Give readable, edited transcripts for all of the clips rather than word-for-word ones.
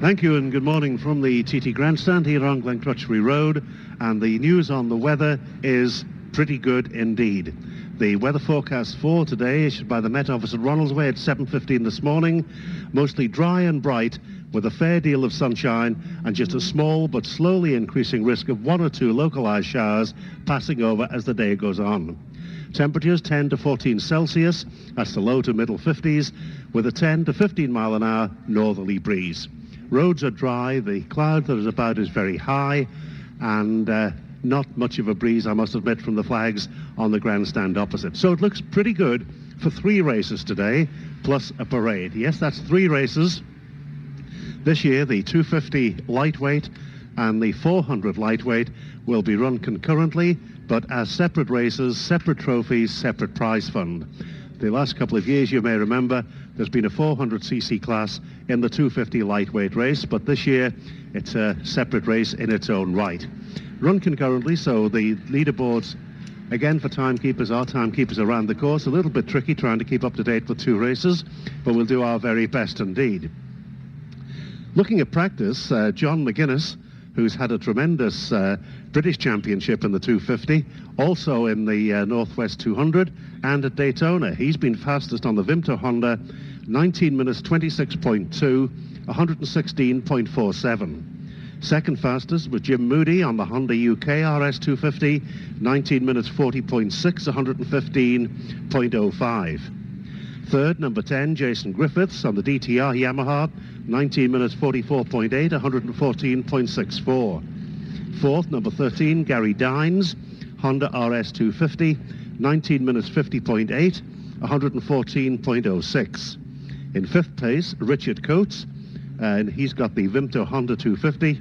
Thank you and good morning from the TT Grandstand here on Glencrutchery Road, and the news on the weather is pretty good indeed. The weather forecast for today, issued by the Met Office at Ronaldsway at 7:15 this morning, mostly dry and bright with a fair deal of sunshine and just a small but slowly increasing risk of 1 or 2 localised showers passing over as the day goes on. Temperatures 10 to 14 Celsius, that's the low to middle 50s, with a 10 to 15 mile an hour northerly breeze. Roads are dry, the cloud that is about is very high, and not much of a breeze, I must admit, from the flags on the grandstand opposite. So it looks pretty good for 3 races today, plus a parade. Yes, that's 3 races. This year, the 250 lightweight and the 400 lightweight will be run concurrently, but as separate races, separate trophies, separate prize fund. The last couple of years, you may remember, there's been a 400cc class in the 250 lightweight race, but this year it's a separate race in its own right. Run concurrently, so the leaderboards, again for timekeepers, our timekeepers around the course, a little bit tricky trying to keep up to date with 2 races, but we'll do our very best indeed. Looking at practice, John McGuinness, who's had a tremendous British Championship in the 250, also in the Northwest 200 and at Daytona. He's been fastest on the Vimto Honda, 19 minutes 26.2, 116.47. Second fastest was Jim Moody on the Honda UK RS 250, 19 minutes 40.6, 115.05. Third, number 10, Jason Griffiths on the DTR Yamaha, 19 minutes 44.8, 114.64. Fourth, number 13, Gary Dines, Honda RS 250, 19 minutes 50.8, 114.06. In 5th place, Richard Coates, and he's got the Vimto Honda 250,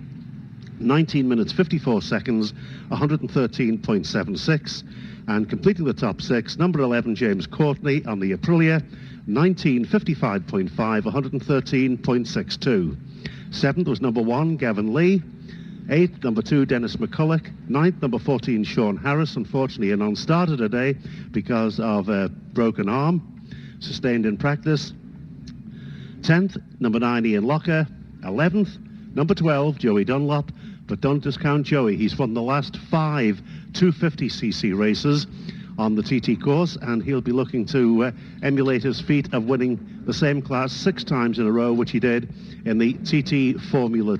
19 minutes 54 seconds, 113.76. And completing the top 6, number 11, James Courtney on the Aprilia, 19:55.5, 113.62. 7th was number 1, Gavin Lee. 8th, number 2, Dennis McCulloch. 9th, number 14, Sean Harris, unfortunately a non-starter today because of a broken arm sustained in practice. 10th, number 9, Ian Locker. 11th, number 12, Joey Dunlop. But don't discount Joey. He's won the last 5 250cc races on the TT course, and he'll be looking to emulate his feat of winning the same class 6 times in a row, which he did in the TT Formula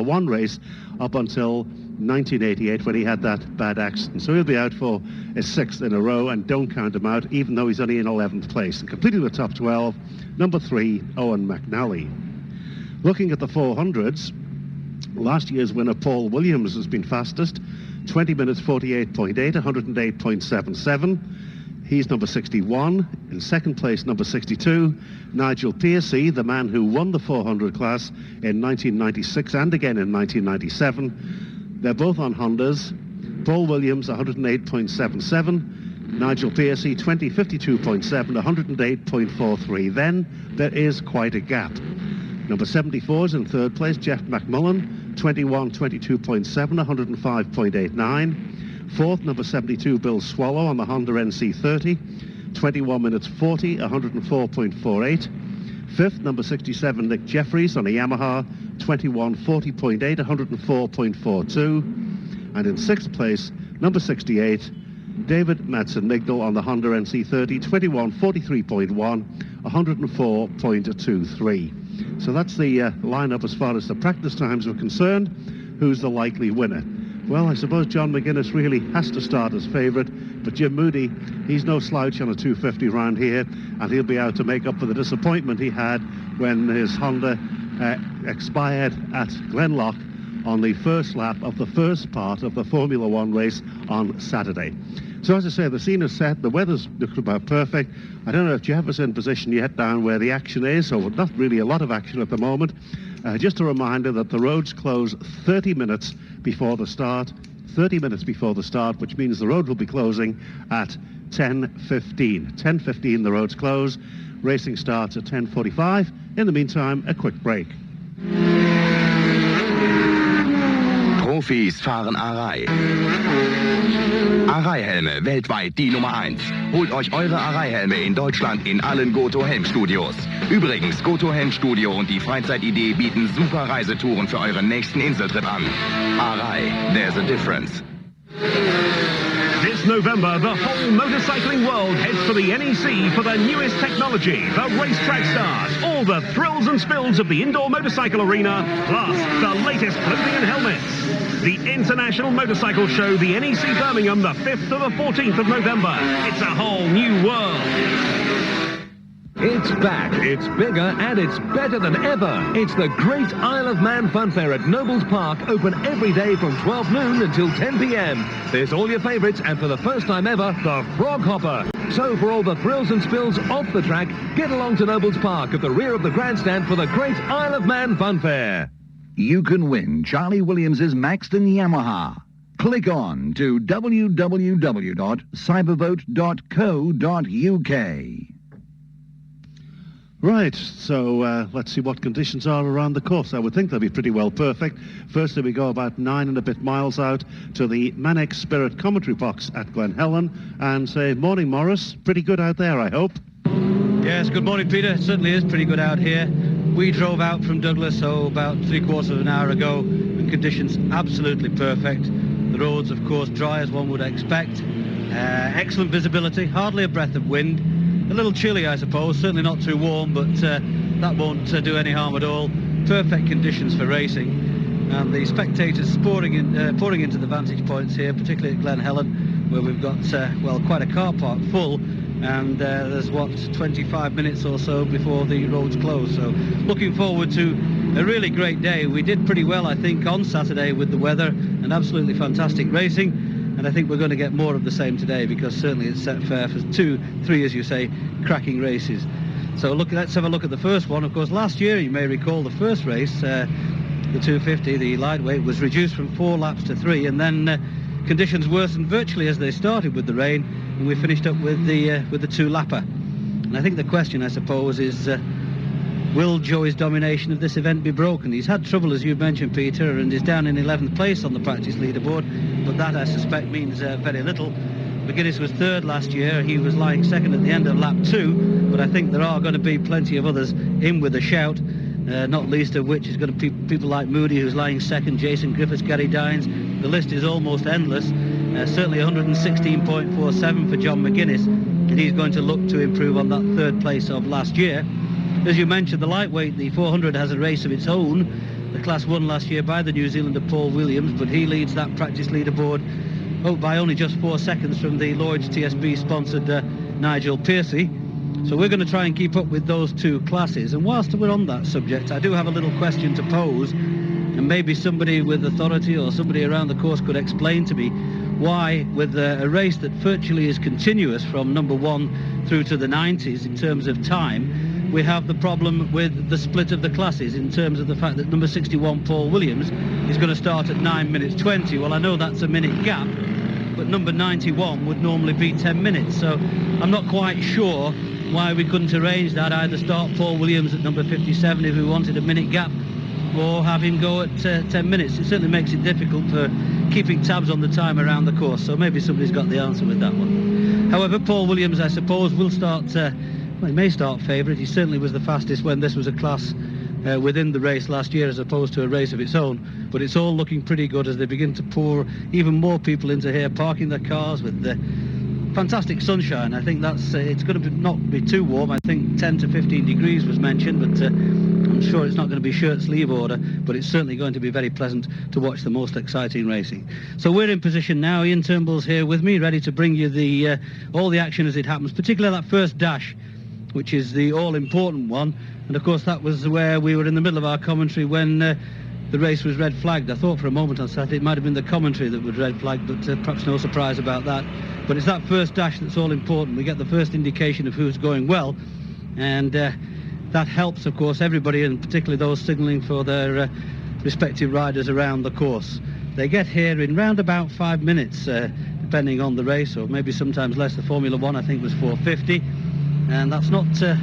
1 race up until 1988 when he had that bad accident. So he'll be out for his 6th in a row, and don't count him out, even though he's only in 11th place. And completing the top 12, number 3, Owen McNally. Looking at the 400s, last year's winner Paul Williams has been fastest, 20 minutes 48.8, 108.77. He's number 61. In 2nd place, number 62, Nigel Pearcey, the man who won the 400 class in 1996 and again in 1997. They're both on Hondas. Paul Williams 108.77, Nigel Pearcey 20:52.7, 108.43. Then there is quite a gap. Number 74 is in 3rd place, Jeff McMullen, 21:22.7, 105.89. 4th, number 72, Bill Swallow on the Honda NC30, 21 minutes 40, 104.48. 5th, number 67, Nick Jeffries on a Yamaha, 21:40.8, 104.42. And in 6th place, number 68, David Madsen-Migdal on the Honda NC30, 21:43.1, 104.23. So that's the lineup as far as the practice times are concerned. Who's the likely winner? Well, I suppose John McGuinness really has to start as favourite, but Jim Moody, he's no slouch on a 250 round here, and he'll be out to make up for the disappointment he had when his Honda expired at Glenlock on the first lap of the first part of the Formula 1 race on Saturday. So as I say, the scene is set, the weather's looking about perfect. I don't know if Jeff is in position yet down where the action is, so not really a lot of action at the moment. Just a reminder that the roads close 30 minutes before the start, which means the road will be closing at 10:15. 10:15 the roads close, racing starts at 10:45. In the meantime, a quick break. Profis fahren Arai. Arai-Helme, weltweit die Nummer 1. Holt euch eure Arai-Helme in Deutschland in allen Goto-Helm-Studios. Übrigens, Goto-Helm-Studio und die Freizeitidee bieten super Reisetouren für euren nächsten Inseltrip an. Arai, there's a difference. This November, the whole motorcycling world heads for the NEC for the newest technology, the racetrack stars, all the thrills and spills of the indoor motorcycle arena, plus the latest clothing and helmets. The International Motorcycle Show, the NEC Birmingham, the 5th to the 14th of November. It's a whole new world. It's back, it's bigger, and it's better than ever. It's the Great Isle of Man Funfair at Nobles Park, open every day from 12 noon until 10 p.m. There's all your favourites, and for the first time ever, the Frog Hopper. So for all the thrills and spills off the track, get along to Nobles Park at the rear of the grandstand for the Great Isle of Man Funfair. You can win Charlie Williams's Maxton Yamaha. Click on to www.cybervote.co.uk. Right, so let's see what conditions are around the course. I would think they'll be pretty well perfect. Firstly, we go about 9 and a bit miles out to the Manic Spirit commentary box at Glen Helen and say, morning, Morris. Pretty good out there, I hope. Yes, good morning, Peter. It certainly is pretty good out here. We drove out from Douglas, about 3/4 of an hour ago, and conditions absolutely perfect. The roads, of course, dry as one would expect. Excellent visibility, hardly a breath of wind. A little chilly, I suppose, certainly not too warm, but that won't do any harm at all. Perfect conditions for racing. And the spectators pouring into the vantage points here, particularly at Glen Helen, where we've got, well, quite a car park full. And there's, 25 minutes or so before the roads close. So looking forward to a really great day. We did pretty well, I think, on Saturday with the weather and absolutely fantastic racing. And I think we're going to get more of the same today, because certainly it's set fair for 2, 3, as you say, cracking races. So let's have a look at the first one. Of course, last year, you may recall, the first race, the 250, the lightweight, was reduced from 4 laps to 3, and then conditions worsened virtually as they started with the rain, and we finished up with the 2-lapper. And I think the question, I suppose, is will Joey's domination of this event be broken? He's had trouble, as you mentioned, Peter, and is down in 11th place on the practice leaderboard, but that, I suspect, means very little. McGuinness was 3rd last year. He was lying 2nd at the end of lap 2, but I think there are going to be plenty of others in with a shout, not least of which is going to be people like Moody, who's lying 2nd, Jason Griffiths, Gary Dines. The list is almost endless. Certainly 116.47 for John McGuinness, and he's going to look to improve on that 3rd place of last year. As you mentioned, the lightweight, the 400, has a race of its own. The class won last year by the New Zealander Paul Williams, but he leads that practice leaderboard by only just 4 seconds from the Lloyd's TSB-sponsored Nigel Piercy. So we're going to try and keep up with those 2 classes. And whilst we're on that subject, I do have a little question to pose, and maybe somebody with authority or somebody around the course could explain to me why, with a race that virtually is continuous from number 1 through to the 90s in terms of time, we have the problem with the split of the classes in terms of the fact that number 61, Paul Williams, is going to start at 9 minutes 20. Well, I know that's a minute gap, but number 91 would normally be 10 minutes. So I'm not quite sure why we couldn't arrange that, either start Paul Williams at number 57 if we wanted a minute gap, or have him go at 10 minutes. It certainly makes it difficult for keeping tabs on the time around the course, so maybe somebody's got the answer with that one. However, Paul Williams, I suppose, will start... well, he may start favourite. He certainly was the fastest when this was a class within the race last year as opposed to a race of its own. But it's all looking pretty good as they begin to pour even more people into here, parking their cars with the fantastic sunshine. I think that's it's going to not be too warm. I think 10 to 15 degrees was mentioned, but I'm sure it's not going to be shirt sleeve order, but it's certainly going to be very pleasant to watch the most exciting racing. So we're in position now. Ian Turnbull's here with me, ready to bring you the all the action as it happens, particularly that first dash, which is the all-important one. And of course that was where we were in the middle of our commentary when the race was red flagged. I thought for a moment on Saturday it might have been the commentary that was red flagged, but perhaps no surprise about that. But it's that first dash that's all important. We get the first indication of who's going well, and that helps, of course, everybody, and particularly those signalling for their respective riders around the course. They get here in round about 5 minutes, depending on the race, or maybe sometimes less. The Formula 1, I think, was 4:50, and that's not a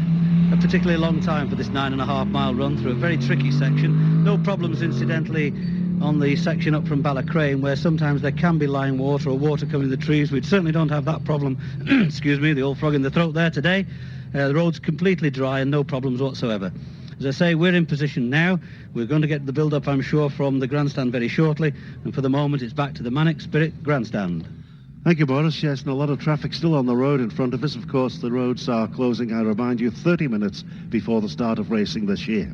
particularly long time for this 9.5 mile run through a very tricky section. No problems, incidentally, on the section up from Ballacrane, where sometimes there can be lying water or water coming in the trees. We certainly don't have that problem. Excuse me, the old frog in the throat there today. The road's completely dry and no problems whatsoever. As I say, we're in position now. We're going to get the build-up, I'm sure, from the grandstand very shortly. And for the moment, it's back to the Manic Spirit grandstand. Thank you, Boris. Yes, and a lot of traffic still on the road in front of us. Of course, the roads are closing, I remind you, 30 minutes before the start of racing this year.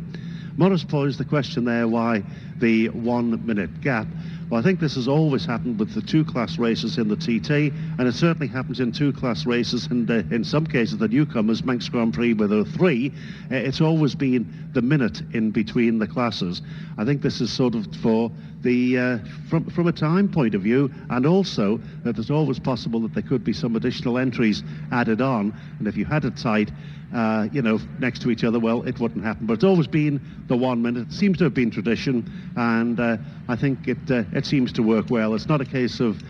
Morris posed the question there, why the 1 minute gap? Well, I think this has always happened with the two-class races in the TT, and it certainly happens in two-class races, and in some cases the newcomers, Manx Grand Prix, where there are 3, it's always been the minute in between the classes. I think this is sort of for the from a time point of view, and also that it's always possible that there could be some additional entries added on, and if you had it tight, next to each other, well, it wouldn't happen. But it's always been the 1 minute. It seems to have been tradition, and I think it seems to work well. It's not a case of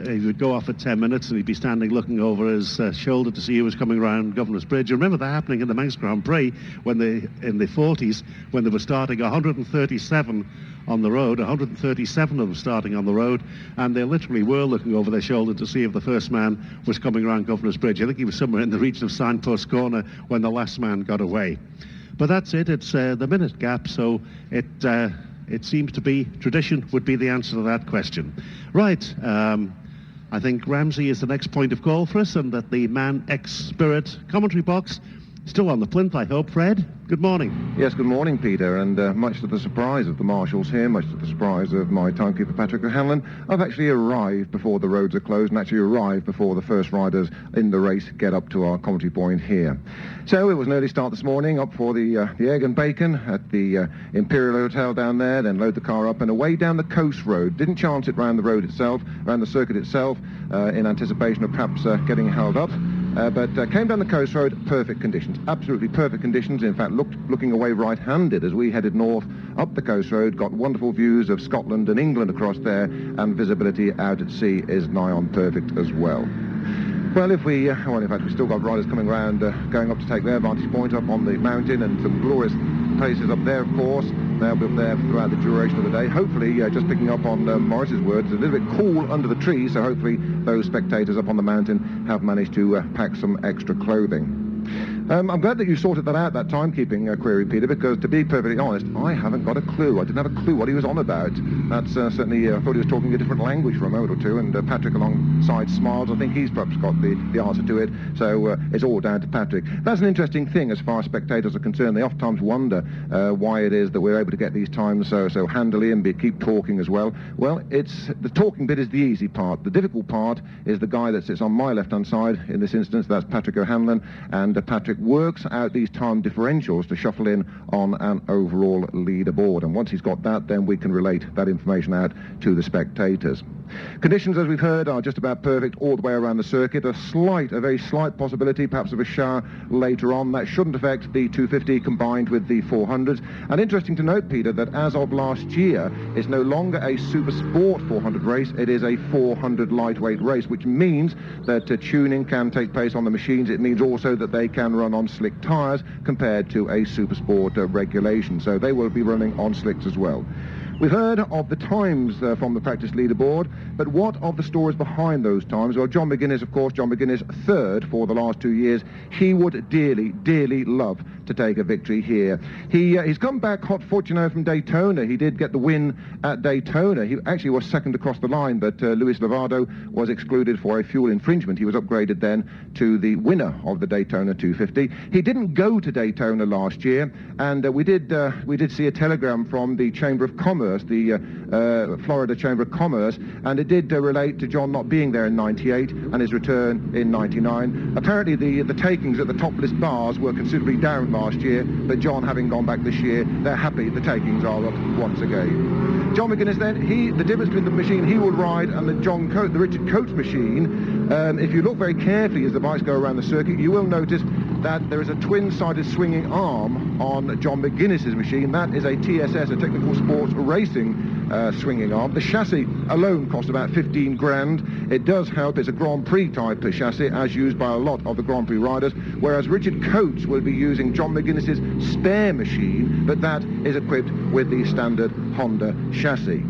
he would go off at 10 minutes and he'd be standing looking over his shoulder to see who was coming around Governor's Bridge. You remember that happening in the Manx Grand Prix when in the 40s, when they were starting 137 on the road, 137 of them starting on the road, and they literally were looking over their shoulder to see if the first man was coming around Governor's Bridge. I think he was somewhere in the region of Signpost Corner when the last man got away. But that's it. It's the minute gap, so it seems to be tradition would be the answer to that question. Right, I think Ramsey is the next point of call for us, and that the Man X Spirit commentary box still on the plinth, I hope. Fred, good morning. Yes, good morning, Peter, and much to the surprise of the marshals here, much to the surprise of my timekeeper, Patrick O'Hanlon, I've actually arrived before the roads are closed, and actually arrived before the first riders in the race get up to our commentary point here. So it was an early start this morning, up for the egg and bacon at the Imperial Hotel down there, then load the car up and away down the coast road. Didn't chance it round the road itself, around the circuit itself, in anticipation of perhaps getting held up. But came down the coast road, perfect conditions, absolutely perfect conditions. In fact, looking away right-handed as we headed north up the coast road, got wonderful views of Scotland and England across there, and visibility out at sea is nigh on perfect as well. Well, in fact, we've still got riders coming around, going up to take their vantage point up on the mountain, and some glorious places up there, of course. They'll be up there throughout the duration of the day. Hopefully, just picking up on Morris's words, a little bit cool under the trees, so hopefully those spectators up on the mountain have managed to pack some extra clothing. I'm glad that you sorted that out, that timekeeping query, Peter, because to be perfectly honest, I haven't got a clue. I didn't have a clue what he was on about. That's certainly, I thought he was talking a different language for a moment or two, and Patrick alongside smiles. I think he's perhaps got the answer to it, so it's all down to Patrick. That's an interesting thing as far as spectators are concerned. They oftentimes wonder why it is that we're able to get these times so handily and keep talking as well. Well, the talking bit is the easy part. The difficult part is the guy that sits on my left-hand side. In this instance, that's Patrick O'Hanlon, and Patrick works out these time differentials to shuffle in on an overall leaderboard, and once he's got that, then we can relate that information out to the spectators. Conditions, as we've heard, are just about perfect all the way around the circuit. A very slight possibility perhaps of a shower later on. That shouldn't affect the 250 combined with the 400s. And interesting to note, Peter, that as of last year, it's no longer a super sport 400 race, it is a 400 lightweight race, which means that tuning can take place on the machines. It means also that they can run on slick tyres compared to a super sport regulation, so they will be running on slicks as well. We've heard of the times from the practice leaderboard, but what of the stories behind those times? Well, John McGuinness, of course, John McGuinness, third for the last 2 years. He would dearly, dearly love to take a victory here. He's come back hot foot, from Daytona. He did get the win at Daytona. He actually was second across the line, but Luis Lovato was excluded for a fuel infringement. He was upgraded then to the winner of the Daytona 250. He didn't go to Daytona last year, and we did see a telegram from the Chamber of Commerce, the Florida Chamber of Commerce, and it did relate to John not being there in 98 and his return in 99. Apparently the takings at the top list bars were considerably down last year, but John having gone back this year, they're happy the takings are up once again. John McGuinness then, the difference between the machine he will ride and the Richard Coates machine, if you look very carefully as the bikes go around the circuit, you will notice that there is a twin-sided swinging arm on John McGuinness's machine. That is a TSS, a Technical Sports Racing swinging arm. The chassis alone cost about 15 grand. It does help. It's a Grand Prix type chassis, as used by a lot of the Grand Prix riders, whereas Richard Coates will be using John McGuinness's spare machine, but that is equipped with the standard Honda chassis.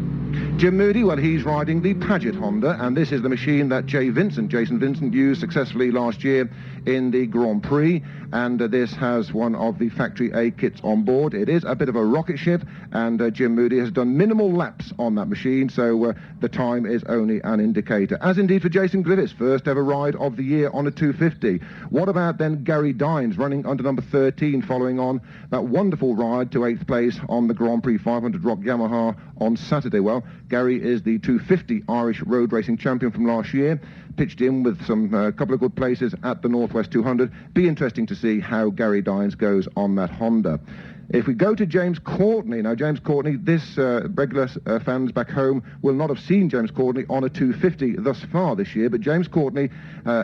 Jim Moody, well, he's riding the Paget Honda, and this is the machine that Jason Vincent, used successfully last year in the Grand Prix, and this has one of the Factory A kits on board. It is a bit of a rocket ship, and Jim Moody has done minimal laps on that machine, so the time is only an indicator. As indeed for Jason Griffiths, first ever ride of the year on a 250. What about then Gary Dines, running under number 13, following on that wonderful ride to 8th place on the Grand Prix 500 Rock Yamaha on Saturday? Well, Gary is the 250 Irish road racing champion from last year. Pitched in with some couple of good places at the Northwest 200. Be interesting to see how Gary Dines goes on that Honda. If we go to James Courtney, now James Courtney, this regular fans back home will not have seen James Courtney on a 250 thus far this year, but James Courtney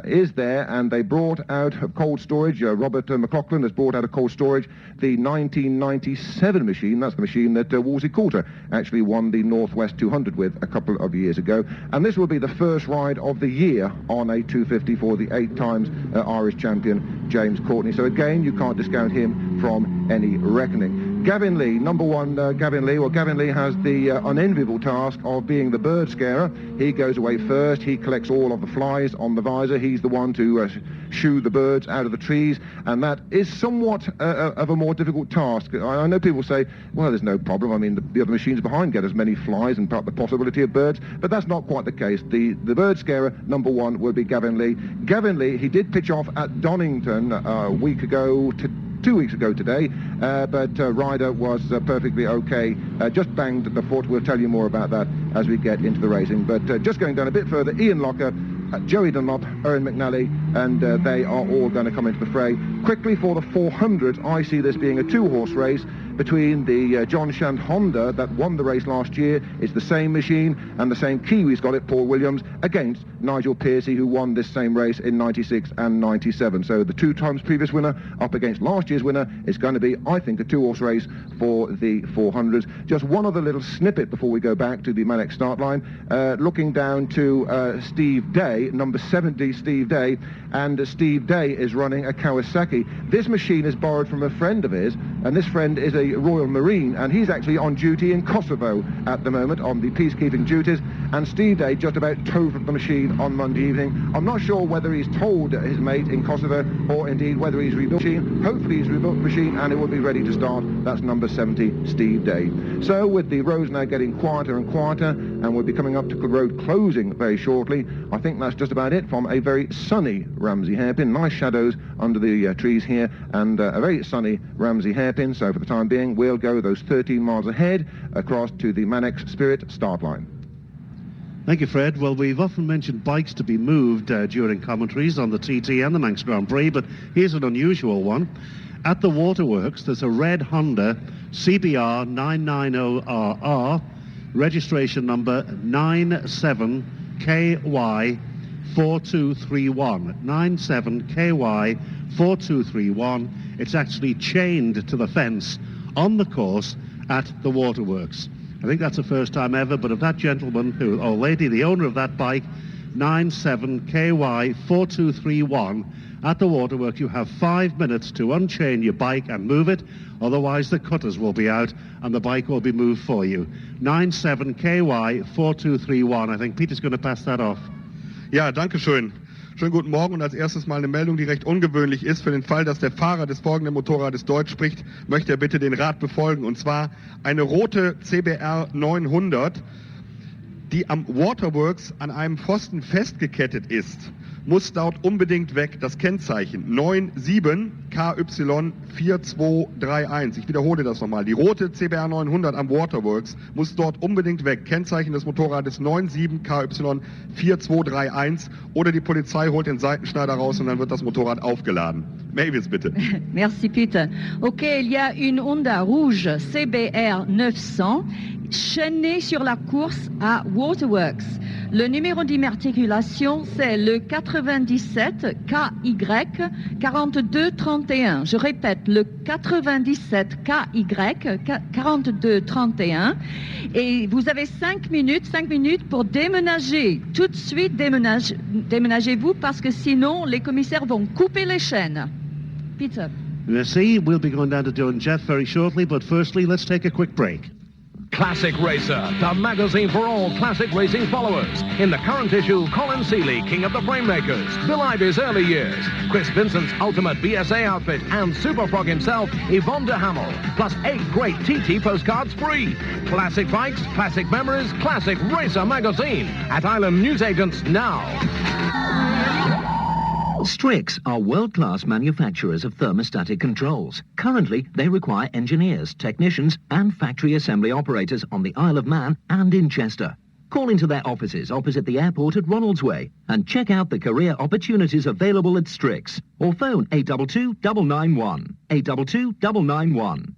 is there, and they brought out of cold storage, Robert McLaughlin has brought out of cold storage the 1997 machine. That's the machine that Wolsey Coulter actually won the Northwest 200 with a couple of years ago, and this will be the first ride of the year on a 250 for the 8 times Irish champion James Courtney. So again, you can't discount him from any reckoning. Gavin Lee, number one, Gavin Lee. Well, Gavin Lee has the unenviable task of being the bird scarer. He goes away first. He collects all of the flies on the visor. He's the one to shoo the birds out of the trees, and that is somewhat of a more difficult task. I know people say, well, there's no problem. I mean, the other machines behind get as many flies and the possibility of birds, but that's not quite the case. The bird scarer, number one, will be Gavin Lee. Gavin Lee, he did pitch off at Donington a week ago 2 weeks ago today, but rider was perfectly okay, just banged the foot. We'll tell you more about that as we get into the racing. But just going down a bit further, Ian Locker, Joey Dunlop, Erin McNally, and they are all going to come into the fray. Quickly for the 400, I see this being a 2-horse race between the John Shand Honda that won the race last year. It's the same machine, and the same Kiwi's got it, Paul Williams, against Nigel Pearcey, who won this same race in 96 and 97. So the 2 times previous winner up against last year's winner is going to be, I think, a 2-horse race for the 400s. Just one other little snippet before we go back to the Manic start line. Looking down to Steve Day, number 70, Steve Day, and Steve Day is running a Kawasaki. This machine is borrowed from a friend of his, and this friend is a Royal Marine, and he's actually on duty in Kosovo at the moment on the peacekeeping duties, and Steve Day just about towed the machine on Monday evening. I'm not sure whether he's told his mate in Kosovo or indeed whether he's rebuilt the machine. Hopefully he's rebuilt the machine and it will be ready to start. That's number 70, Steve Day. So with the roads now getting quieter and quieter, and we'll be coming up to the road closing very shortly, I think that's just about it from a very sunny Ramsey hairpin. Nice shadows under the trees here, and a very sunny Ramsey hairpin. So for the time being, we'll go those 13 miles ahead across to the Manex Spirit start line. Thank you, Fred. Well, we've often mentioned bikes to be moved during commentaries on the TT and the Manx Grand Prix, but here's an unusual one. At the Waterworks, there's a red Honda CBR 990RR, registration number 97KY4231. 97KY4231. It's actually chained to the fence on the course at the Waterworks. I think that's the first time ever, but if that gentleman or lady, the owner of that bike, 97KY4231, at the Waterworks, you have 5 minutes to unchain your bike and move it, otherwise the cutters will be out and the bike will be moved for you. 97KY4231. I think Peter's going to pass that off. Ja, danke schön. Schönen guten Morgen, und als erstes mal eine Meldung, die recht ungewöhnlich ist. Für den Fall, dass der Fahrer des folgenden Motorrades Deutsch spricht, möchte er bitte den Rat befolgen. Und zwar eine rote CBR 900, die am Waterworks an einem Pfosten festgekettet ist, muss dort unbedingt weg. Das Kennzeichen 97KY4231. Ich wiederhole das nochmal. Die rote CBR 900 am Waterworks muss dort unbedingt weg. Kennzeichen des Motorrades 97KY4231. Oder die Polizei holt den Seitenschneider raus und dann wird das Motorrad aufgeladen. Mavis, bitte. Merci, Peter. Ok, il y a une Honda rouge CBR 900 chaînée sur la course à Waterworks. Le numéro d'immatriculation, c'est le 97 KY 4231. Je répète, le 97 KY 4231. Et vous avez 5 minutes pour déménager. Tout de suite, déménagez-vous parce que sinon, les commissaires vont couper les chaînes. Peter. Merci. We'll be going down to Joe and Jeff very shortly, but firstly, let's take a quick break. Classic Racer, the magazine for all classic racing followers. In the current issue, Colin Seeley, king of the frame makers, Bill Ivy's early years, Chris Vincent's ultimate BSA outfit, and Super Frog himself, Yvonne de Hamel, plus 8 great TT postcards free. Classic bikes, classic memories, Classic Racer magazine at Island newsagents now. Strix are world-class manufacturers of thermostatic controls. Currently, they require engineers, technicians, and factory assembly operators on the Isle of Man and in Chester. Call into their offices opposite the airport at Ronaldsway and check out the career opportunities available at Strix, or phone 822-991. 822-991.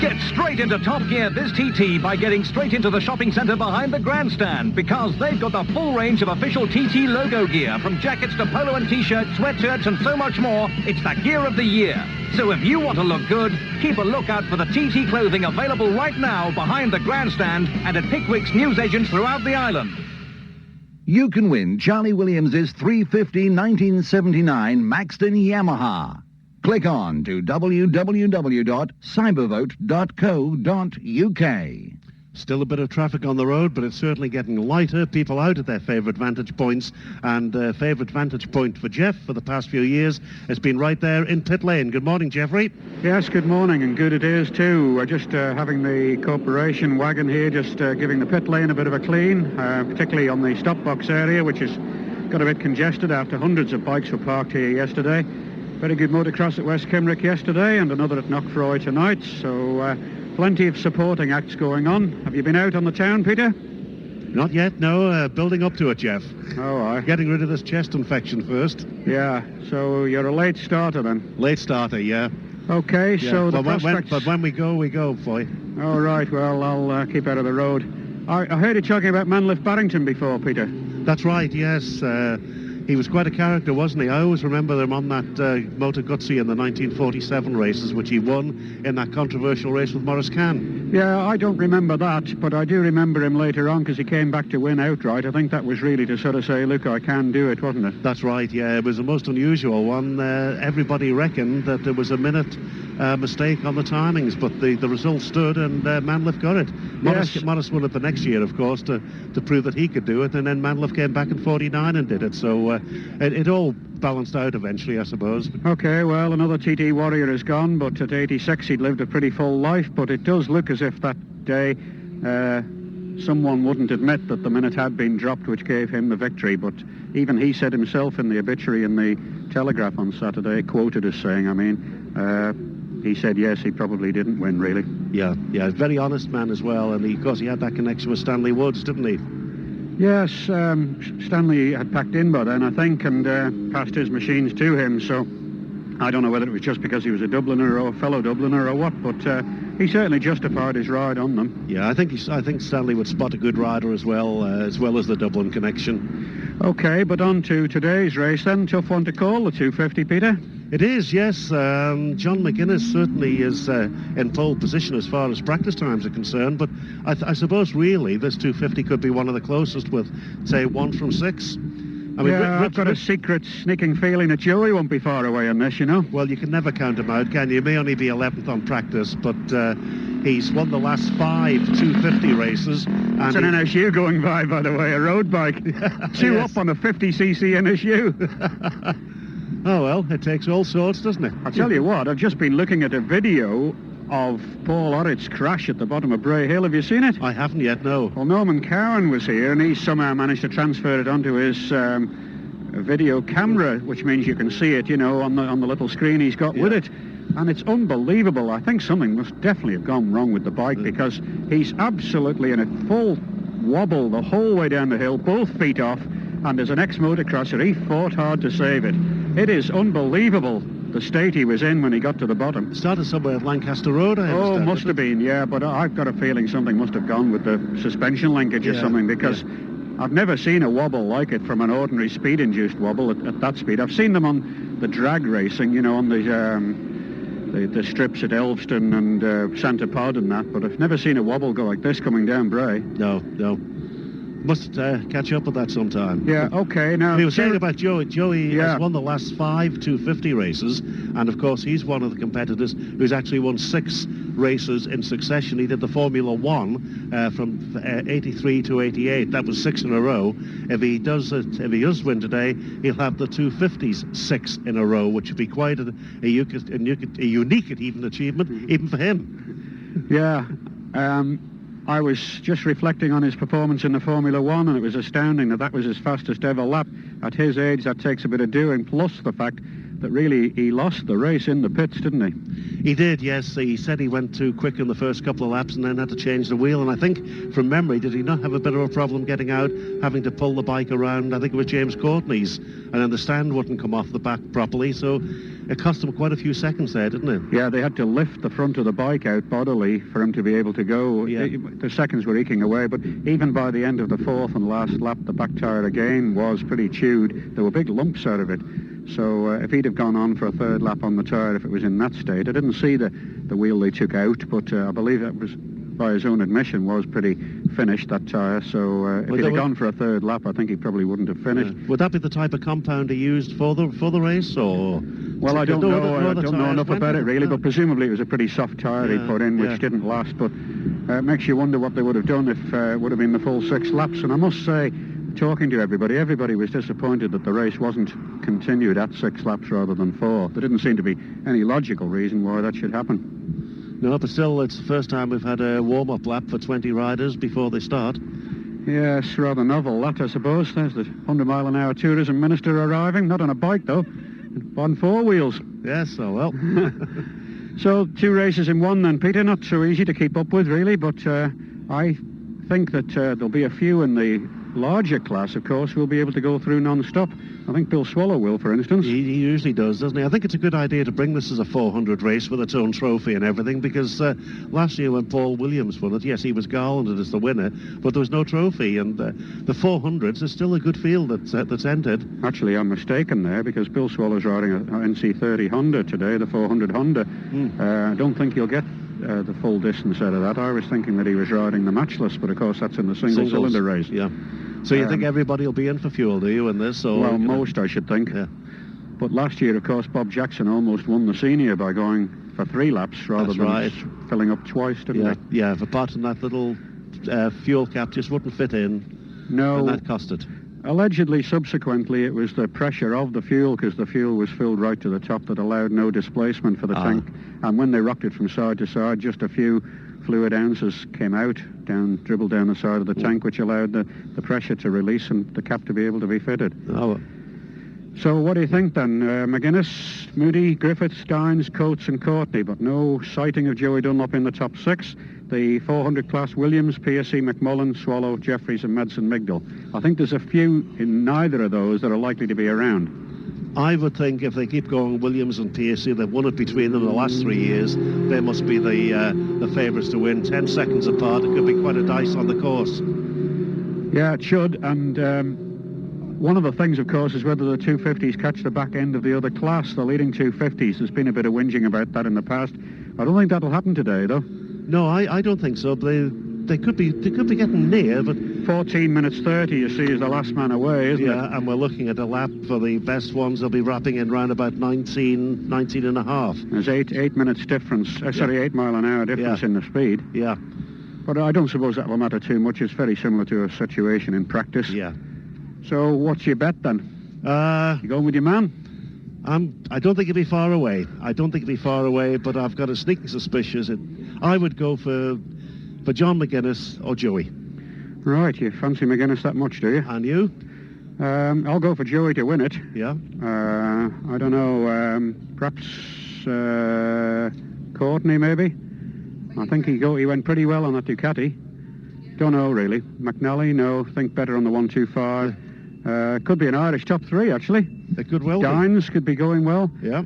Get straight into top gear this TT by getting straight into the shopping centre behind the grandstand, because they've got the full range of official TT logo gear, from jackets to polo and t-shirts, sweatshirts and so much more. It's the gear of the year. So if you want to look good, keep a lookout for the TT clothing available right now behind the grandstand and at Pickwick's newsagents throughout the island. You can win Charlie Williams's 350 1979 Maxton Yamaha. Click on to www.cybervote.co.uk. Still a bit of traffic on the road, but it's certainly getting lighter. People out at their favourite vantage points, and favourite vantage point for Jeff for the past few years has been right there in pit lane. Good morning, Jeffrey. Yes, good morning, and good it is too. We're just having the corporation wagon here, just giving the pit lane a bit of a clean, particularly on the stop box area, which has got a bit congested after hundreds of bikes were parked here yesterday. Very good motocross at West Kimrick yesterday, and another at Knockfroy tonight, so plenty of supporting acts going on. Have you been out on the town, Peter? Not yet, no. Building up to it, Jeff. Oh, aye. Getting rid of this chest infection first. Yeah, so you're a late starter then? Late starter, yeah. Okay, yeah. So the prospects... But when we go, boy. All right, well, I'll keep out of the road. I heard you talking about Manliff Barrington before, Peter. That's right, yes. He was quite a character, wasn't he? I always remember him on that Motor Guzzi in the 1947 races, which he won in that controversial race with Maurice Kahn. Yeah, I don't remember that, but I do remember him later on, because he came back to win outright. I think that was really to sort of say, look, I can do it, wasn't it? That's right, yeah. It was a most unusual one. Everybody reckoned that there was a minute mistake on the timings, but the result stood, and Manliff got it. Maurice won it the next year, of course, to prove that he could do it, and then Manliff came back in 49 and did it, so it all balanced out eventually, I suppose. Okay, well, another TT warrior is gone, but at 86 he'd lived a pretty full life, but it does look as if that day someone wouldn't admit that the minute had been dropped, which gave him the victory, but even he said himself in the obituary in the Telegraph on Saturday, quoted as saying, he said yes, he probably didn't win, really. Yeah, very honest man as well, and of course he had that connection with Stanley Woods, didn't he? Yes, Stanley had packed in by then, I think, and passed his machines to him, so I don't know whether it was just because he was a Dubliner or a fellow Dubliner or what, but he certainly justified his ride on them. Yeah, I think Stanley would spot a good rider as well as the Dublin connection. Okay, but on to today's race then. Tough one to call, the 250, Peter. It is, yes. John McGuinness certainly is in pole position as far as practice times are concerned, but I suppose really this 250 could be one of the closest with, say, 1 from 6. I've got a secret sneaking feeling that Joey won't be far away on this, you know. Well, you can never count him out, can you? He may only be 11th on practice, but he's won the last 5 250 races. It's an NSU going by the way, a road bike. 2 up on a 50cc NSU. Oh, well, it takes all sorts, doesn't it? I tell you what, I've just been looking at a video of Paul Orritt's crash at the bottom of Bray Hill. Have you seen it? I haven't yet, no. Well, Norman Cowan was here, and he somehow managed to transfer it onto his video camera, which means you can see it, you know, on the little screen he's got with it. And it's unbelievable. I think something must definitely have gone wrong with the bike, because he's absolutely in a full wobble the whole way down the hill, both feet off, and as an ex-motocrosser, he fought hard to save it. It is unbelievable the state he was in when he got to the bottom. Started somewhere at Lancaster Road, I understand. Oh, must have been, yeah, but I've got a feeling something must have gone with the suspension linkage or something, because I've never seen a wobble like it from an ordinary speed-induced wobble at that speed. I've seen them on the drag racing, you know, on the strips at Elveston and Santa Pod and that, but I've never seen a wobble go like this coming down Bray. No. Must catch up with that sometime. Yeah, okay. Now, he was saying about Joey. Joey has won the last 5 250 races, and of course he's one of the competitors who's actually won 6 races in succession. He did the Formula 1 from 83 to 88. That was 6 in a row. If he does win today, he'll have the 250s 6 in a row, which would be quite a unique achievement, even for him. Yeah. I was just reflecting on his performance in the Formula 1, and it was astounding that was his fastest ever lap. At his age, that takes a bit of doing, plus the fact that really he lost the race in the pits, didn't he? He did, yes. He said he went too quick in the first couple of laps and then had to change the wheel. And I think, from memory, did he not have a bit of a problem getting out, having to pull the bike around? I think it was James Courtney's, and then the stand wouldn't come off the back properly. So it cost him quite a few seconds there, didn't it? Yeah, they had to lift the front of the bike out bodily for him to be able to go. Yeah. The seconds were eking away, but even by the end of the 4th and last lap, the back tyre again was pretty chewed. There were big lumps out of it. So if he'd have gone on for a 3rd lap on the tyre, if it was in that state, I didn't see the wheel they took out, but I believe that was, by his own admission, was pretty finished, that tyre. So if he'd have gone for a 3rd lap, I think he probably wouldn't have finished. Yeah. Would that be the type of compound he used for the race, or? Well, I don't know. I don't know enough about it really, but presumably it was a pretty soft tyre he put in, which didn't last. But it makes you wonder what they would have done if it would have been the full 6 laps. And I must say, talking to everybody was disappointed that the race wasn't continued at 6 laps rather than 4. There didn't seem to be any logical reason why that should happen. No, but still, it's the first time we've had a warm-up lap for 20 riders before they start. Yes, rather novel that, I suppose. There's the 100-mile-an-hour tourism minister arriving, not on a bike though, on 4 wheels. Yes, oh well. So 2 races in 1 then, Peter. Not so easy to keep up with really, but I think that there'll be a few in the larger class, of course, will be able to go through non-stop. I think Bill Swallow will, for instance. He usually does, doesn't he? I think it's a good idea to bring this as a 400 race with its own trophy and everything, because last year when Paul Williams won it, yes, he was garlanded as the winner, but there was no trophy, and the 400s is still a good field that's entered. Actually, I'm mistaken there, because Bill Swallow's riding an NC30 Honda today, the 400 Honda. I don't think he'll get the full distance out of that. I was thinking that he was riding the matchless, but of course that's in the single-cylinder race. Yeah. So you think everybody will be in for fuel, do you, in this? Or, well, most, I should think. Yeah. But last year, of course, Bob Jackson almost won the senior by going for 3 laps rather than filling up twice, didn't he? Yeah, apart from that little fuel cap just wouldn't fit in. No. And that cost it. Allegedly, subsequently, it was the pressure of the fuel, because the fuel was filled right to the top, that allowed no displacement for the tank. And when they rocked it from side to side, just a few fluid ounces came out, dribbled down the side of the tank, which allowed the pressure to release and the cap to be able to be fitted. Oh. So what do you think then? McGuinness, Moody, Griffiths, Dines, Coates and Courtney, but no sighting of Joey Dunlop in the top 6. The 400 class, Williams, PSC, McMullen, Swallow, Jeffries and Medson Migdal. I think there's a few in neither of those that are likely to be around. I would think if they keep going, Williams and PSC, they've won it between them the last 3 years. They must be the favourites to win. 10 seconds apart, it could be quite a dice on the course. Yeah, it should. And one of the things, of course, is whether the 250s catch the back end of the other class, the leading 250s. There's been a bit of whinging about that in the past. I don't think that'll happen today, though. No, I don't think so. They could be getting near, but 14 minutes 30, you see, is the last man away, isn't it? Yeah, and we're looking at a lap for the best ones. They'll be wrapping in round about 19 and a half. There's 8 minutes difference, 8 mile an hour difference in the speed. Yeah. But I don't suppose that will matter too much. It's very similar to a situation in practice. Yeah. So what's your bet then? You going with your man? I don't think he'll be far away. But I've got a sneaking suspicion. I would go for John McGuinness or Joey. Right, you fancy McGuinness that much, do you? And you? I'll go for Joey to win it. Yeah. I don't know, perhaps Courtney maybe? I think he went pretty well on that Ducati. Don't know really. McNally, no. Think better on the 125. Could be an Irish top 3 actually. It could well Dines could be going well. Yeah.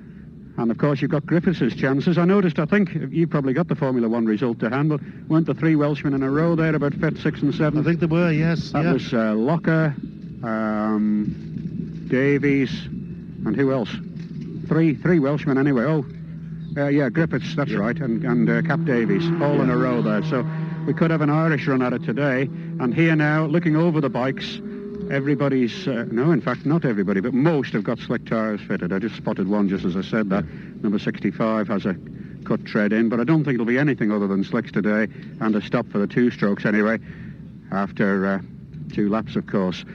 And of course, you've got Griffiths' chances. I noticed, I think you probably got the Formula One result to hand, but weren't the three Welshmen in a row there about 5th, 6th and 7th? I think they were, yes. That was Locker, Davies, and who else? Three Welshmen anyway. Griffiths, that's right, and Cap Davies, all in a row there. So we could have an Irish run at it today. And here now, looking over the bikes, everybody's, no, in fact, not everybody, but most have got slick tyres fitted. I just spotted one just as I said that. Number 65 has a cut tread in, but I don't think it'll be anything other than slicks today, and a stop for the two-strokes anyway, after 2 laps, of course.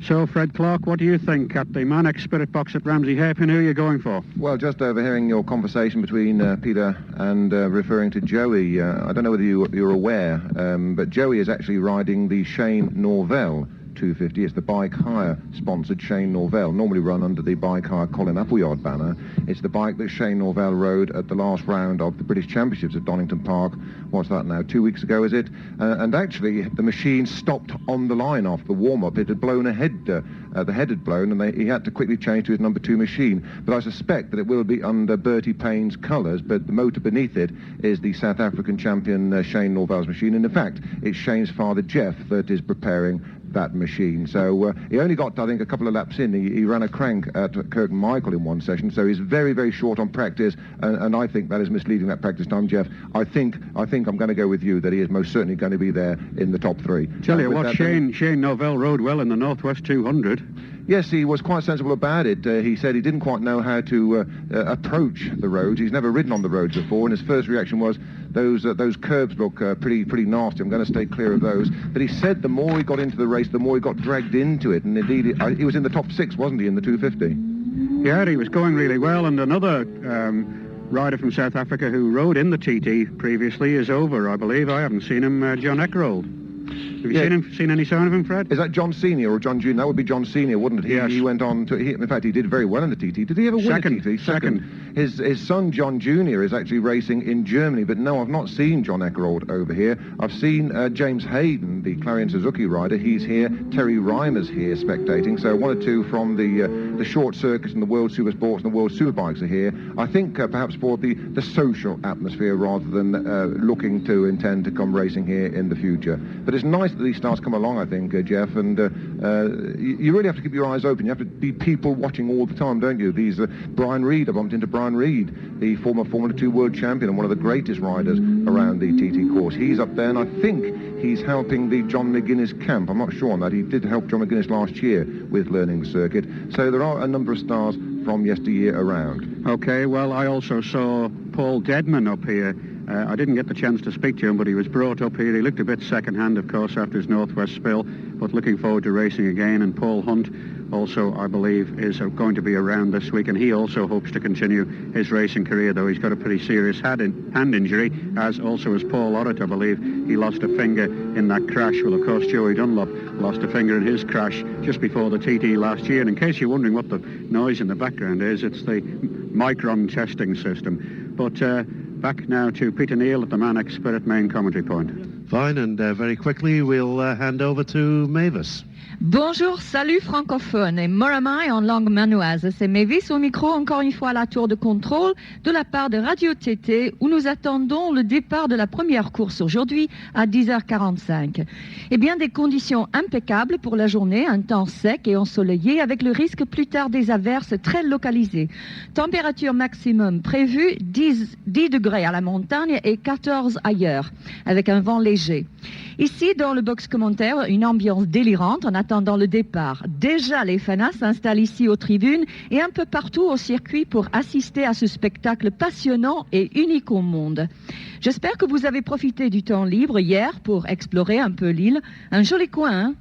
So, Fred Clark, what do you think at the Manex Spirit Box at Ramsey Hairpin? Who are you going for? Well, just overhearing your conversation between Peter and referring to Joey, I don't know whether you're aware, but Joey is actually riding the Shane Norvell 250. It's the Bike Hire sponsored Shane Norvell, normally run under the Bike Hire Colin Appleyard banner. It's the bike that Shane Norvell rode at the last round of the British Championships at Donington Park. What's that now, 2 weeks ago, is it? And actually the machine stopped on the line after the warm-up. It had blown ahead, the head had blown, and he had to quickly change to his number 2 machine. But I suspect that it will be under Bertie Payne's colours, but the motor beneath it is the South African champion Shane Norvell's machine, and in fact it's Shane's father Jeff that is preparing that machine. So he only got, I think, a couple of laps in. He ran a crank at Kirk Michael in one session, so he's very, very short on practice, and I think that is misleading, that practice time, Jeff. I think I'm going to go with you that he is most certainly going to be there in the top 3. Tell you what, Shane Norvell rode well in the Northwest 200. Yes, he was quite sensible about it. He said he didn't quite know how to approach the roads. He's never ridden on the roads before, and his first reaction was, those curbs look pretty nasty. I'm going to stay clear of those. But he said the more he got into the race, the more he got dragged into it. And indeed, he was in the top 6, wasn't he, in the 250? Yeah, he was going really well. And another rider from South Africa who rode in the TT previously is over, I believe. I haven't seen him, John Eckerold. Have you seen any sign of him, Fred? Is that John Senior or John Junior? That would be John Senior, wouldn't it? Yes. He went on to... in fact, he did very well in the TT. Did he ever win a TT? Second. His son, John Junior, is actually racing in Germany, but no, I've not seen John Eckerold over here. I've seen James Hayden, the Clarion Suzuki rider. He's here. Terry Reimer's here spectating. So 1 or 2 from the short circuits and the World Supersports and the World Superbikes are here. I think perhaps for the social atmosphere rather than looking to intend to come racing here in the future. But it's nice that these stars come along, I think, Jeff, and you really have to keep your eyes open. You have to be people watching all the time, don't you? These Brian Reed, I bumped into Brian Reed, the former Formula 2 world champion and one of the greatest riders around the TT course. He's up there, and I think he's helping the John McGuinness camp. I'm not sure on that. He did help John McGuinness last year with learning the circuit. So there are a number of stars from yesteryear around. Okay, well, I also saw Paul Deadman up here. I didn't get the chance to speak to him, but he was brought up here. He looked a bit second-hand, of course, after his Northwest spill, but looking forward to racing again. And Paul Hunt also, I believe, is going to be around this week, and he also hopes to continue his racing career, though he's got a pretty serious hand injury, as also as Paul Orrit, I believe. He lost a finger in that crash. Well, of course, Joey Dunlop lost a finger in his crash just before the TT last year. And in case you're wondering what the noise in the background is, it's the Micron testing system. But back now to Peter Neal at the Manex Spirit main commentary point. Fine, and very quickly we'll hand over to Mavis. Bonjour, salut francophone et Moramai en langue manoise. C'est Mavis au micro, encore une fois à la tour de contrôle de la part de Radio TT, où nous attendons le départ de la première course aujourd'hui à 10h45. Eh bien, des conditions impeccables pour la journée, un temps sec et ensoleillé avec le risque plus tard des averses très localisées. Température maximum prévue 10 degrés à la montagne et 14 ailleurs, avec un vent léger. Ici, dans le box commentaire, une ambiance délirante en attendant le départ. Déjà, les fanas s'installent ici aux tribunes et un peu partout au circuit pour assister à ce spectacle passionnant et unique au monde. J'espère que vous avez profité du temps libre hier pour explorer un peu l'île. Un joli coin, hein?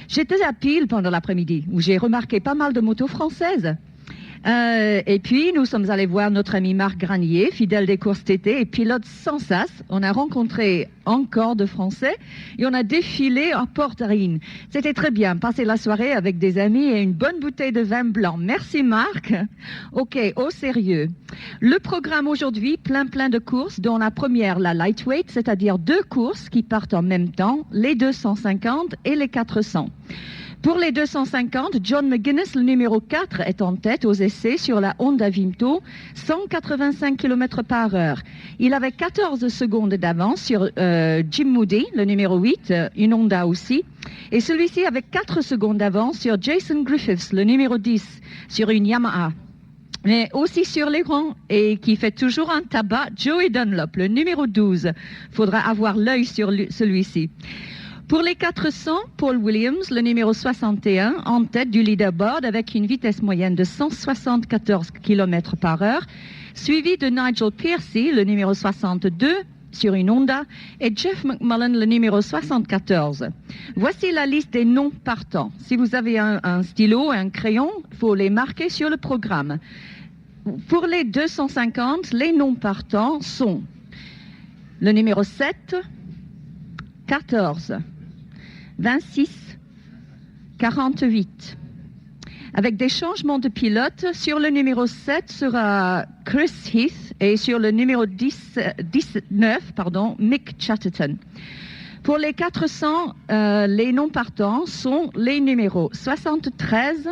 J'étais à Peel pendant l'après-midi, où j'ai remarqué pas mal de motos françaises. Et puis, nous sommes allés voir notre ami Marc Granier, fidèle des courses TT et pilote sans sas. On a rencontré encore de Français et on a défilé à Port-Arine. C'était très bien, passer la soirée avec des amis et une bonne bouteille de vin blanc. Merci Marc. Ok, au sérieux. Le programme aujourd'hui, plein de courses, dont la première, la lightweight, c'est-à-dire 2 courses qui partent en même temps, les 250 et les 400. Pour les 250, John McGuinness, le numéro 4, est en tête aux essais sur la Honda Vimto, 185 km par heure. Il avait 14 secondes d'avance sur Jim Moody, le numéro 8, une Honda aussi. Et celui-ci avait 4 secondes d'avance sur Jason Griffiths, le numéro 10, sur une Yamaha. Mais aussi sur l'écran, et qui fait toujours un tabac, Joey Dunlop, le numéro 12. Faudra avoir l'œil sur celui-ci. Pour les 400, Paul Williams, le numéro 61, en tête du leaderboard avec une vitesse moyenne de 174 km par heure, suivi de Nigel Piercy, le numéro 62, sur une Honda, et Jeff McMullen, le numéro 74. Voici la liste des noms partants. Si vous avez un stylo et un crayon, il faut les marquer sur le programme. Pour les 250, les noms partants sont le numéro 7, 14, 26, 48. Avec des changements de pilote, sur le numéro 7 sera Chris Heath et sur le numéro 19, Mick Chatterton. Pour les 400, les noms partants sont les numéros 73,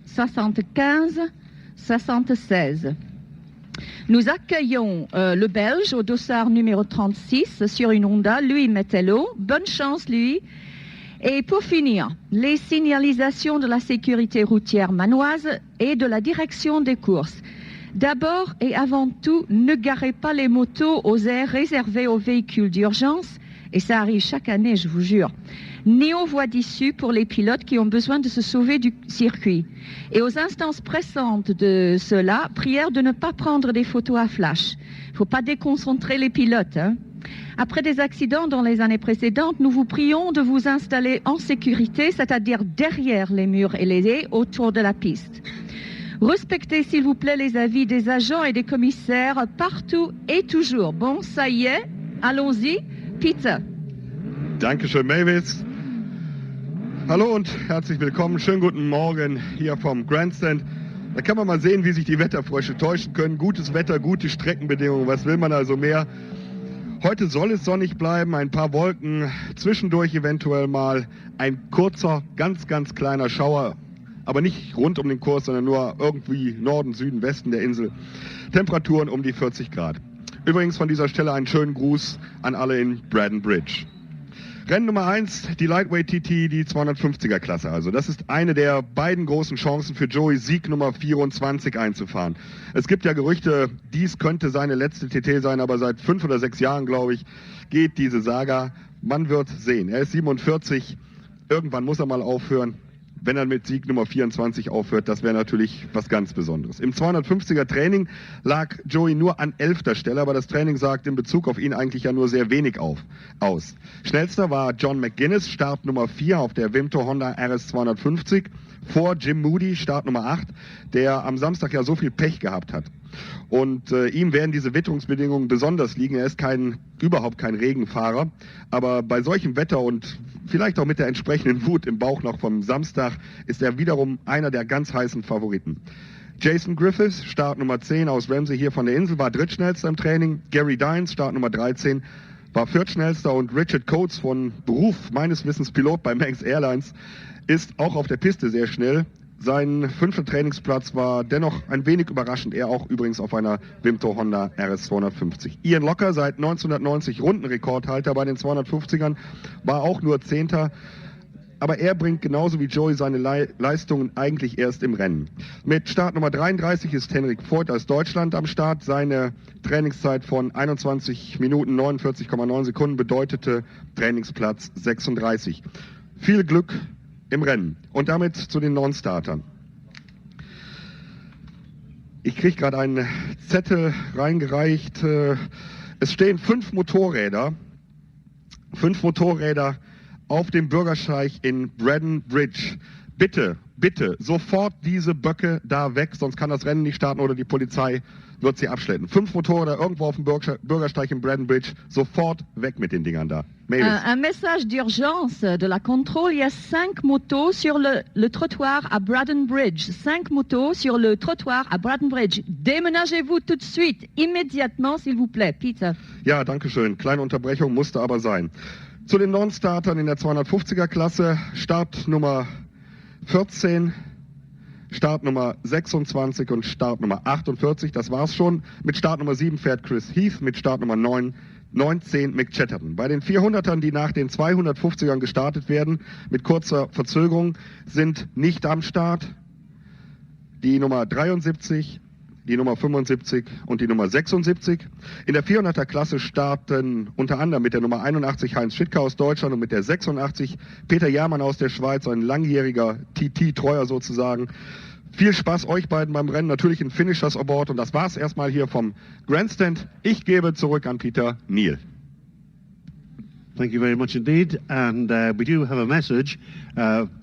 75, 76. Nous accueillons le Belge au dossard numéro 36 sur une Honda, Louis Mettello. Bonne chance, Louis. Et pour finir, les signalisations de la sécurité routière manoise et de la direction des courses. D'abord et avant tout, ne garez pas les motos aux aires réservées aux véhicules d'urgence, et ça arrive chaque année, je vous jure, ni aux voies d'issue pour les pilotes qui ont besoin de se sauver du circuit. Et aux instances pressantes de cela, prière de ne pas prendre des photos à flash. Il ne faut pas déconcentrer les pilotes, hein. Après des accidents dans les années précédentes, nous vous prions de vous installer en sécurité, c'est-à-dire derrière les murs et les haies autour de la piste. Respectez, s'il vous plaît, les avis des agents et des commissaires partout et toujours. Bon, ça y est, allons-y. Peter. Dankeschön, Mavis. Hallo und herzlich willkommen. Schönen guten Morgen hier vom Grandstand. Da kann man mal sehen, wie sich die Wetterfrösche täuschen können. Gutes Wetter, gute Streckenbedingungen. Was will man also mehr? Heute soll es sonnig bleiben, ein paar Wolken, zwischendurch eventuell mal ein kurzer, ganz kleiner Schauer, aber nicht rund um den Kurs, sondern nur irgendwie Norden, Süden, Westen der Insel. Temperaturen um die 40 Grad. Übrigens von dieser Stelle einen schönen Gruß an alle in Braddon Bridge. Rennen Nummer 1, die Lightweight TT, die 250er Klasse. Also das ist eine der beiden großen Chancen für Joey, Sieg Nummer 24 einzufahren. Es gibt ja Gerüchte, dies könnte seine letzte TT sein, aber seit 5 oder 6 Jahren, glaube ich, geht diese Saga. Man wird sehen. Er ist 47, irgendwann muss er mal aufhören. Wenn er mit Sieg Nummer 24 aufhört, das wäre natürlich was ganz Besonderes. Im 250er Training lag Joey nur an 11. Stelle, aber das Training sagt in Bezug auf ihn eigentlich ja nur sehr wenig aus. Schnellster war John McGuinness, Start Nummer 4 auf der Vimto Honda RS 250, vor Jim Moody, Start Nummer 8, der am Samstag ja so viel Pech gehabt hat. Und ihm werden diese Witterungsbedingungen besonders liegen. Er ist überhaupt kein Regenfahrer, aber bei solchem Wetter und vielleicht auch mit der entsprechenden Wut im Bauch noch vom Samstag ist er wiederum einer der ganz heißen Favoriten. Jason Griffiths, Start Nummer 10 aus Ramsey hier von der Insel, war drittschnellster im Training. Gary Dines, Start Nummer 13, war viertschnellster und Richard Coates, von Beruf meines Wissens Pilot bei Manx Airlines, ist auch auf der Piste sehr schnell. Sein 5. Trainingsplatz war dennoch ein wenig überraschend, er auch übrigens auf einer Vimto Honda RS 250. Ian Locker, seit 1990 Rundenrekordhalter bei den 250ern, war auch nur 10. Aber er bringt genauso wie Joey seine Leistungen eigentlich erst im Rennen. Mit Start Nummer 33 ist Henrik Voigt aus Deutschland am Start. Seine Trainingszeit von 21 Minuten 49,9 Sekunden bedeutete Trainingsplatz 36. Viel Glück im Rennen. Und damit zu den Non-Startern. Ich kriege gerade einen Zettel reingereicht. Es stehen 5 Motorräder auf dem Bürgersteig in Braddon Bridge. Bitte, sofort diese Böcke da weg, sonst kann das Rennen nicht starten oder die Polizei wird sie abschleppen. 5 Motorräder irgendwo auf dem Bürgersteig in Braddon Bridge, sofort weg mit den Dingern da. Un message d'urgence de la contrôle. Il y a 5 motos sur le trottoir à Braddon Bridge. 5 motos sur le trottoir à Braddon Bridge. Déménagez-vous tout de suite, immédiatement, s'il vous plaît. Peter. Ja, danke schön. Kleine Unterbrechung musste aber sein. Zu den Non-Startern in der 250er Klasse. Start Nummer 14, Startnummer 26 und Startnummer 48. Das war's schon. Mit Startnummer 7 fährt Chris Heath, mit Startnummer 19 Mick Chatterton. Bei den 400ern, die nach den 250ern gestartet werden, mit kurzer Verzögerung, sind nicht am Start die Nummer 73, die Nummer 75 und die Nummer 76. In der 400er Klasse starten unter anderem mit der Nummer 81 Heinz Schittke aus Deutschland und mit der 86 Peter Jermann aus der Schweiz, ein langjähriger TT-Treuer sozusagen. Viel Spaß euch beiden beim Rennen, natürlich ein Finishers Award, und das war's erstmal hier vom Grandstand. Ich gebe zurück an Peter Neal. Thank you very much indeed, and we do have a message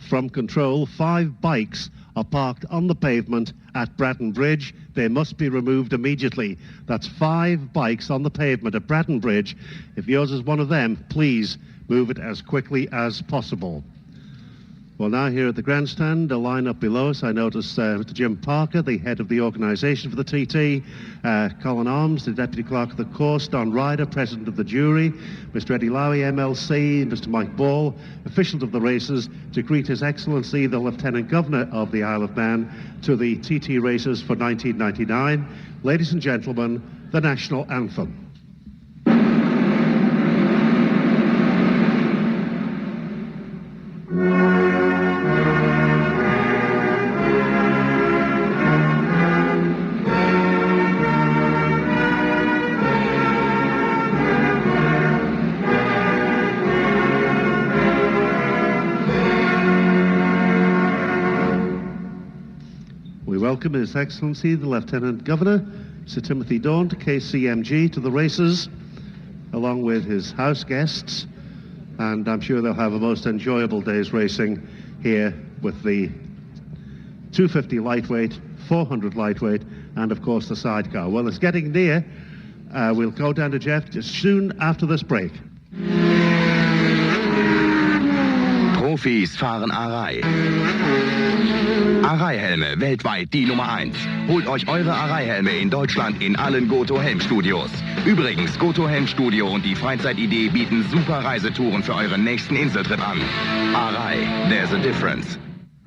from control. 5 bikes are parked on the pavement at Bratton Bridge. They must be removed immediately. That's 5 bikes on the pavement at Bratton Bridge. If yours is one of them, please move it as quickly as possible. Well, now here at the grandstand, a line-up below us, I notice Mr. Jim Parker, the head of the organisation for the TT, Colin Arms, the Deputy Clerk of the Course, Don Ryder, President of the Jury, Mr. Eddie Lowy, MLC, Mr. Mike Ball, officials of the races, to greet His Excellency, the Lieutenant Governor of the Isle of Man, to the TT races for 1999. Ladies and gentlemen, the National Anthem. Welcome His Excellency the Lieutenant Governor, Sir Timothy Dawn, to KCMG, to the races, along with his house guests, and I'm sure they'll have a most enjoyable day's racing here with the 250 lightweight, 400 lightweight, and of course the sidecar. Well, it's getting near. We'll go down to Jeff just soon after this break. Profis fahren Arai. Arai-Helme, weltweit die Nummer 1. Holt euch eure Arai-Helme in Deutschland in allen Goto-Helm-Studios. Übrigens, Goto-Helm-Studio und die Freizeit-Idee bieten super Reisetouren für euren nächsten Inseltrip an. Arai, there's a difference.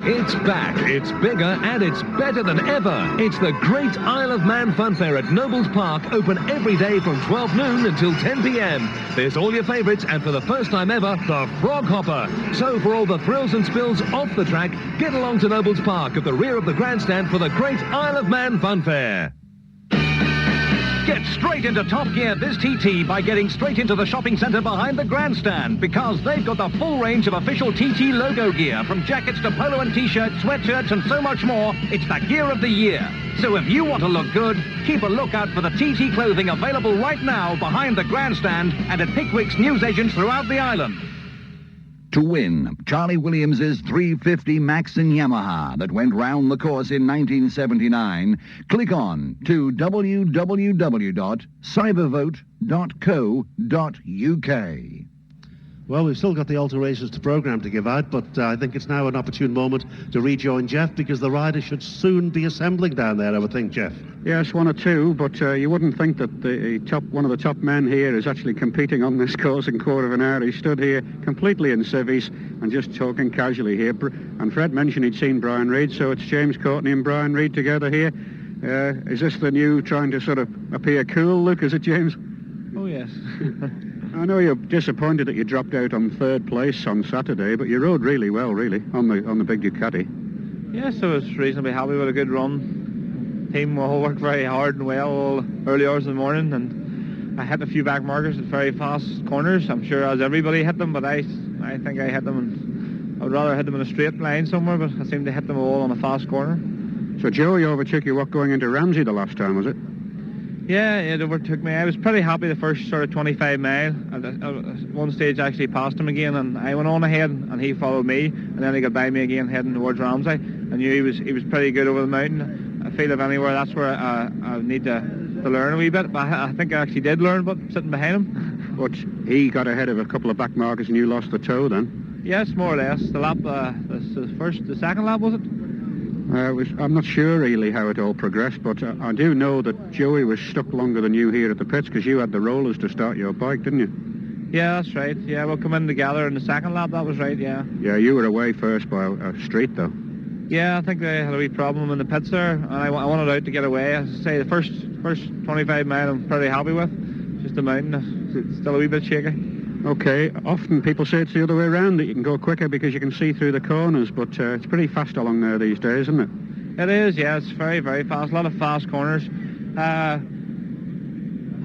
It's back, it's bigger, and it's better than ever. It's the Great Isle of Man Funfair at Nobles Park, open every day from 12 noon until 10 p.m. There's all your favourites, and for the first time ever, the Frog Hopper. So for all the thrills and spills off the track, get along to Nobles Park at the rear of the grandstand for the Great Isle of Man Funfair. Get straight into top gear this TT by getting straight into the shopping centre behind the grandstand, because they've got the full range of official TT logo gear, from jackets to polo and t-shirts, sweatshirts and so much more. It's the gear of the year. So if you want to look good, keep a lookout for the TT clothing available right now behind the grandstand and at Pickwick's newsagents throughout the island. To win Charlie Williams's 350 Maxton Yamaha that went round the course in 1979, click on to www.cybervote.co.uk. Well, we've still got the alterations to programme to give out, but I think it's now an opportune moment to rejoin Jeff, because the riders should soon be assembling down there, I would think, Jeff. Yes, 1 or 2, but you wouldn't think that one of the top men here is actually competing on this course in quarter of an hour. He stood here completely in civvies and just talking casually here. And Fred mentioned he'd seen Brian Reid, so it's James Courtney and Brian Reid together here. Is this the new trying to sort of appear cool look, is it, James? Oh, yes. I know you're disappointed that you dropped out on 3rd place on Saturday, but you rode really well, really, on the big Ducati. Yes, I was reasonably happy with a good run. Team all worked very hard and well all early hours in the morning, and I hit a few back markers at very fast corners. I'm sure as everybody hit them, but I think I hit them, and I would rather hit them in a straight line somewhere, but I seemed to hit them all on a fast corner. So Joey overtook you going into Ramsey the last time, was it? Yeah, it overtook me. I was pretty happy the first sort of 25 mile. At one stage I actually passed him again, and I went on ahead and he followed me, and then he got by me again heading towards Ramsey. I knew he was pretty good over the mountain. I feel if anywhere that's where I need to learn a wee bit, but I think I actually did learn, but sitting behind him. But he got ahead of a couple of back markers and you lost the toe then? Yes, more or less. The lap, the second lap, was it? I'm not sure really how it all progressed, but I do know that Joey was stuck longer than you here at the pits, because you had the rollers to start your bike, didn't you? Yeah, that's right. Yeah, we'll come in together in the second lap. That was right, yeah. Yeah, you were away first by a street, though. Yeah, I think they had a wee problem in the pits there, and I wanted out to get away. As I say, the first 25 mile I'm pretty happy with. Just the mountain, it's still a wee bit shaky. Okay, often people say it's the other way around, that you can go quicker because you can see through the corners, but it's pretty fast along there these days, isn't it? It is, yeah, it's very, very fast. A lot of fast corners.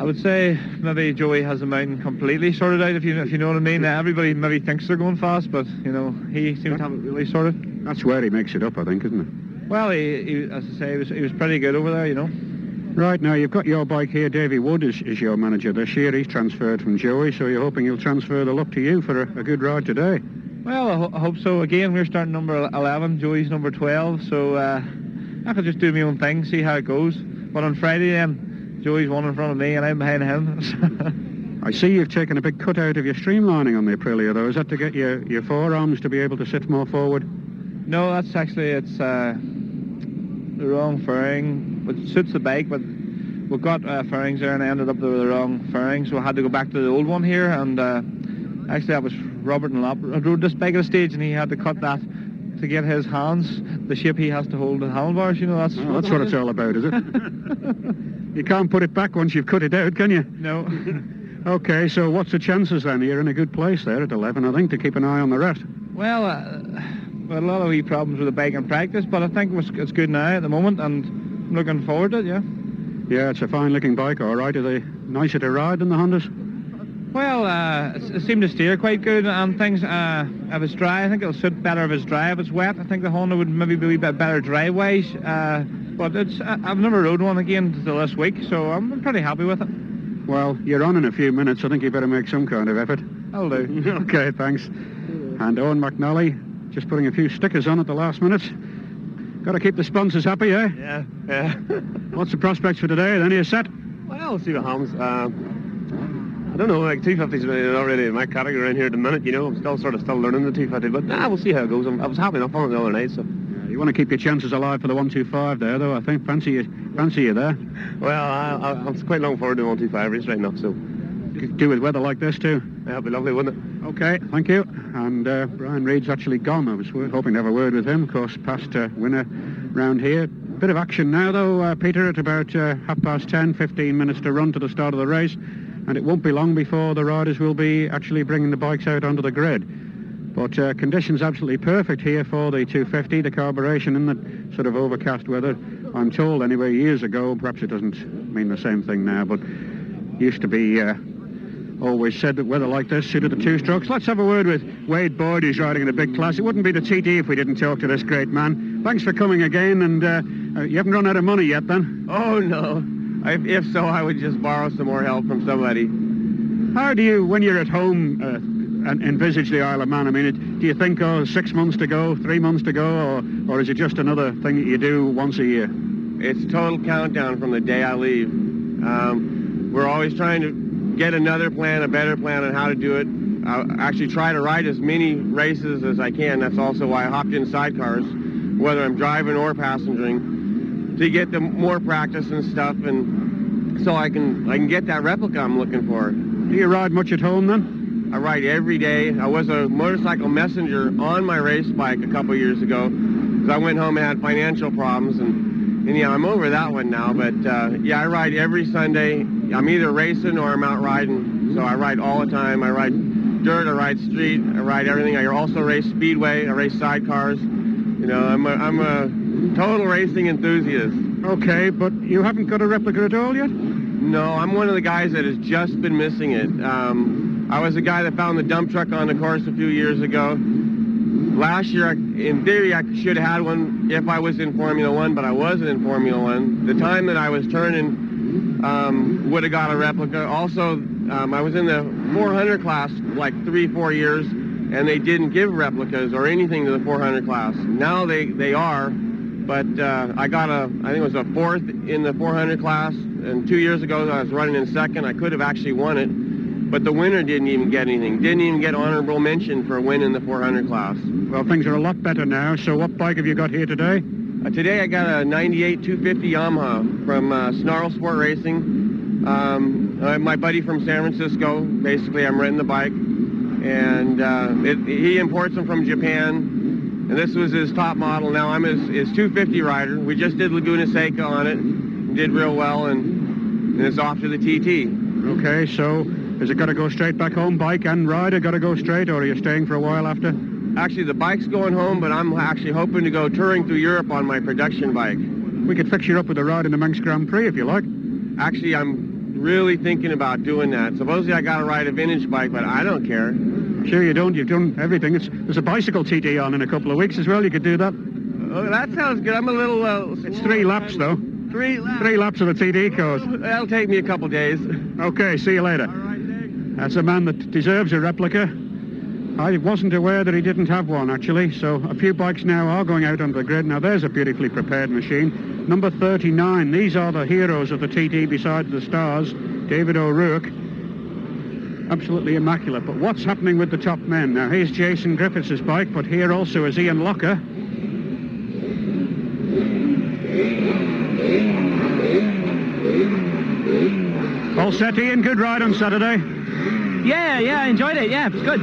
I would say maybe Joey has the mountain completely sorted out, if you know what I mean. Everybody maybe thinks they're going fast, but, you know, he seems to have it really sorted. That's where he makes it up, I think, isn't it? Well, he as I say, he was pretty good over there, you know. Right, now you've got your bike here. Davy Wood is your manager this year. He's transferred from Joey, so you're hoping he'll transfer the luck to you for a good ride today. Well, I hope so. Again, we're starting number 11, Joey's number 12, so I could just do my own thing, see how it goes. But on Friday then, Joey's one in front of me and I'm behind him. I see you've taken a big cut out of your streamlining on the Aprilia, though. Is that to get your forearms to be able to sit more forward? No, that's actually, it's the wrong fairing, which suits the bike, but we've got fairings there and I ended up with the wrong fairing, so I had to go back to the old one here, and actually that was Robert and Lop rode this bike at a stage and he had to cut that to get his hands, the shape he has to hold the handlebars, you know, that's what it's all about, is it? You can't put it back once you've cut it out, can you? No. Okay, so what's the chances then? You're in a good place there at 11, I think, to keep an eye on the rest. Well, we had a lot of wee problems with the bike in practice, but I think it's good now at the moment, and I'm looking forward to it, yeah. Yeah, it's a fine-looking bike, all right. Are they nicer to ride than the Hondas? Well, it seemed to steer quite good, and things, if it's dry, I think it'll suit better if it's dry. If it's wet, I think the Honda would maybe be a wee bit better dry-wise, but I've never rode one again until this week, so I'm pretty happy with it. Well, you're on in a few minutes. I think you better make some kind of effort. I'll do. Okay, thanks. And Owen McNally just putting a few stickers on at the last minute. Got to keep the sponsors happy, eh? Yeah. What's the prospects for today? Then are you set? Well, we'll see what happens. I don't know, like 250's not really in my category around here at the minute, you know. I'm still learning the 250, but we'll see how it goes. I was happy enough on it the other night, so. You want to keep your chances alive for the 125 there, though, I think. Fancy you there. Well, I'm quite looking forward to the 125 race right now, so. Could do with weather like this, too. Yeah, it'd be lovely, wouldn't it? Okay, thank you. And Brian Reed's actually gone. I was hoping to have a word with him. Of course, past winner round here. Bit of action now, though, Peter, at about 10:30, 15 minutes to run to the start of the race. And it won't be long before the riders will be actually bringing the bikes out onto the grid. But conditions absolutely perfect here for the 250, the carburation in the sort of overcast weather. I'm told anyway, years ago, perhaps it doesn't mean the same thing now, but used to be always said that weather like this suited the two-strokes. Let's have a word with Wade Boyd, who's riding in the big class. It wouldn't be the TT if we didn't talk to this great man. Thanks for coming again, and you haven't run out of money yet, then? Oh, no. If so, I would just borrow some more help from somebody. How do you, when you're at home, envisage the Isle of Man? I mean, do you think, 6 months to go, 3 months to go, or is it just another thing that you do once a year? It's total countdown from the day I leave. We're always trying to get another plan, a better plan on how to do it. I actually try to ride as many races as I can. That's also why I hopped in sidecars, whether I'm driving or passengering, to get them more practice and stuff, and so I can get that replica I'm looking for. Do you ride much at home then? I ride every day. I was a motorcycle messenger on my race bike a couple years ago because I went home and had financial problems, and yeah, I'm over that one now. But yeah, I ride every Sunday. I'm either racing or I'm out riding, so I ride all the time. I ride dirt, I ride street, I ride everything. I also race speedway, I race sidecars. You know, I'm a total racing enthusiast. Okay, but you haven't got a replica at all yet? No, I'm one of the guys that has just been missing it. I was the guy that found the dump truck on the course a few years ago. Last year, in theory, I should have had one if I was in Formula One, but I wasn't in Formula One. The time that I was turning would have got a replica. Also, I was in the 400 class like 3-4 years, and they didn't give replicas or anything to the 400 class. Now they are, but I got I think it was a 4th in the 400 class, and 2 years ago I was running in 2nd. I could have actually won it, but the winner didn't even get anything. Didn't even get honorable mention for a win in the 400 class. Well, things are a lot better now. So what bike have you got here today? Today I got a 98 250 Yamaha from Snarl Sport Racing. My buddy from San Francisco, basically I'm renting the bike, and he imports them from Japan. And this was his top model. Now I'm his 250 rider. We just did Laguna Seca on it. Did real well, and it's off to the TT. Okay, so is it got to go straight back home, bike and rider got to go straight, or are you staying for a while after? Actually, the bike's going home, but I'm actually hoping to go touring through Europe on my production bike. We could fix you up with a ride in the Manx Grand Prix if you like. Actually, I'm really thinking about doing that. Supposedly I got to ride a vintage bike, but I don't care. Sure you don't. You've done everything. There's a bicycle TT on in a couple of weeks as well. You could do that. Oh, that sounds good. I'm a little... it's 3 laps, though. 3 laps? 3 laps of the TT course. That'll take me a couple days. Okay, see you later. All right, Nick. That's a man that deserves a replica. I wasn't aware that he didn't have one, actually, so a few bikes now are going out on the grid. Now, there's a beautifully prepared machine. Number 39. These are the heroes of the TT besides the stars. David O'Rourke. Absolutely immaculate. But what's happening with the top men? Now, here's Jason Griffiths' bike, but here also is Ian Locker. All set, Ian. Good ride on Saturday. Yeah, I enjoyed it. Yeah, it was good.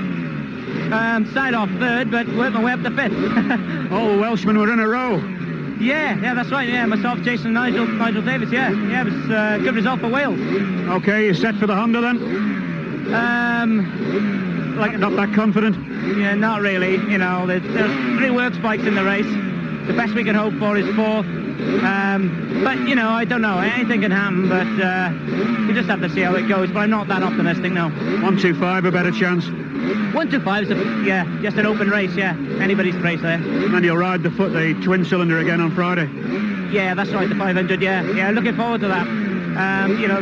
Started off third, but worked my way up to fifth. All Welshmen were in a row. Yeah, that's right. Yeah, myself, Jason, and Nigel Davis. Yeah, it was a good result for Wales. Okay, you set for the Honda then? Not that confident? Yeah, not really. You know, there's 3 works bikes in the race. The best we can hope for is 4th. But, you know, I don't know. Anything can happen, but we just have to see how it goes. But I'm not that optimistic, no. 125, a better chance? 125 is, just an open race, yeah. Anybody's race there. And you'll ride the twin cylinder again on Friday? Yeah, that's right, the 500, yeah. Yeah, looking forward to that. You know,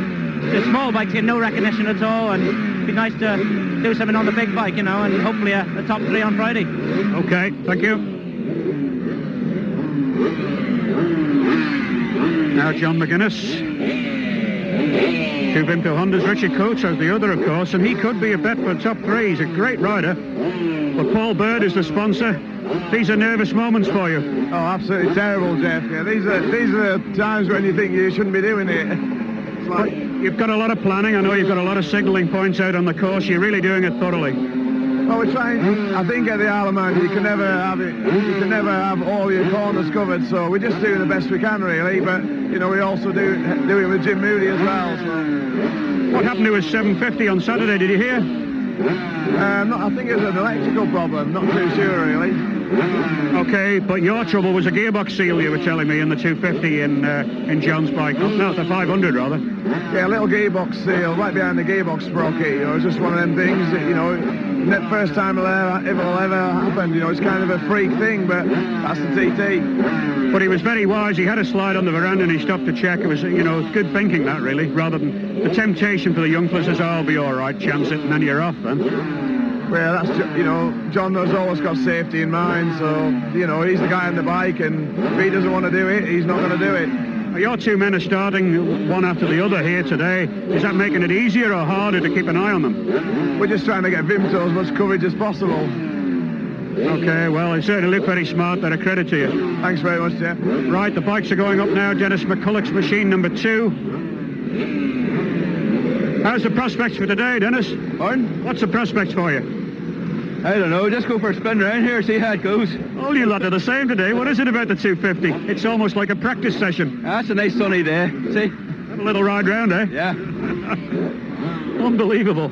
the small bikes get no recognition at all, and it'd be nice to do something on the big bike, you know, and hopefully a top 3 on Friday. Okay, thank you. Now John McGuinness. 2 Vimco Hondas. Richard Coates has the other, of course, and he could be a bet for top 3. He's a great rider. But Paul Bird is the sponsor. These are nervous moments for you. Oh, absolutely terrible, Jeff. Yeah, these are the times when you think you shouldn't be doing it. It's like... You've got a lot of planning. I know you've got a lot of signalling points out on the course. You're really doing it thoroughly. Well, we're trying. I think at the Isle of Man, you can never have it. You can never have all your corners covered. So we're just doing the best we can, really. But you know, we also do it with Jim Moody as well. So. What happened to his 750 on Saturday? Did you hear? I think it was an electrical problem. Not too sure, really. Okay, but your trouble was a gearbox seal, you were telling me, in the 250 in John's bike. No, the 500 rather. Yeah, a little gearbox seal right behind the gearbox sprocket. You know, it's just one of them things that, you know, first time it will ever happen. You know, it's kind of a freak thing, but that's the TT. But he was very wise. He had a slide on the veranda and he stopped to check. It was, you know, good thinking that, really, rather than the temptation for the young fellas is, oh, I'll be all right, chance it, and then you're off then. Well, that's, you know, John has always got safety in mind, so, you know, he's the guy on the bike, and if he doesn't want to do it, he's not going to do it. Your 2 men are starting one after the other here today. Is that making it easier or harder to keep an eye on them? We're just trying to get Vimto as much coverage as possible. Okay, well, they certainly look very smart. They're a credit to you. Thanks very much, Jeff. Right, the bikes are going up now. Dennis McCulloch's machine number 2. How's the prospects for today, Dennis? Pardon? What's the prospects for you? I don't know, just go for a spin around here, see how it goes. All you lot are the same today. What is it about the 250? It's almost like a practice session. That's a nice sunny day, see? Have a little ride round, eh? Yeah. Unbelievable.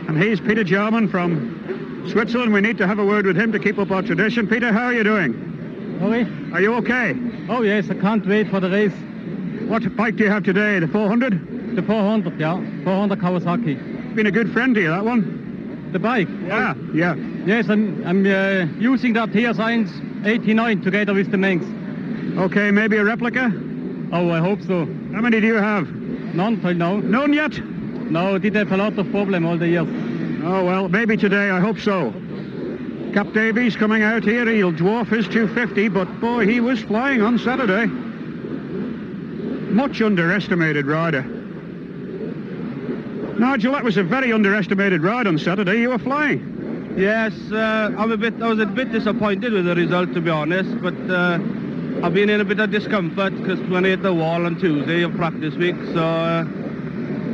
And here's Peter Jarman from Switzerland. We need to have a word with him to keep up our tradition. Peter, how are you doing? Sorry? Are you okay? Oh yes, I can't wait for the race. What bike do you have today, the 400? The 400, yeah. 400 Kawasaki. Been a good friend to you, that one? The bike? Yeah. Yes, I'm using that here since 89 together with the Manx. Okay, maybe a replica? Oh, I hope so. How many do you have? None till now. None yet? No, did have a lot of problem all the years. Oh, well, maybe today, I hope so. Cap Davies coming out here, he'll dwarf his 250, but boy, he was flying on Saturday. Much underestimated rider. Nigel, that was a very underestimated ride on Saturday. You were flying. Yes, I was a bit disappointed with the result, to be honest, but I've been in a bit of discomfort because when I hit the wall on Tuesday of practice week, so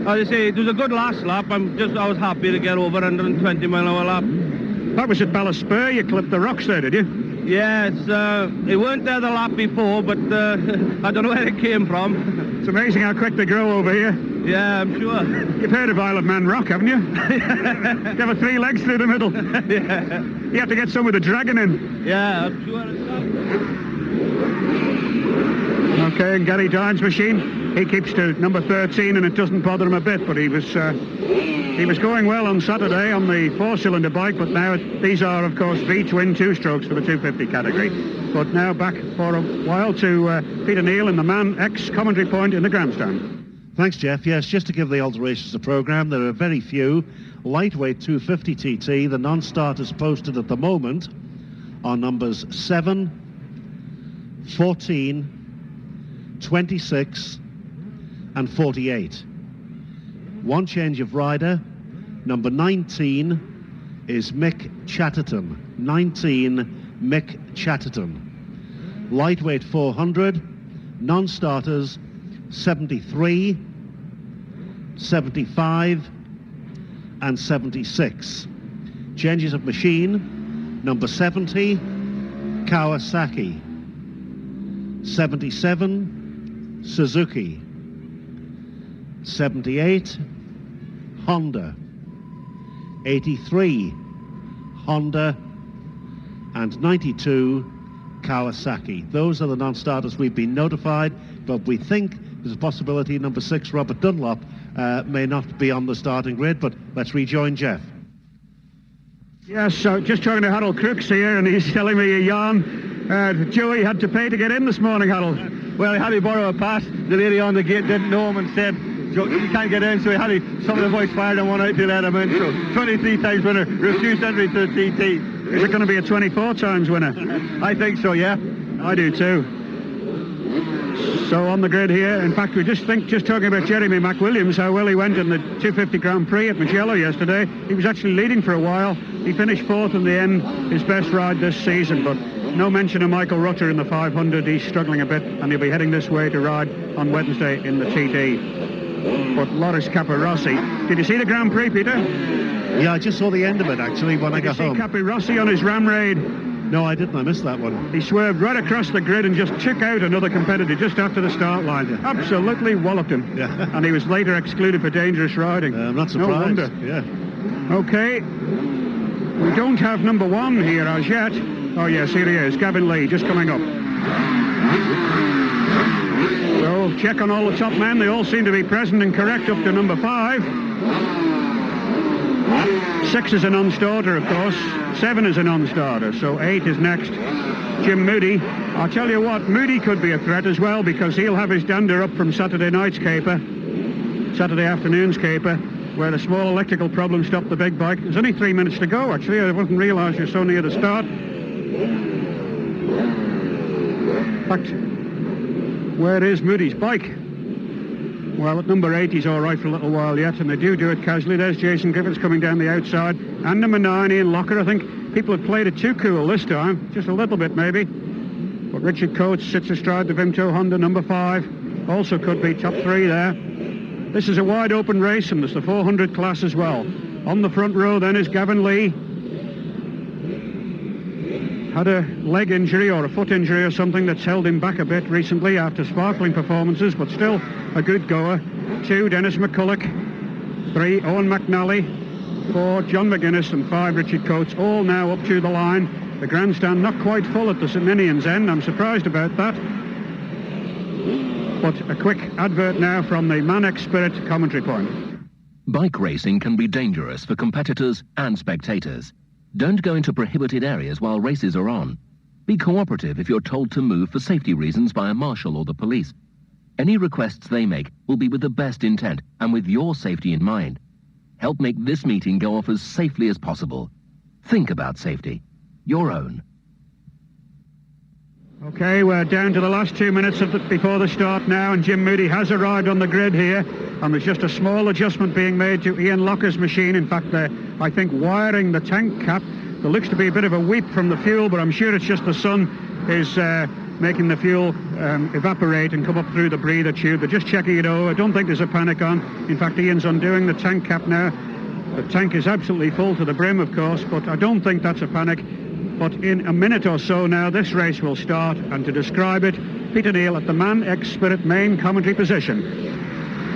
As I say, it was a good last lap. I was happy to get over 120 mile an hour lap. That was at Ballyspur. You clipped the rocks there, did you? Yeah, it weren't there the lap before, but I don't know where it came from. It's amazing how quick they grow over here. Yeah, I'm sure. You've heard of Isle of Man rock, haven't you? You have 3 legs through the middle. Yeah. You have to get some with the dragon in. Yeah, I'm sure it's Okay, and Gary Dine's machine, he keeps to number 13 and it doesn't bother him a bit, but he was going well on Saturday on the 4-cylinder bike, but now these are, of course, V-twin 2-strokes for the 250 category. But now back for a while to Peter Neal in the Man X commentary point in the grandstand. Thanks, Jeff. Yes, just to give the alterations a programme, there are very few. Lightweight 250 TT, the non-starters posted at the moment are numbers 7, 14, 26 and 48. One change of rider. Number 19 is Mick Chatterton. 19, Mick Chatterton. Lightweight 400, non-starters 73, 75 and 76. Changes of machine. Number 70, Kawasaki. 77, Suzuki. 78, Honda. 83, Honda. And 92, Kawasaki. Those are the non-starters we've been notified, but we think there's a possibility number 6, Robert Dunlop, may not be on the starting grid, but let's rejoin Jeff. Yes, so just talking to Harold Crooks here, and he's telling me a yarn. Joey had to pay to get in this morning, Harold. Well, he had to borrow a pass. The lady on the gate didn't know him and said, you can't get in, so he had to, some of the boys fired and one out to let him in. So 23 times winner, refused entry to the TT. Is it going to be a 24 times winner? I think so, yeah. I do too. So on the grid here, in fact, we just talking about Jeremy McWilliams, how well he went in the 250 Grand Prix at Mugello yesterday. He was actually leading for a while. He finished 4th in the end, his best ride this season, but no mention of Michael Rutter in the 500. He's struggling a bit, and he'll be heading this way to ride on Wednesday in the TD. But Loris Capirossi. Did you see the Grand Prix, Peter? Yeah, I just saw the end of it, actually, when I got home. Did you see Capirossi on his Ramraid? No, I didn't. I missed that one. He swerved right across the grid and just took out another competitor just after the start line. Yeah. Absolutely walloped him. Yeah. And he was later excluded for dangerous riding. I'm not surprised. No wonder. Yeah. Okay. We don't have number 1 here as yet. Oh, yes, here he is. Gavin Lee, just coming up. So, check on all the top men. They all seem to be present and correct up to number 5. 6 is a non-starter, of course. 7 is a non-starter, so 8 is next. Jim Moody. I'll tell you what, Moody could be a threat as well, because he'll have his dander up from Saturday afternoon's caper, where a small electrical problem stopped the big bike. There's only 3 minutes to go, actually. I wasn't realised you're so near the start. In fact, where is Moody's bike? Well, at number 8, he's all right for a little while yet, and they do it casually. There's Jason Griffiths coming down the outside, and number 9, Ian Locker. I think people have played it too cool this time, just a little bit maybe. But Richard Coates sits astride the Vimto Honda, number 5. Also could be top 3 there. This is a wide open race, and there's the 400 class as well. On the front row then is Gavin Lee. Had a leg injury or a foot injury or something that's held him back a bit recently after sparkling performances, but still a good goer. 2, Dennis McCulloch. 3, Owen McNally. 4, John McGuinness, and 5, Richard Coates, all now up to the line. The grandstand not quite full at the St Ninian's end. I'm surprised about that. But a quick advert now from the Man X Spirit commentary point. Bike racing can be dangerous for competitors and spectators. Don't go into prohibited areas while races are on. Be cooperative if you're told to move for safety reasons by a marshal or the police. Any requests they make will be with the best intent and with your safety in mind. Help make this meeting go off as safely as possible. Think about safety. Your own. Okay, we're down to the last 2 minutes before the start now, and Jim Moody has arrived on the grid here, and there's just a small adjustment being made to Ian Locker's machine. In fact, they're, I think, wiring the tank cap. There looks to be a bit of a weep from the fuel, but I'm sure it's just the sun is making the fuel evaporate and come up through the breather tube. They're just checking it over. I don't think there's a panic on. In fact, Ian's undoing the tank cap now. The tank is absolutely full to the brim, of course, but I don't think that's a panic. But in a minute or so now, this race will start, and to describe it, Peter Neal at the Man X Spirit main commentary position.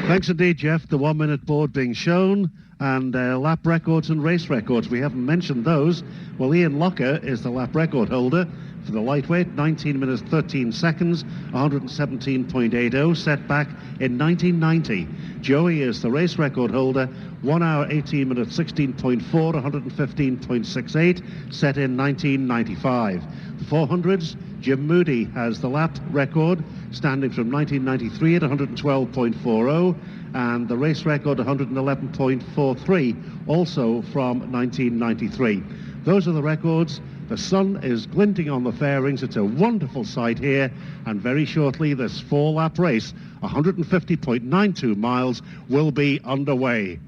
Thanks indeed, Jeff. The 1 minute board being shown, and lap records and race records. We haven't mentioned those. Well, Ian Locker is the lap record holder for the lightweight, 19 minutes 13 seconds, 117.80, set back in 1990. Joey is the race record holder, 1 hour 18 minutes 16.4, 115.68, set in 1995. The 400s, Jim Moody has the lap record, standing from 1993 at 112.40, and the race record 111.43, also from 1993. Those are the records. The sun is glinting on the fairings. It's a wonderful sight here, and very shortly this 4-lap race, 150.92 miles, will be underway.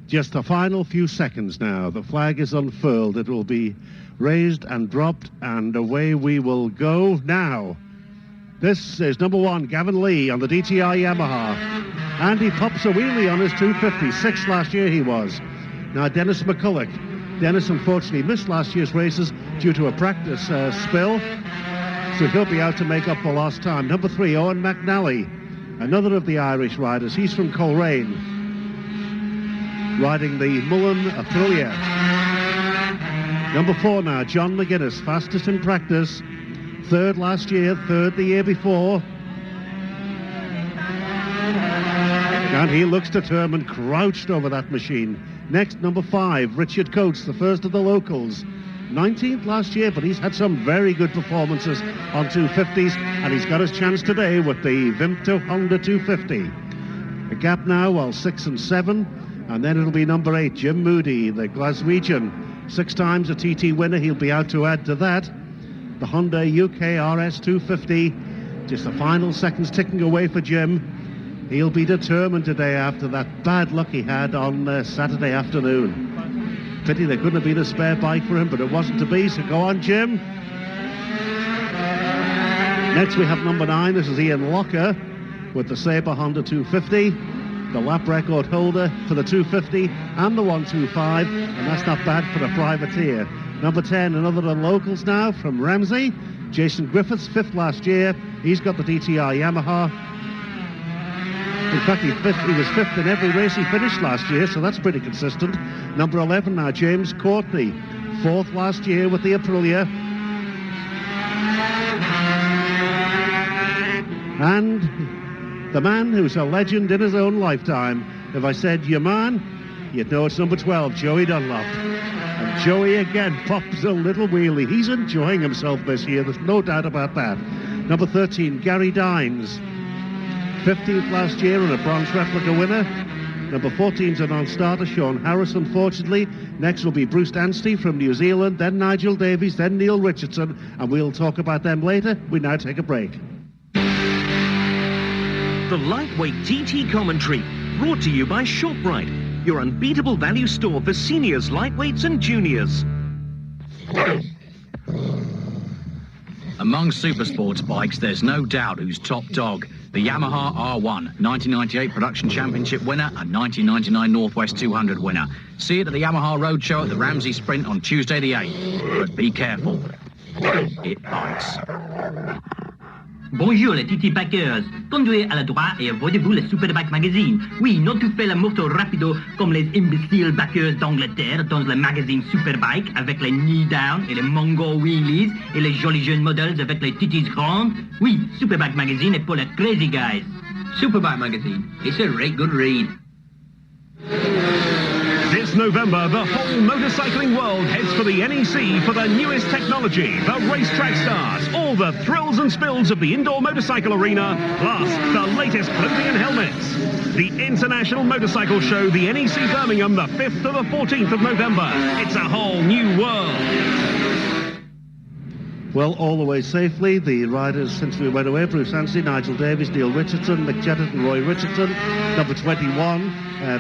Just the final few seconds now. The flag is unfurled. It will be raised and dropped, and away we will go now. This is number 1, Gavin Lee on the DTI Yamaha. And he pops a wheelie on his 250. 6th last year he was. Now Dennis McCulloch. Dennis unfortunately missed last year's races due to a practice spill, so he'll be out to make up for lost time. Number 3, Owen McNally, another of the Irish riders. He's from Coleraine, riding the Mullen Aprilia. Number 4 now, John McGuinness, fastest in practice. 3rd last year, 3rd the year before. And he looks determined, crouched over that machine. Next, number 5, Richard Coates, the first of the locals. 19th last year, but he's had some very good performances on 250s, and he's got his chance today with the Vimto Honda 250. A gap now, well, 6 and 7, and then it'll be number 8, Jim Moody, the Glaswegian. 6 times a TT winner. He'll be out to add to that. The Honda UK RS 250, just the final seconds ticking away for Jim. He'll be determined today after that bad luck he had on Saturday afternoon. Pity there couldn't have been a spare bike for him, but it wasn't to be, so go on, Jim. Next we have number 9, this is Ian Locker with the Sabre Honda 250, the lap record holder for the 250 and the 125, and that's not bad for a privateer. Number 10, another of the locals now from Ramsey, Jason Griffiths, 5th last year. He's got the DTI Yamaha. In fact, he was 5th in every race he finished last year, so that's pretty consistent. Number 11 now, James Courtney, 4th last year with the Aprilia. And the man who's a legend in his own lifetime. If I said your man, you'd know it's number 12, Joey Dunlop. And Joey again pops a little wheelie. He's enjoying himself this year, there's no doubt about that. Number 13, Gary Dines. 15th last year and a bronze replica winner. Number 14's a non-starter, Sean Harris, unfortunately. Next will be Bruce Anstey from New Zealand, then Nigel Davies, then Neil Richardson, and we'll talk about them later. We now take a break. The Lightweight TT Commentary, brought to you by ShopRite, your unbeatable value store for seniors, lightweights and juniors. Among supersports bikes, there's no doubt who's top dog. The Yamaha R1, 1998 Production Championship winner and 1999 Northwest 200 winner. See it at the Yamaha Roadshow at the Ramsey Sprint on Tuesday the 8th. But be careful, it bites. Bonjour les TT Packers. Conduisez à la droite et avoidez-vous le Superbike Magazine. Oui, non tout fait la moto rapido comme les imbéciles backers d'Angleterre dans le magazine Superbike avec les knee down et les Mongo wheelies et les jolis jeunes modèles avec les titis grandes. Oui, Superbike Magazine est pour les crazy guys. Superbike Magazine, it's a very good read. This November, the whole motorcycling world heads for the NEC for the newest technology, the racetrack stars, all the thrills and spills of the indoor motorcycle arena, plus the latest clothing and helmets. The International Motorcycle Show, the NEC Birmingham, the 5th to the 14th of November. It's a whole new world. Well, all the way safely, the riders since we went away, Bruce Anstey, Nigel Davies, Neil Richardson, Mick Jennett and Roy Richardson. Number 21,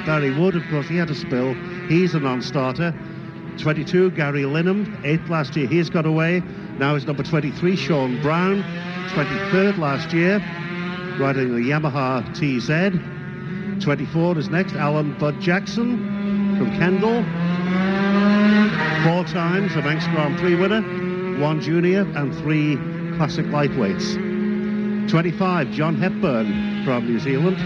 Barry Wood, of course, he had a spill. He's a non-starter. 22, Gary Linham, 8th last year. He's got away. Now is number 23, Sean Brown, 23rd last year, riding the Yamaha TZ. 24 is next, Alan Bud Jackson from Kendall. 4 times the Manx Grand Prix winner, 1 junior and 3 classic lightweights. 25, John Hepburn from New Zealand.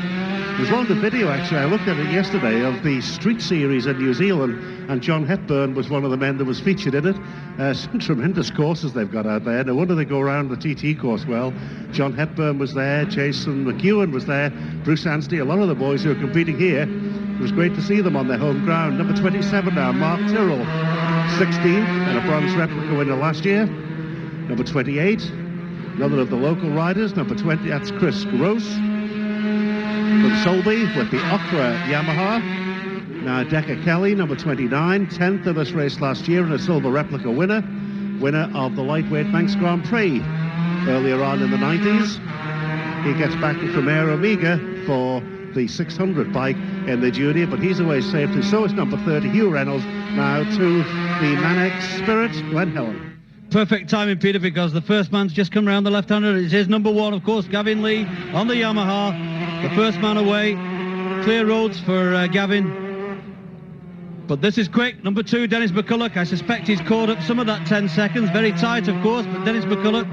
There's one of the video, actually, I looked at it yesterday, of the street series in New Zealand, and John Hepburn was one of the men that was featured in it. Some tremendous courses they've got out there. No wonder they go around the TT course well. John Hepburn was there, Jason McEwen was there, Bruce Anstey, a lot of the boys who are competing here. It was great to see them on their home ground. Number 27 now, Mark Tyrrell, 16th, and a bronze replica winner last year. Number 28, another of the local riders, number 20, that's Chris Gross from Solby with the Okra Yamaha. Now Decker Kelly, number 29, 10th of this race last year and a silver replica winner of the lightweight Manx Grand Prix earlier on in the 90s. He gets back from Air Omega for the 600 bike in the junior, but he's away safely. So is number 30, Hugh Reynolds, now to the Manex Spirit, Glen Helen. Perfect timing, Peter, because the first man's just come round the left-hander. It's his number 1, of course, Gavin Lee on the Yamaha. The first man away. Clear roads for Gavin. But this is quick. Number 2, Dennis McCulloch. I suspect he's caught up some of that 10 seconds. Very tight, of course, but Dennis McCulloch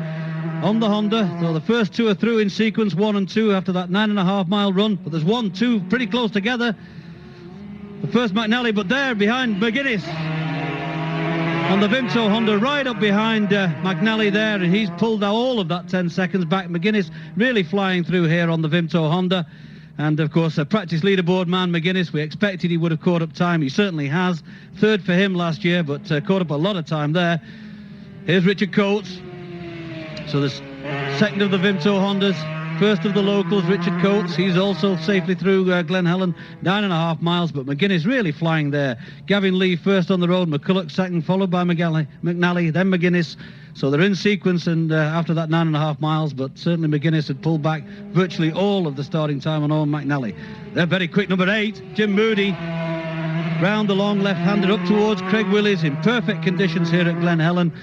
on the Honda. So the first 2 are through in sequence, 1 and 2, after that 9.5-mile run. But there's 1, 2 pretty close together. The first McNally, but there behind McGuinness on the Vimto Honda, right up behind McNally there, and he's pulled all of that 10 seconds back. McGuinness really flying through here on the Vimto Honda. And of course, a practice leaderboard man, McGuinness. We expected he would have caught up time. He certainly has. 3rd for him last year, but caught up a lot of time there. Here's Richard Coates. So the 2nd of the Vimto Hondas, 1st of the locals, Richard Coates. He's also safely through Glen Helen, 9.5 miles, but McGuinness really flying there. Gavin Lee 1st on the road, McCulloch 2nd, followed by McNally, then McGuinness. So they're in sequence, and after that 9.5 miles, but certainly McGuinness had pulled back virtually all of the starting time on Owen McNally. They're very quick. Number 8, Jim Moody, round the long left-hander up towards Craig Willis in perfect conditions here at Glen Helen.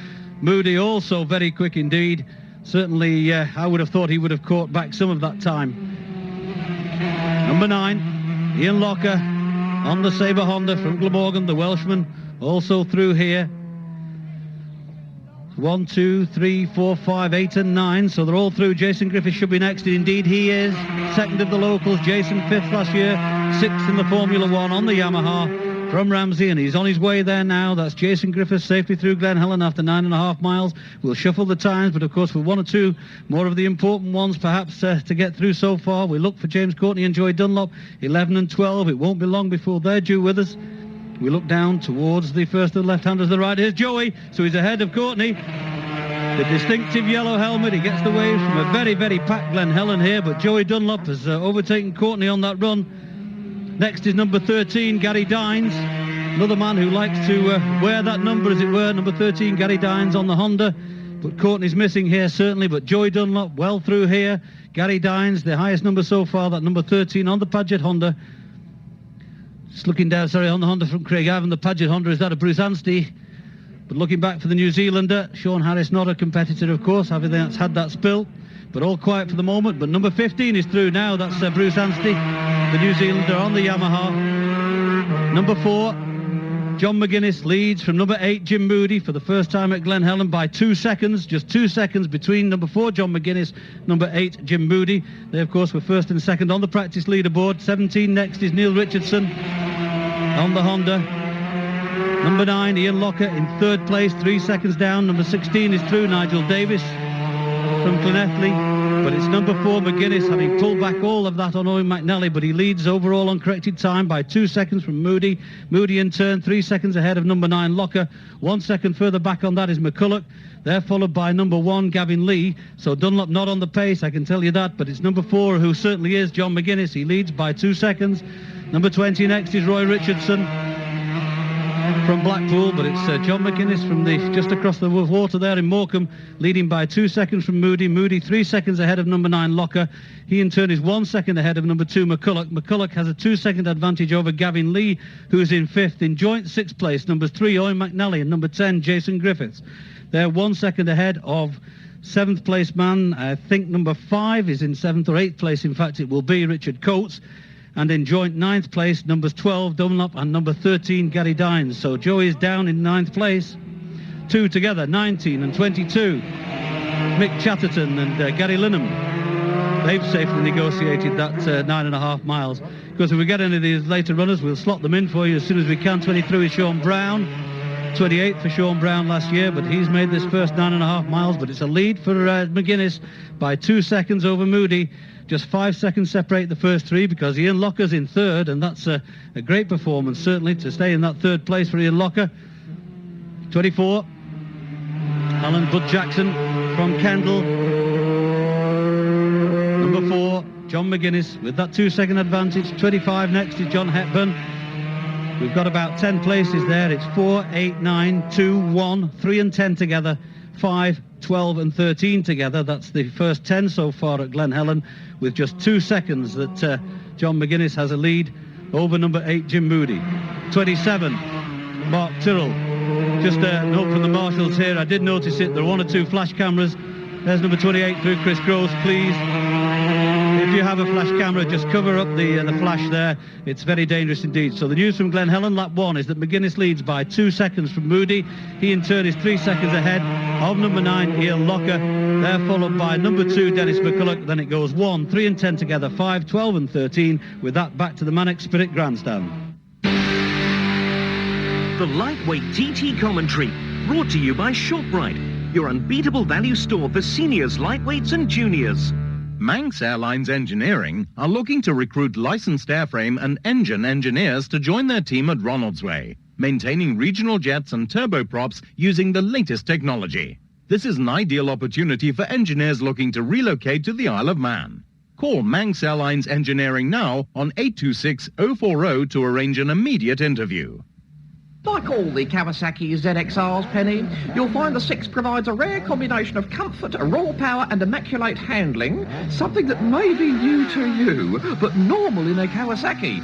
Moody also very quick indeed. Certainly, I would have thought he would have caught back some of that time. Number 9, Ian Locker on the Sabre Honda from Glamorgan, the Welshman, also through here. 1, 2, 3, 4, 5, 8 and 9, so they're all through. Jason Griffith should be next, and indeed he is. 2nd of the locals, Jason 5th last year, 6th in the Formula 1 on the Yamaha from Ramsey, and he's on his way there now. That's Jason Griffith safely through Glen Helen after 9.5 miles. We'll shuffle the times, but of course with 1 or 2 more of the important ones perhaps to get through so far. We look for James Courtney and Joey Dunlop, 11 and 12. It won't be long before they're due with us. We look down towards the first of the left-handers, the right. Here's Joey, so he's ahead of Courtney. The distinctive yellow helmet, he gets the waves from a very, very packed Glen Helen here, but Joey Dunlop has overtaken Courtney on that run. Next is number 13, Gary Dines, another man who likes to wear that number, as it were. Number 13, Gary Dines on the Honda, but Courtney's missing here certainly, but Joey Dunlop well through here. Gary Dines, the highest number so far, that number 13 on the Paget Honda. Just looking down, on the Honda from Craig Ivan, the Paget Honda is that of Bruce Anstey. But looking back for the New Zealander, Sean Harris, not a competitor, of course, having had that spill. But all quiet for the moment. But number 15 is through now. That's Bruce Anstey, the New Zealander on the Yamaha. Number 4, John McGuinness leads from number 8, Jim Moody, for the first time at Glen Helen by 2 seconds. Just 2 seconds between number 4, John McGuinness, number 8, Jim Moody. They, of course, were 1st and 2nd on the practice leaderboard. 17 next is Neil Richardson on the Honda. Number 9, Ian Locker in 3rd place, 3 seconds down. Number 16 is through, Nigel Davis from Llanelli. But it's number 4, McGuinness, having pulled back all of that on Owen McNally, but he leads overall on corrected time by 2 seconds from Moody. Moody in turn 3 seconds ahead of number 9, Locker. 1 second further back on that is McCulloch. They're followed by number 1, Gavin Lee. So Dunlop not on the pace, I can tell you that, but it's number 4, who certainly is, John McGuinness. He leads by 2 seconds. Number 20 next is Roy Richardson. from Blackpool, but it's John McGuinness from just across the water there in Morecambe, leading by 2 seconds from Moody. Moody 3 seconds ahead of number 9 Locker. He in turn is 1 second ahead of number 2 McCulloch. McCulloch has a 2-second advantage over Gavin Lee, who's in 5th. In joint 6th place, numbers 3 Owen McNally and number 10 Jason Griffiths. They're 1 second ahead of 7th place man. I think number 5 is in 7th or 8th place. In fact, it will be Richard Coates. And in joint 9th place, numbers 12 Dunlop and number 13 Gary Dines. So Joey is down in 9th place. 2 together, 19 and 22. Mick Chatterton and Gary Linham. They've safely negotiated that 9.5 miles. Because if we get any of these later runners, we'll slot them in for you as soon as we can. 23 is Sean Brown. 28th for Sean Brown last year, but he's made this first 9.5 miles. But it's a lead for McGuinness by 2 seconds over Moody. Just 5 seconds separate the first 3 because Ian Locker's in 3rd, and that's a great performance, certainly, to stay in that 3rd place for Ian Locker. 24, Alan Bud Jackson from Kendal. Number 4, John McGuinness with that 2-second advantage. 25 next is John Hepburn. We've got about 10 places there. It's 4, 8, 9, 2, 1, 3 and 10 together. 5, 12 and 13 together. That's the first 10 so far at Glen Helen, with just 2 seconds that John McGuinness has a lead over number 8 Jim Moody. 27 Mark Tyrrell. Just a note from the marshals here, I did notice it, there are 1 or 2 flash cameras. There's number 28 through Chris Gross, please. If you have a flash camera, just cover up the flash there. It's very dangerous indeed. So the news from Glen Helen, lap 1, is that McGuinness leads by 2 seconds from Moody. He in turn is 3 seconds ahead of number 9 Ian Locker. They're followed by number 2 Dennis McCulloch. Then it goes 1, 3 and 10 together, 5, 12 and 13. With that, back to the Manic Spirit Grandstand. The lightweight TT commentary, brought to you by ShopRite, your unbeatable value store for seniors, lightweights and juniors. Manx Airlines Engineering are looking to recruit licensed airframe and engine engineers to join their team at Ronaldsway, maintaining regional jets and turboprops using the latest technology. This is an ideal opportunity for engineers looking to relocate to the Isle of Man. Call Manx Airlines Engineering now on 826-040 to arrange an immediate interview. Like all the Kawasaki ZXRs, Penny, you'll find the 6 provides a rare combination of comfort, raw power and immaculate handling, something that may be new to you, but normal in a Kawasaki.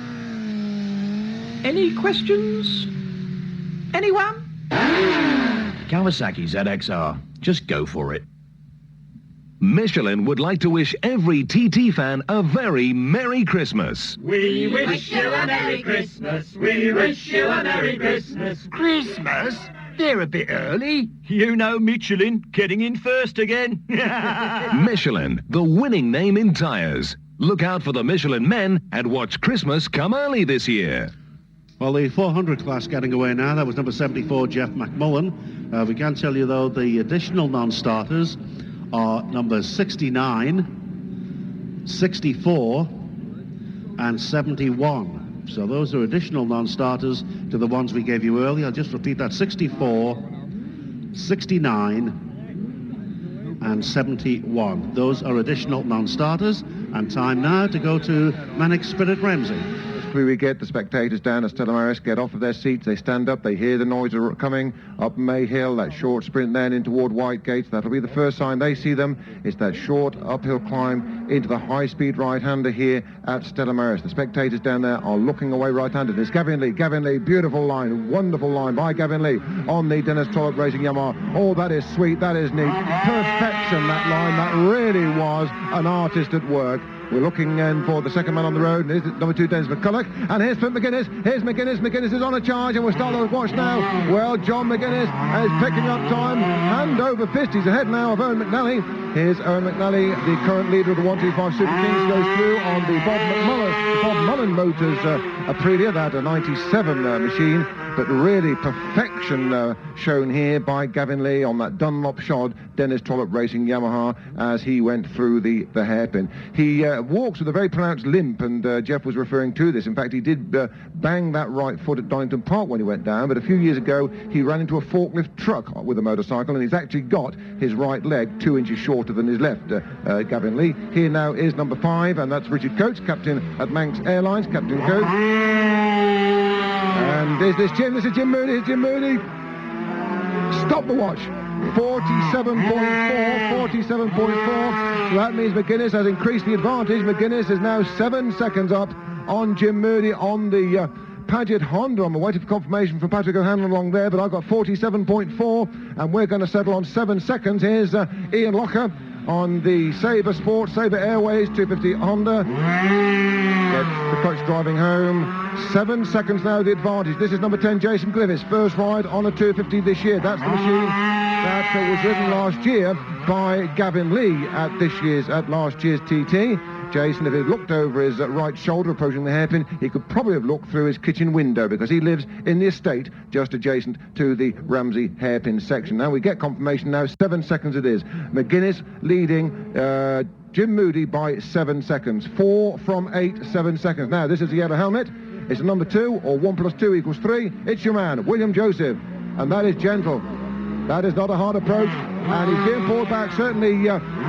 Any questions? Anyone? Kawasaki ZXR. Just go for it. Michelin would like to wish every TT fan a very Merry Christmas. We wish you a Merry Christmas. We wish you a Merry Christmas. Christmas? They're a bit early. You know Michelin, getting in first again. Michelin, the winning name in tyres. Look out for the Michelin men and watch Christmas come early this year. Well, the 400 class getting away now. That was number 74, Jeff McMullen. We can tell you, though, the additional non-starters are numbers 69, 64 and 71. So those are additional non-starters to the ones we gave you earlier. I'll just repeat that: 64, 69 and 71. Those are additional non-starters. And time now to go to Manic Spirit Ramsey. We get the spectators down at Stella Maris get off of their seats, they stand up, they hear the noise coming up May Hill, that short sprint then in toward Whitegate. That'll be the first sign they see them. It's that short uphill climb into the high-speed right-hander here at Stella Maris. The spectators down there are looking away right-handed. It's Gavin Lee, beautiful line, wonderful line by Gavin Lee on the Dennis Trollope Racing Yamaha. Oh, that is sweet, that is neat. Perfection, that line, that really was an artist at work. We're looking in for the second man on the road. Here's number 2, Dennis McCulloch. And here's Flip McGuinness. Here's McGuinness. McGuinness is on a charge, and we'll start on the watch now. Well, John McGuinness is picking up time. Hand over fist. He's ahead now of Owen McNally. Here's Owen McNally, the current leader of the 125 Super Kings, goes through on the Bob Mullen Motors Aprilia, that a 97 machine. But really perfection shown here by Gavin Lee on that Dunlop shod Dennis Trollope Racing Yamaha as he went through the hairpin. He walks with a very pronounced limp, and Jeff was referring to this. In fact, he did bang that right foot at Donington Park when he went down, but a few years ago he ran into a forklift truck with a motorcycle, and he's actually got his right leg 2 inches shorter than his left, Gavin Lee. Here now is number 5, and that's Richard Coates, captain at Manx Airlines. Captain Coates. And is this Jim? This is Jim Moody. It's Jim Moody. Stop the watch. 47.4. So that means McGuinness has increased the advantage. McGuinness is now 7 seconds up on Jim Moody on the Paget Honda. I'm waiting for confirmation from Patrick O'Hanlon along there, but I've got 47.4, and we're going to settle on 7 seconds. Here's Ian Locker on the Sabre Sport, Sabre Airways 250 Honda. Gets the clutch driving home. 7 seconds now the advantage. This is number 10, Jason Griffiths, first ride on a 250 this year. That's the machine that was ridden last year by Gavin Lee at last year's TT. Jason, if he looked over his right shoulder approaching the hairpin, he could probably have looked through his kitchen window, because he lives in the estate just adjacent to the Ramsey hairpin section. Now we get confirmation now. 7 seconds it is. McGuinness leading Jim Moody by 7 seconds. 4 from 8, 7 seconds. Now this is the yellow helmet. It's a number 2, or 1 plus 2 equals 3. It's your man, William Joseph, and that is gentle. That is not a hard approach, and he's being pulled back. Certainly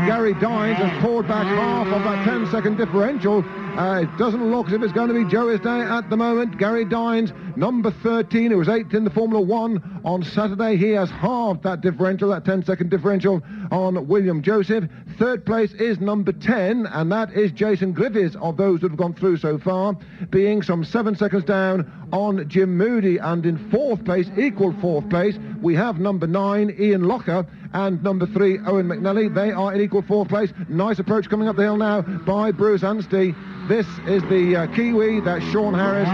Gary Dines has pulled back half of that 10-second differential. It doesn't look as if it's going to be Joey's day at the moment. Gary Dines, number 13, who was 8th in the Formula 1 on Saturday. He has halved that differential, that 10-second differential on William Joseph. Third place is number 10, and that is Jason Griffiths, of those that have gone through so far, being some 7 seconds down on Jim Moody. And in fourth place, equal fourth place, we have number 9, Ian Locker, and number 3, Owen McNally. They are in equal fourth place. Nice approach coming up the hill now by Bruce Anstey. This is the Kiwi that Sean Harris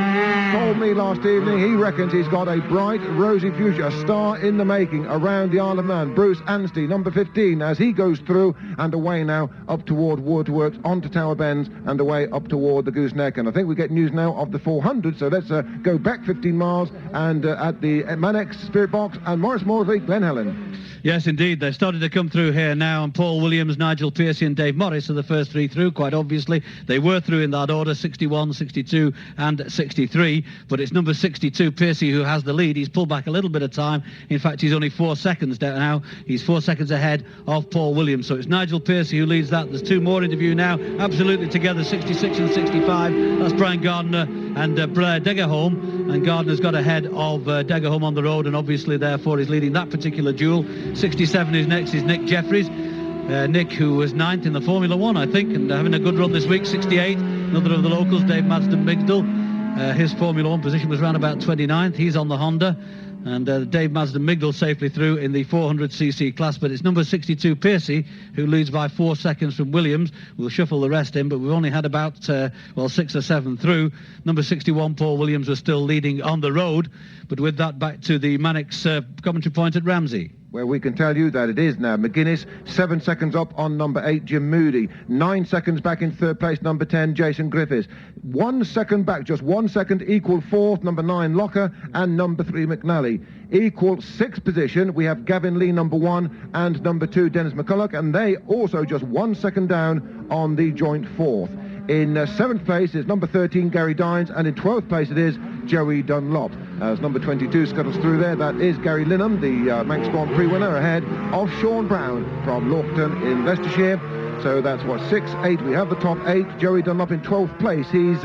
told me last evening. He reckons he's got a bright, rosy future, a star in the making around the Isle of Man. Bruce Anstey, number 15, as he goes through and away now up toward Waterworks, onto Tower Bends, and away up toward the Gooseneck. And I think we get news now of the 400, so let's go back 15 miles and at the Manex Spirit Box and Morris Morsley, Glen Helen. Yes, indeed. They're starting to come through here now, and Paul Williams, Nigel Pearcey and Dave Morris are the first three through, quite obviously. They were through in that order, 61, 62 and 63, but it's number 62, Pearcey, who has the lead. He's pulled back a little bit of time. In fact, he's only 4 seconds down now. He's 4 seconds ahead of Paul Williams, so it's Nigel Pearcey who leads that. There's two more in interview now, absolutely together, 66 and 65. That's Brian Gardner and Blair Degerholm, and Gardner's got ahead of Degerholm on the road, and obviously therefore is leading that particular duel. 67 is next, is Nick Jeffries. Nick, who was 9th in the Formula 1, I think, and having a good run this week. 68, another of the locals, Dave Madsden-Migdal. His Formula 1 position was around about 29th. He's on the Honda. And Dave Madsden-Migdal safely through in the 400cc class. But it's number 62, Pearcey, who leads by 4 seconds from Williams. We'll shuffle the rest in, but we've only had about, 6 or 7 through. Number 61, Paul Williams, was still leading on the road. But with that, back to the Mannix commentary point at Ramsey, where we can tell you that it is now McGuinness, 7 seconds up on number 8, Jim Moody. 9 seconds back in third place, number 10, Jason Griffiths. 1 second back, just 1 second, equal fourth, number 9, Locker, and number 3, McNally. Equal sixth position, we have Gavin Lee, number 1, and number 2, Dennis McCulloch, and they also just 1 second down on the joint fourth. In 7th place is number 13, Gary Dines, and in 12th place it is Joey Dunlop. As number 22 scuttles through there, that is Gary Linham, the Manx Grand Prix winner, ahead of Sean Brown from Loughton in Leicestershire. So that's 6, 8. We have the top 8. Joey Dunlop in 12th place. He's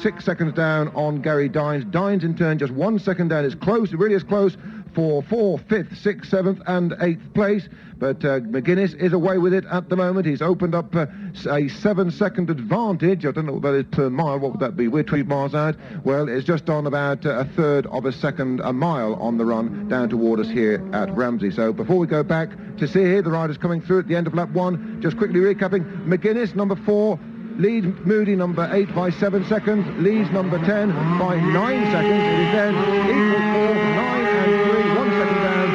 6 seconds down on Gary Dines. Dines in turn just 1 second down. It's close, it really is close for 4th, 5th, 6th, 7th and 8th place. But McGuinness is away with it at the moment. He's opened up a 7-second advantage. I don't know what that is per mile. What would that be? We're 20 miles out. Well, it's just on about a third of a second a mile on the run down toward us here at Ramsey. So before we go back to see here the riders coming through at the end of lap 1, just quickly recapping. McGuinness, number 4, leads Moody, number 8, by 7 seconds. Leads number 10 by 9 seconds. It is then equal 4, 9 and 3, 1 second down,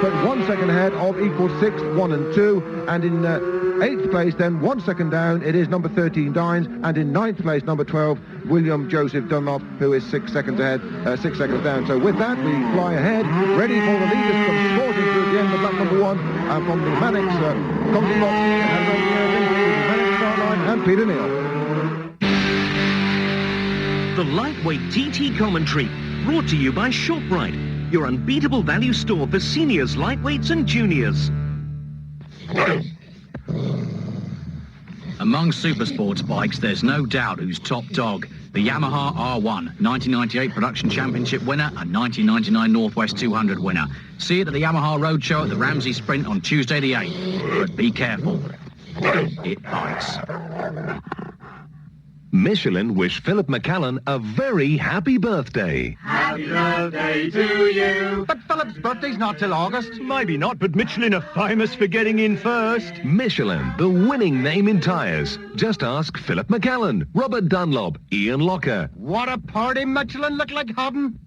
but 1 second ahead of equal 6, 1 and 2. And in 8th place then, 1 second down, it is number 13, Dines. And in 9th place, number 12, William Joseph Dunlop, who is 6 seconds ahead, 6 seconds down. So with that, we fly ahead, ready for the leaders to come sporting through at the end of lap number 1 from the Mannix commentary box, and the Mannix start line, and Peter Neal. The lightweight TT commentary, brought to you by ShopRite, your unbeatable value store for seniors, lightweights and juniors. Among supersports bikes, there's no doubt who's top dog. The Yamaha R1, 1998 Production Championship winner and 1999 Northwest 200 winner. See it at the Yamaha Roadshow at the Ramsey Sprint on Tuesday the 8th. But be careful. It bites. Michelin wish Philip McCallan a very happy birthday. Happy birthday to you. But Philip's birthday's not till August. Maybe not, but Michelin are famous for getting in first. Michelin, the winning name in tyres. Just ask Philip McCallan, Robert Dunlop, Ian Locker. What a party Michelin look like having.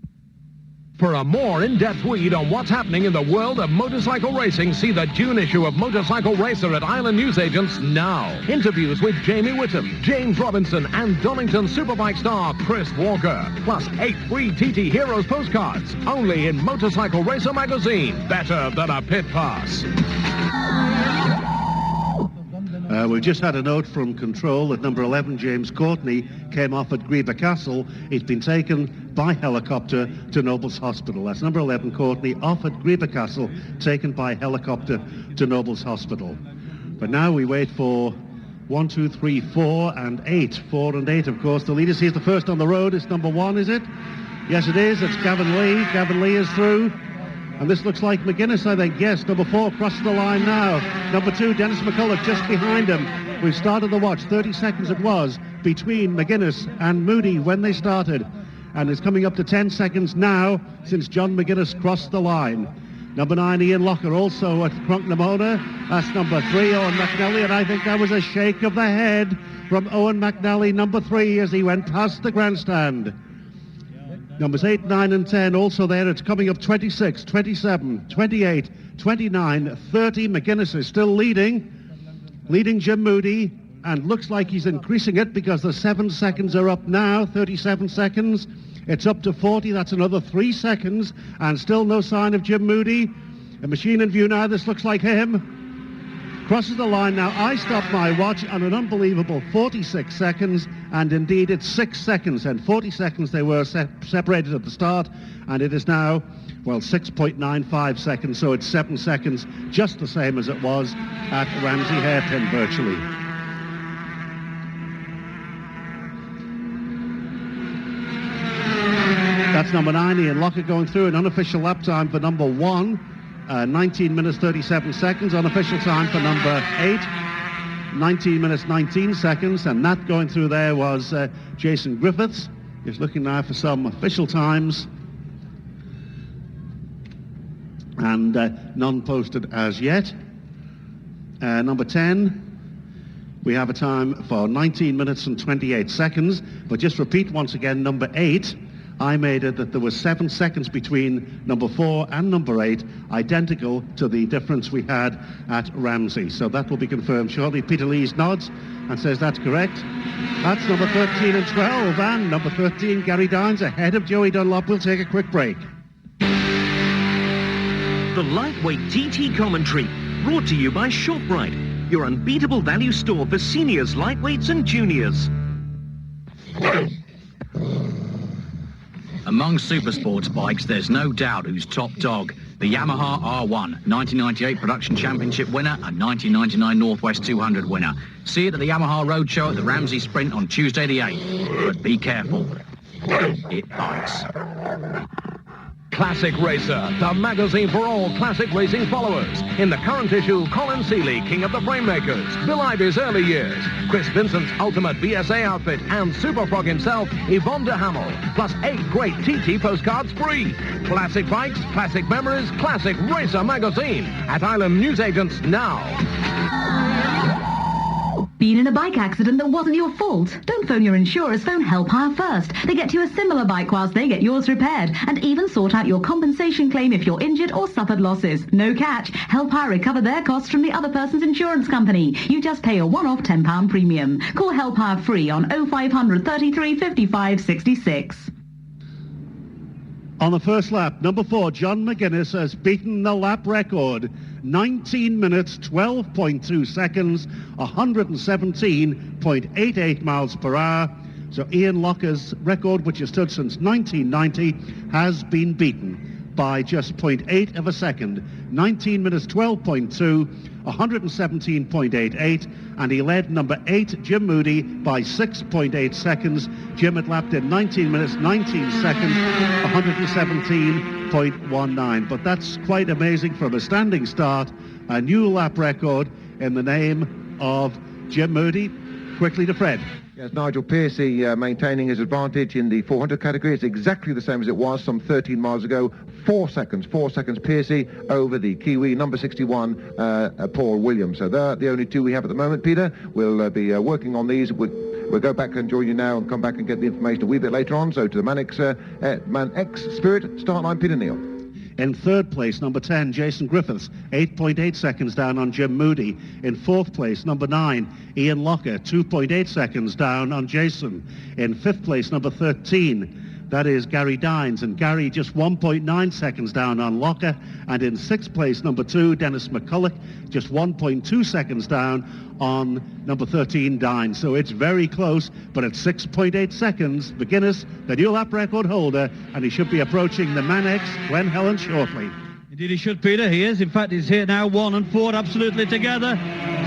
For a more in-depth read on what's happening in the world of motorcycle racing, see the June issue of Motorcycle Racer at Island Newsagents now. Interviews with Jamie Whittam, James Robinson and Donington Superbike star Chris Walker. Plus 8 free TT Heroes postcards. Only in Motorcycle Racer magazine. Better than a pit pass. We've just had a note from control that number 11, James Courtney, came off at Greeba Castle. He's been taken by helicopter to Nobles Hospital. That's number 11, Courtney, off at Greeba Castle, taken by helicopter to Nobles Hospital. But now we wait for 1, 2, 3, 4 and 8. 4 and 8, of course. The leader sees the first on the road. It's number 1, is it? Yes, it is. It's Gavin Lee. Gavin Lee is through. And this looks like McGuinness, I think. Yes, number 4 crosses the line now. Number 2, Dennis McCulloch, just behind him. We've started the watch. 30 seconds it was between McGuinness and Moody when they started. And it's coming up to 10 seconds now since John McGuinness crossed the line. Number 9, Ian Locker, also at Cronknamona. That's number 3, Owen McNally. And I think that was a shake of the head from Owen McNally, number 3, as he went past the grandstand. Numbers 8, 9 and 10 also there. It's coming up 26, 27, 28, 29, 30. McGuinness is still leading Jim Moody, and looks like he's increasing it because the 7 seconds are up now, 37 seconds. It's up to 40, that's another 3 seconds, and still no sign of Jim Moody. A machine in view now, this looks like him. Crosses the line now. I stopped my watch on an unbelievable 46 seconds, and indeed it's 6 seconds, and 40 seconds they were separated at the start, and it is now, well, 6.95 seconds, so it's 7 seconds, just the same as it was at Ramsey Hairpin virtually. That's number 9, Ian Locker, going through an unofficial lap time for number 1. 19 minutes 37 seconds, unofficial time for number 8, 19 minutes 19 seconds, and that going through there was Jason Griffiths. He's looking now for some official times, and none posted as yet. Number 10, we have a time for 19 minutes and 28 seconds, but just repeat once again, number 8, I made it that there was 7 seconds between number 4 and number 8, identical to the difference we had at Ramsey. So that will be confirmed shortly. Peter Lees nods and says that's correct. That's number 13 and 12, and number 13, Gary Dines, ahead of Joey Dunlop. We'll take a quick break. The Lightweight TT Commentary, brought to you by ShopRite, your unbeatable value store for seniors, lightweights and juniors. Among supersports bikes, there's no doubt who's top dog. The Yamaha R1, 1998 Production Championship winner and 1999 Northwest 200 winner. See it at the Yamaha Roadshow at the Ramsey Sprint on Tuesday the 8th. But be careful. It bites. Classic Racer, the magazine for all classic racing followers. In the current issue, Colin Seeley, king of the frame makers, Bill Ivy's early years, Chris Vincent's ultimate BSA outfit, and Superfrog himself, Yvonne de Hamel, plus 8 great TT postcards free. Classic bikes, classic memories, Classic Racer magazine at Island Newsagents now. Been in a bike accident that wasn't your fault? Don't phone your insurers, phone Help Hire first. They get you a similar bike whilst they get yours repaired, and even sort out your compensation claim if you're injured or suffered losses. No catch. Help Hire recover their costs from the other person's insurance company. You just pay a one-off £10 premium. Call Help Hire free on 0500 33 55 66. On the first lap, number 4, John McGuinness has beaten the lap record. 19 minutes, 12.2 seconds, 117.88 miles per hour. So Ian Locker's record, which has stood since 1990, has been beaten. by just 0.8 of a second. 19 minutes 12.2, 117.88, and he led number 8, Jim Moody, by 6.8 seconds. Jim had lapped in 19 minutes 19 seconds, 117.19. But that's quite amazing from a standing start. A new lap record in the name of Jim Moody. Quickly to Fred. Yes, Nigel Pearcey maintaining his advantage in the 400 category. It's exactly the same as it was some 13 miles ago. 4 seconds Pearcey over the Kiwi, number 61, Paul Williams. So they're the only two we have at the moment, Peter. We'll be working on these. We'll go back and join you now and come back and get the information a wee bit later on. So to the Man X Spirit start line, Peter Neal. In third place, number 10, Jason Griffiths, 8.8 seconds down on Jim Moody. In fourth place, number 9, Ian Locker, 2.8 seconds down on Jason. In fifth place, number 13, that is Gary Dines, and Gary just 1.9 seconds down on Locker. And in sixth place, number 2, Dennis McCulloch, just 1.2 seconds down on number 13, Dines. So it's very close, but at 6.8 seconds, McGuinness, the new lap record holder, and he should be approaching the Man X, Glen Helen, shortly. Indeed he should, Peter. He is. In fact, he's here now, 1 and 4 absolutely together.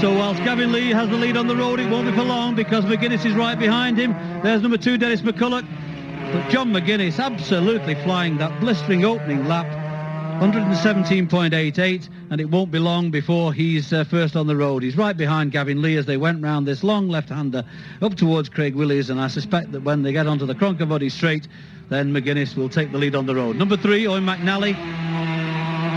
So whilst Gavin Lee has the lead on the road, it won't be for long because McGuinness is right behind him. There's number 2, Dennis McCulloch. But John McGuinness absolutely flying that blistering opening lap, 117.88, and it won't be long before he's first on the road. He's right behind Gavin Lee as they went round this long left-hander up towards Craig Willies, and I suspect that when they get onto the Cronkabody Straight, then McGuinness will take the lead on the road. Number 3, Owen McNally,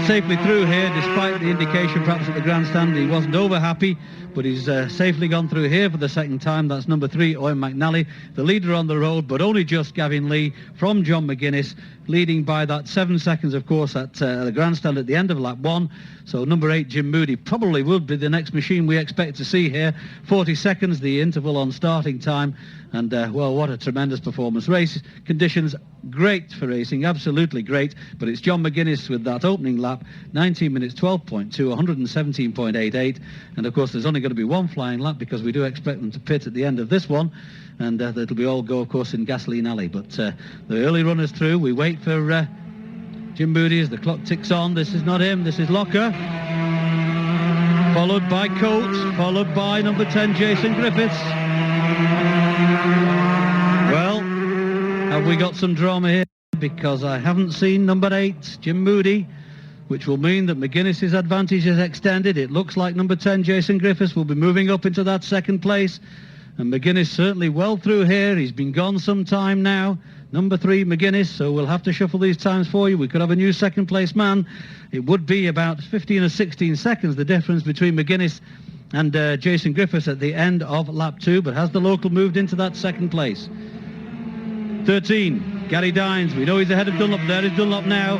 safely through here, despite the indication perhaps at the grandstand he wasn't over happy, but he's safely gone through here for the second time. That's number 3, Owen McNally, the leader on the road, but only just Gavin Lee from John McGuinness, leading by that 7 seconds, of course, at the grandstand at the end of lap 1. So number 8, Jim Moody, probably will be the next machine we expect to see here. 40 seconds, the interval on starting time. And, well, what a tremendous performance. Race conditions, great for racing, absolutely great. But it's John McGuinness with that opening lap, 19 minutes 12.2, 117.88. And, of course, there's only going to be one flying lap because we do expect them to pit at the end of this one. And it'll be all go, of course, in Gasoline Alley. But the early runners through. We wait for Jim Moody as the clock ticks on. This is not him. This is Locker. Followed by Coates. Followed by number 10, Jason Griffiths. Well, have we got some drama here? Because I haven't seen number 8, Jim Moody, which will mean that McGuinness's advantage is extended. It looks like number 10, Jason Griffiths, will be moving up into that second place. And McGuinness certainly well through here. He's been gone some time now. Number 3, McGuinness, so we'll have to shuffle these times for you. We could have a new second place man. It would be about 15 or 16 seconds, the difference between McGuinness and Jason Griffiths at the end of lap 2, but has the local moved into that second place? 13, Gary Dines. We know he's ahead of Dunlop. There is Dunlop now.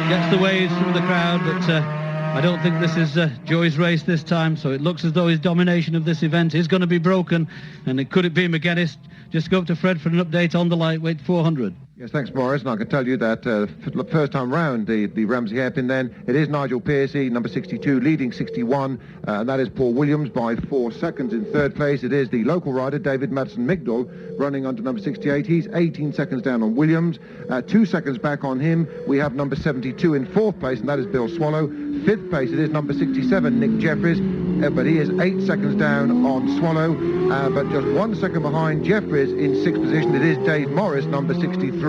Gets the waves from the crowd, but I don't think this is Joey's race this time, so it looks as though his domination of this event is going to be broken. And could it be McGuinness? Just go up to Fred for an update on the lightweight 400. Yes, thanks, Morris. And I can tell you that first time round, the Ramsey hairpin then, it is Nigel Pearcey, number 62, leading 61, and that is Paul Williams by 4 seconds in third place. It is the local rider, David Madsen-Migdal, running under number 68. He's 18 seconds down on Williams. 2 seconds back on him, we have number 72 in fourth place, and that is Bill Swallow. Fifth place, it is number 67, Nick Jeffries, but he is 8 seconds down on Swallow, but just 1 second behind Jeffries in sixth position. It is Dave Morris, number 63.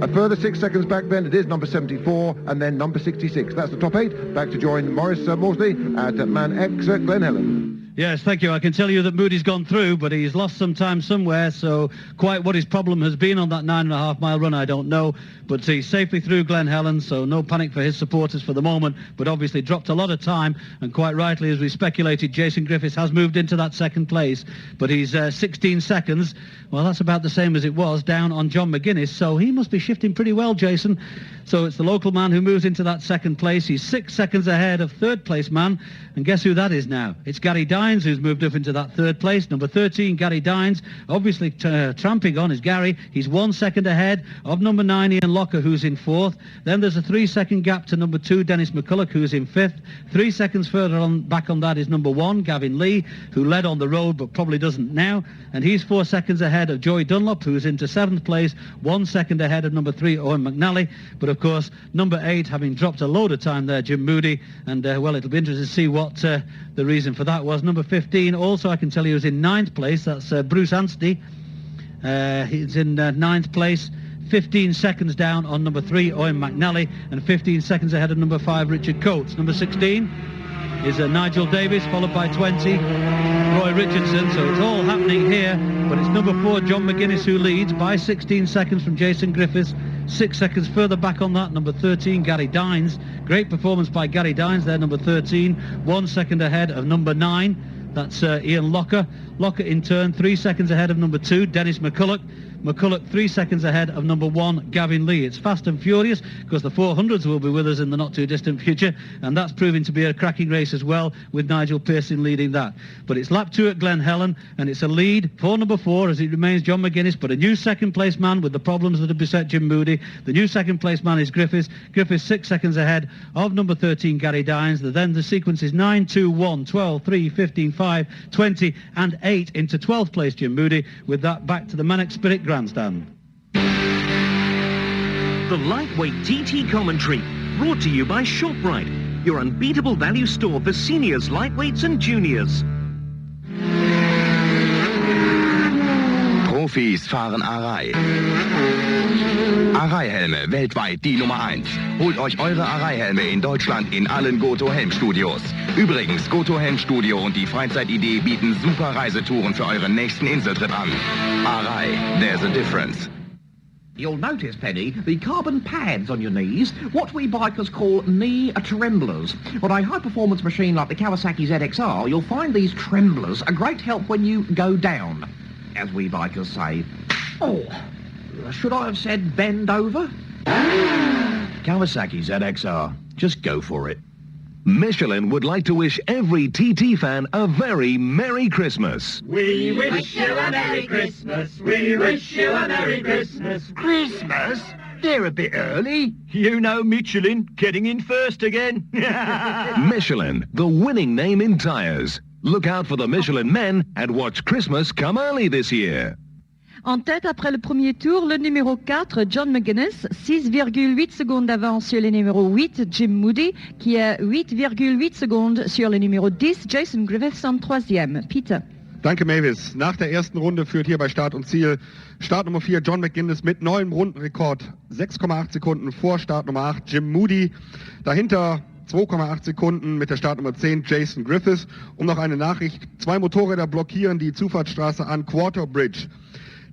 A further 6 seconds back then, it is number 74 and then number 66. That's the top 8. Back to join Morris Morsley at Man X Glen Helen. Yes, thank you. I can tell you that Moody's gone through, but he's lost some time somewhere, so quite what his problem has been on that 9.5-mile run, I don't know. But he's safely through Glen Helen, so no panic for his supporters for the moment, but obviously dropped a lot of time, and quite rightly, as we speculated, Jason Griffiths has moved into that second place, but he's 16 seconds. Well, that's about the same as it was down on John McGuinness, so he must be shifting pretty well, Jason. So it's the local man who moves into that second place. He's 6 seconds ahead of third place man, and guess who that is now? It's Gary Dines. Dines, who's moved up into that third place. Number 13, Gary Dines, obviously tramping on is Gary. He's 1 second ahead of number 9, Ian Locker, who's in fourth. Then there's a 3-second gap to number 2, Dennis McCulloch, who's in fifth. 3 seconds further on back on that is number 1, Gavin Lee, who led on the road but probably doesn't now. And he's 4 seconds ahead of Joey Dunlop, who's into 7th place, 1 second ahead of number 3, Owen McNally. But of course, number 8, having dropped a load of time there, Jim Moody. And well, it'll be interesting to see what the reason for that was. Number 15, also I can tell you, is in 9th place. That's Bruce Anstey. He's in 9th place. 15 seconds down on number 3, Owen McNally, and 15 seconds ahead of number 5, Richard Coates. Number 16 is Nigel Davis, followed by 20, Roy Richardson. So it's all happening here, but it's number 4, John McGuinness, who leads by 16 seconds from Jason Griffiths. 6 seconds further back on that, number 13, Gary Dines. Great performance by Gary Dines there, number 13. 1 second ahead of number 9. That's Ian Locker. Locker in turn 3 seconds ahead of number 2, Dennis McCulloch. McCulloch 3 seconds ahead of number 1, Gavin Lee. It's fast and furious because the 400s will be with us in the not too distant future, and that's proving to be a cracking race as well, with Nigel Pearson leading that. But it's lap 2 at Glen Helen, and it's a lead for number 4 as it remains John McGuinness, but a new second place man with the problems that have beset Jim Moody. The new second place man is Griffiths. Griffiths 6 seconds ahead of number 13, Gary Dines. Then the sequence is 9, 2, 1, 12, 3, 15, 5, 20 and 8 into 12th place Jim Moody, with that back to the Manic Spirit grandstand. The Lightweight TT commentary, brought to you by ShopRite, your unbeatable value store for seniors, lightweights and juniors. Profis fahren Arai. Arai-Helme, weltweit die Nummer 1. Holt euch eure Arai-Helme in Deutschland in allen Goto-Helm-Studios. Übrigens, Goto-Helm-Studio und die Freizeitidee bieten super Reisetouren für euren nächsten Inseltrip an. Arai, there's a difference. You'll notice, Penny, the carbon pads on your knees, what we bikers call knee tremblers. On a high-performance machine like the Kawasaki ZXR, you'll find these tremblers a great help when you go down. As we bikers say, oh, should I have said bend over? Kawasaki ZXR, just go for it. Michelin would like to wish every TT fan a very Merry Christmas. We wish you a Merry Christmas. We wish you a Merry Christmas. Christmas? They're a bit early. You know Michelin getting in first again. Michelin, the winning name in tyres. Look out for the Michelin men and watch Christmas come early this year. En tête après le premier tour, le numéro 4, John McGuinness, 6,8 secondes d'avance sur le numéro 8, Jim Moody, qui est 8,8 secondes sur le numéro 10, Jason Griffiths en troisième. Peter. Danke, Mavis. Nach der ersten Runde führt hier bei Start und Ziel Start Nummer 4 John McGuinness mit neuem Rundenrekord, 6,8 Sekunden vor Start Nummer 8 Jim Moody. Dahinter 2,8 Sekunden mit der Startnummer 10 Jason Griffiths. Und noch eine Nachricht, 2 Motorräder blockieren die Zufahrtsstraße an Quarter Bridge.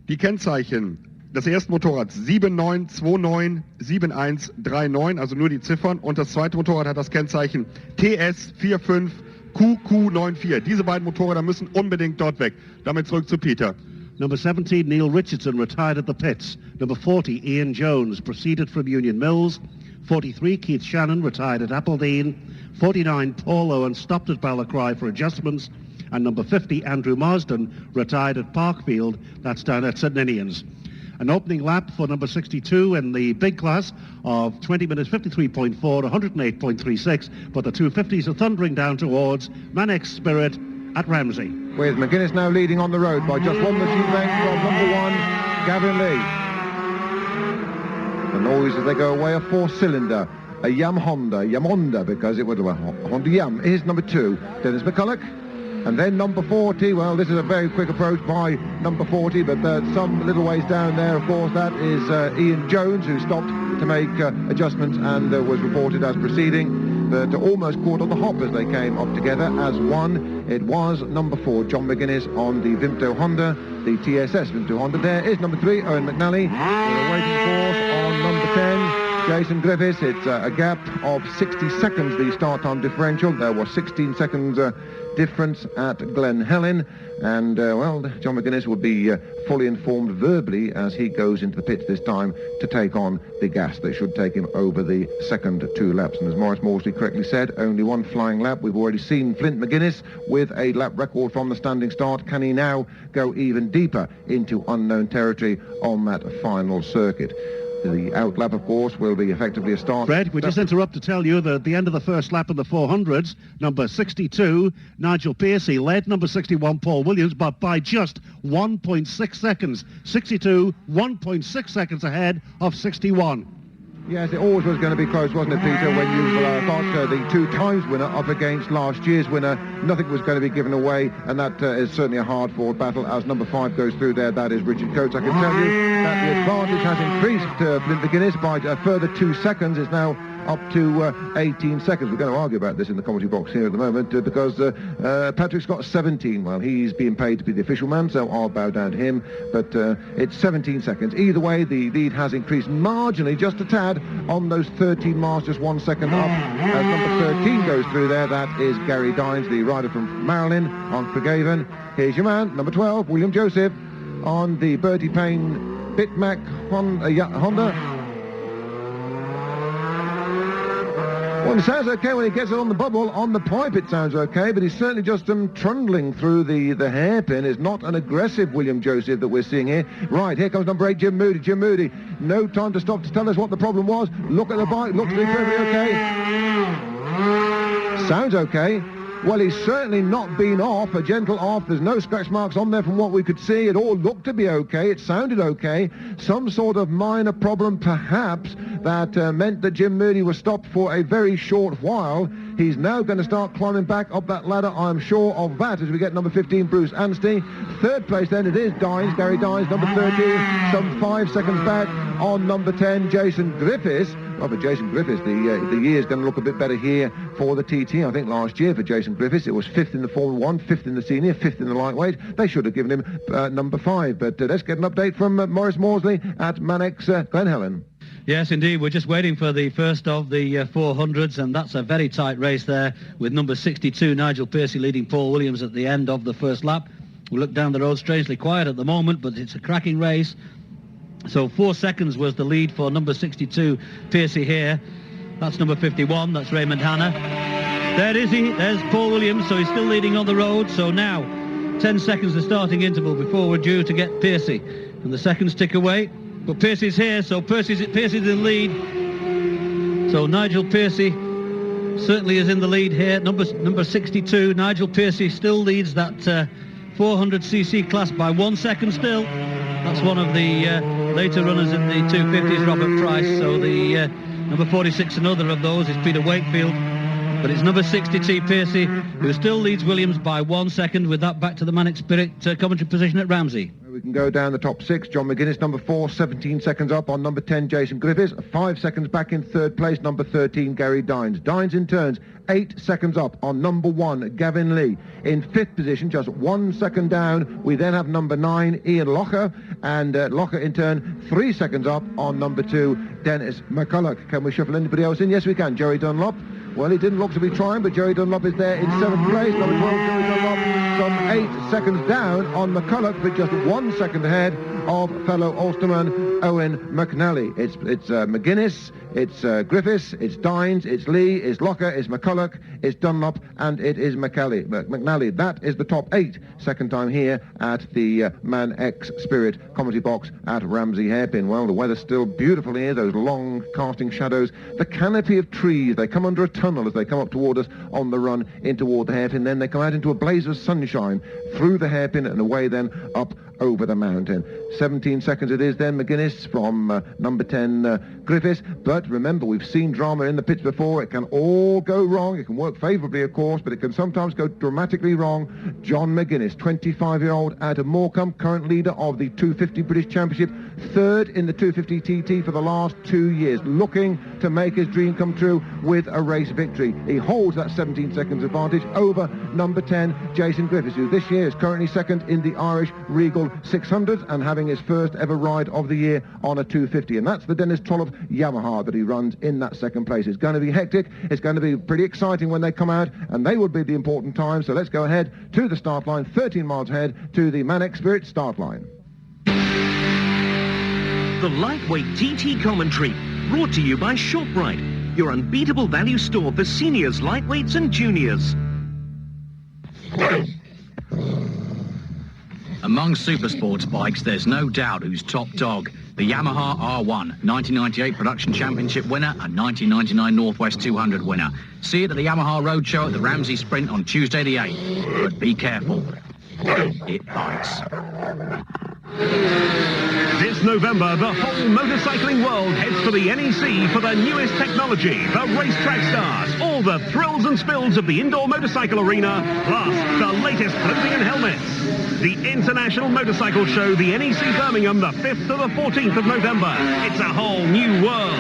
Die Kennzeichen, das erste Motorrad 79297139, also nur die Ziffern, und das zweite Motorrad hat das Kennzeichen TS45QQ94. Diese beiden Motorräder müssen unbedingt dort weg. Damit zurück zu Peter. Number 17, Neil Richardson, retired at the pits. Number 40, Ian Jones, proceeded from Union Mills. 43, Keith Shannon, retired at Appledene. 49, Paul Owen, stopped at Balacry for adjustments. And number 50, Andrew Marsden, retired at Parkfield. That's down at St Ninians. An opening lap for number 62 in the big class of 20 minutes 53.4 to 108.36. But the 250s are thundering down towards Manic Spirit at Ramsey. With McGuinness now leading on the road by just 1 machine length from number 1, Gavin Lee. The noise as they go away, a 4-cylinder, a Yamonda, because it was a Honda Yam. Here's number 2, Dennis McCulloch. And then number 40, well, this is a very quick approach by number 40, but some little ways down there, of course, that is Ian Jones, who stopped to make adjustments and was reported as proceeding, but almost caught on the hop as they came up together as one. It was number 4, John McGuinness on the Vimto Honda, the TSS Vimto Honda. There is number 3, Owen McNally, with a waiting course on number 10. Jason Griffiths. It's a gap of 60 seconds, the start time differential. There was 16 seconds difference at Glen Helen. And, well, John McGuinness will be fully informed verbally as he goes into the pits this time to take on the gas that should take him over the second 2 laps. And as Maurice Maudsley correctly said, only 1 flying lap. We've already seen Flint McGuinness with a lap record from the standing start. Can he now go even deeper into unknown territory on that final circuit? The outlap, of course, will be effectively a start. Fred, we just interrupt to tell you that at the end of the first lap of the 400s, number 62, Nigel Pearcey, led number 61, Paul Williams, but by just 1.6 seconds. 62, 1.6 seconds ahead of 61. Yes, it always was going to be close, wasn't it, Peter, when you got the 2 times winner up against last year's winner. Nothing was going to be given away, and that is certainly a hard-fought battle as number 5 goes through there. That is Richard Coates. I can tell you that the advantage has increased Flint McGuinness by a further 2 seconds. It's now up to 18 seconds. We're going to argue about this in the commentary box here at the moment because Patrick's got 17. Well, he's being paid to be the official man, so I'll bow down to him. But it's 17 seconds. Either way, the lead has increased marginally, just a tad, on those 13 miles, just 1 second up. As number 13 goes through there, that is Gary Dines, the rider from Maryland on Craigavon. Here's your man, number 12, William Joseph, on the Bertie Payne Bitmac Honda. Well, it sounds okay when he gets it on the bubble. On the pipe it sounds okay, but he's certainly just trundling through the hairpin. It's not an aggressive William Joseph that we're seeing here. Right, here comes number 8, Jim Moody. Jim Moody, no time to stop to tell us what the problem was. Look at the bike, looks to be perfectly okay. Sounds okay. Well, he's certainly not been off, a gentle off. There's no scratch marks on there from what we could see. It all looked to be okay. It sounded okay. Some sort of minor problem, perhaps, that meant that Jim Moody was stopped for a very short while. He's now going to start climbing back up that ladder. I'm sure of that as we get number 15, Bruce Anstey. Third place then it is Dines, Gary Dines, number 13, some 5 seconds back on number 10, Jason Griffiths. Well, but Jason Griffiths, the year's going to look a bit better here for the TT. I think last year for Jason Griffiths, it was 5th in the Formula 1, 5th in the senior, 5th in the lightweight. They should have given him number 5. But let's get an update from Maurice Maudsley at Manx Glen Helen. Yes, indeed. We're just waiting for the first of the 400s, and that's a very tight race there with number 62, Nigel Pearcey, leading Paul Williams at the end of the first lap. We look down the road, strangely quiet at the moment, but it's a cracking race. So 4 seconds was the lead for number 62, Pearcey here. That's number 51, that's Raymond Hanna. There is he, there's Paul Williams, so he's still leading on the road. So now, 10 seconds the starting interval before we're due to get Pearcey. And the seconds tick away, but Pearcey's here, so Pearcey's in the lead. So Nigel Pearcey certainly is in the lead here. Number 62, Nigel Pearcey still leads that 400cc class by 1 second still. That's one of the later runners in the 250s, Robert Price. So the number 46, another of those, is Peter Wakefield. But it's number 62, Pearcey, who still leads Williams by 1 second. With that, back to the Manic Spirit commentary position at Ramsey. We can go down the top 6. John McGuinness, number 4, 17 seconds up on number 10, Jason Griffiths. 5 seconds back in third place, number 13, Gary Dines. Dines in turns, 8 seconds up on number 1, Gavin Lee. In 5th position, just 1 second down, we then have number 9, Ian Locher. And Locher in turn, 3 seconds up on number 2, Dennis McCulloch. Can we shuffle anybody else in? Yes, we can. Jerry Dunlop. Well, he didn't look to be trying, but Jerry Dunlop is there in 7th place. Number 12, Jerry Dunlop, some 8 seconds down on McCulloch, but just 1 second ahead of fellow Ulsterman Owen McNally. It's McGuinness, it's Griffiths, it's Dines, it's Lee, it's Locher, it's McCulloch, it's Dunlop, and it is McNally. That is the top 8. Second time here at the Man X Spirit commentary box at Ramsey Hairpin. Well, the weather's still beautiful here, those long casting shadows. The canopy of trees, they come under a tunnel as they come up toward us on the run in toward the hairpin. Then they come out into a blaze of sunshine through the hairpin and away then up over the mountain. 17 seconds it is then, McGuinness from number 10, Griffiths. But remember, we've seen drama in the pits before. It can all go wrong. It can work favourably, of course, but it can sometimes go dramatically wrong. John McGuinness, 25-year-old out of Morecambe, current leader of the 250 British Championship, third in the 250 TT for the last 2 years, looking to make his dream come true with a race victory. He holds that 17 seconds advantage over number 10, Jason Griffiths, who this year he is currently second in the Irish Regal 600 and having his first ever ride of the year on a 250. And that's the Dennis Trollope Yamaha that he runs in that second place. It's going to be hectic. It's going to be pretty exciting when they come out, and they would be the important time. So let's go ahead to the start line, 13 miles ahead to the Manic Spirit start line. The Lightweight TT Commentary, brought to you by ShopRite, your unbeatable value store for seniors, lightweights and juniors. Among supersports bikes, there's no doubt who's top dog. The Yamaha R1, 1998 Production Championship winner and 1999 Northwest 200 winner. See it at the Yamaha Roadshow at the Ramsey Sprint on Tuesday the 8th. But be careful. It bites. This November, the whole motorcycling world heads for the NEC for the newest technology, the racetrack stars, all the thrills and spills of the indoor motorcycle arena, plus the latest clothing and helmets. The International Motorcycle Show, the NEC Birmingham, the 5th to the 14th of November. It's a whole new world.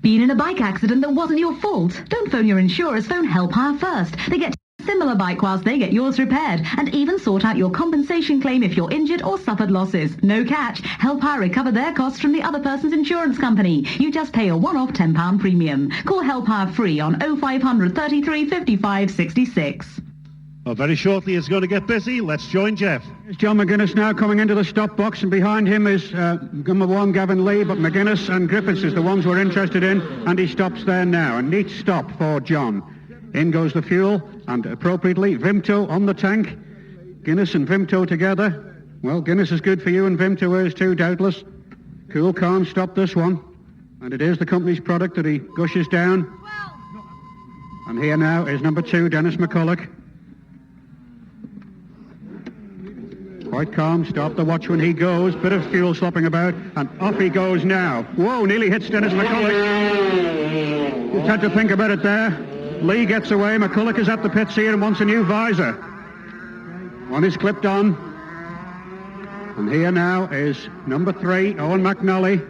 Been in a bike accident that wasn't your fault? Don't phone your insurers, phone Help Hire first. They get a similar bike whilst they get yours repaired, and even sort out your compensation claim if you're injured or suffered losses. No catch. Help Hire recover their costs from the other person's insurance company. You just pay a one-off £10 premium. Call Help Hire free on 0500 33 55 66. Well, very shortly it's going to get busy. Let's join Jeff. There's John McGuinness now coming into the stop box, and behind him is number 1 Gavin Lee, but McGuinness and Griffiths is the ones we're interested in, and he stops there now. A neat stop for John. In goes the fuel, and appropriately Vimto on the tank. Guinness and Vimto together. Well, Guinness is good for you and Vimto is too, doubtless. Cool, calm, stop this one. And it is the company's product that he gushes down. And here now is number 2, Dennis McCulloch. Quite calm, stop the watch when he goes, bit of fuel slopping about, and off he goes now. Whoa, nearly hits Dennis McCulloch. Just had to think about it there. Lee gets away, McCulloch is at the pits here and wants a new visor. One is clipped on. And here now is number 3, Owen McNally.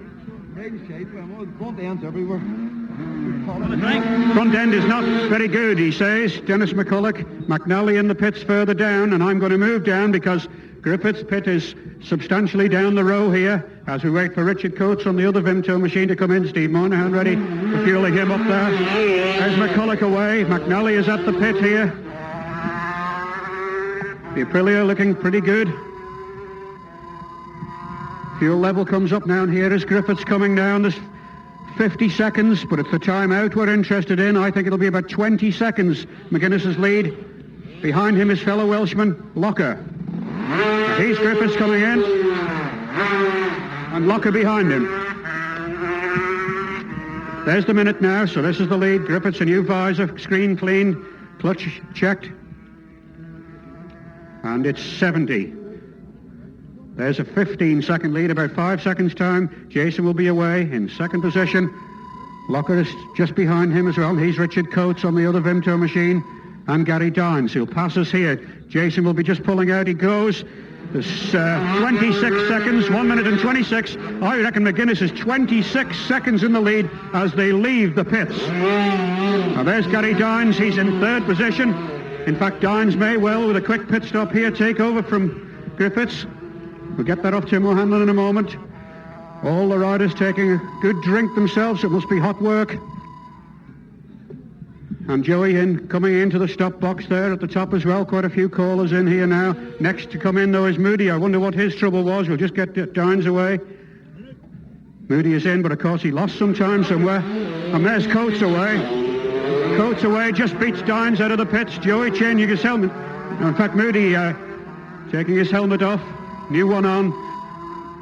Front end is not very good, he says. Dennis McCulloch, McNally in the pits further down, and I'm going to move down because Griffith's pit is substantially down the row here as we wait for Richard Coates on the other Vimto machine to come in. Steve Moynihan ready for fueling him up there. There's McCulloch away. McNally is at the pit here. The Aprilia looking pretty good. Fuel level comes up now, and here is Griffiths coming down. There's 50 seconds, but it's the time out we're interested in. I think it'll be about 20 seconds. McGuinness's lead. Behind him is fellow Welshman Locker. He's Griffiths coming in, and Locker behind him. There's the minute now, so this is the lead. Griffiths, a new visor, screen cleaned, clutch checked, and it's 70. There's a 15-second lead, about 5 seconds time. Jason will be away in second position. Locker is just behind him as well. He's Richard Coates on the other Vimto machine, and Gary Dines, who'll pass us here. Jason will be just pulling out. He goes. There's 26 seconds, 1 minute and 26. I reckon McGuinness is 26 seconds in the lead as they leave the pits. Now there's Gary Dines. He's in third position. In fact, Dines may well, with a quick pit stop here, take over from Griffiths. We'll get that off Tim O'Hanlon in a moment. All the riders taking a good drink themselves. It must be hot work. And Joey coming into the stop box there at the top as well. Quite a few callers in here now. Next to come in, though, is Moody. I wonder what his trouble was. We'll just get Dines away. Moody is in, but of course he lost some time somewhere. And there's Coates away. Coates away, just beats Dines out of the pits. Joey changing his helmet. Now, in fact, Moody taking his helmet off. New one on.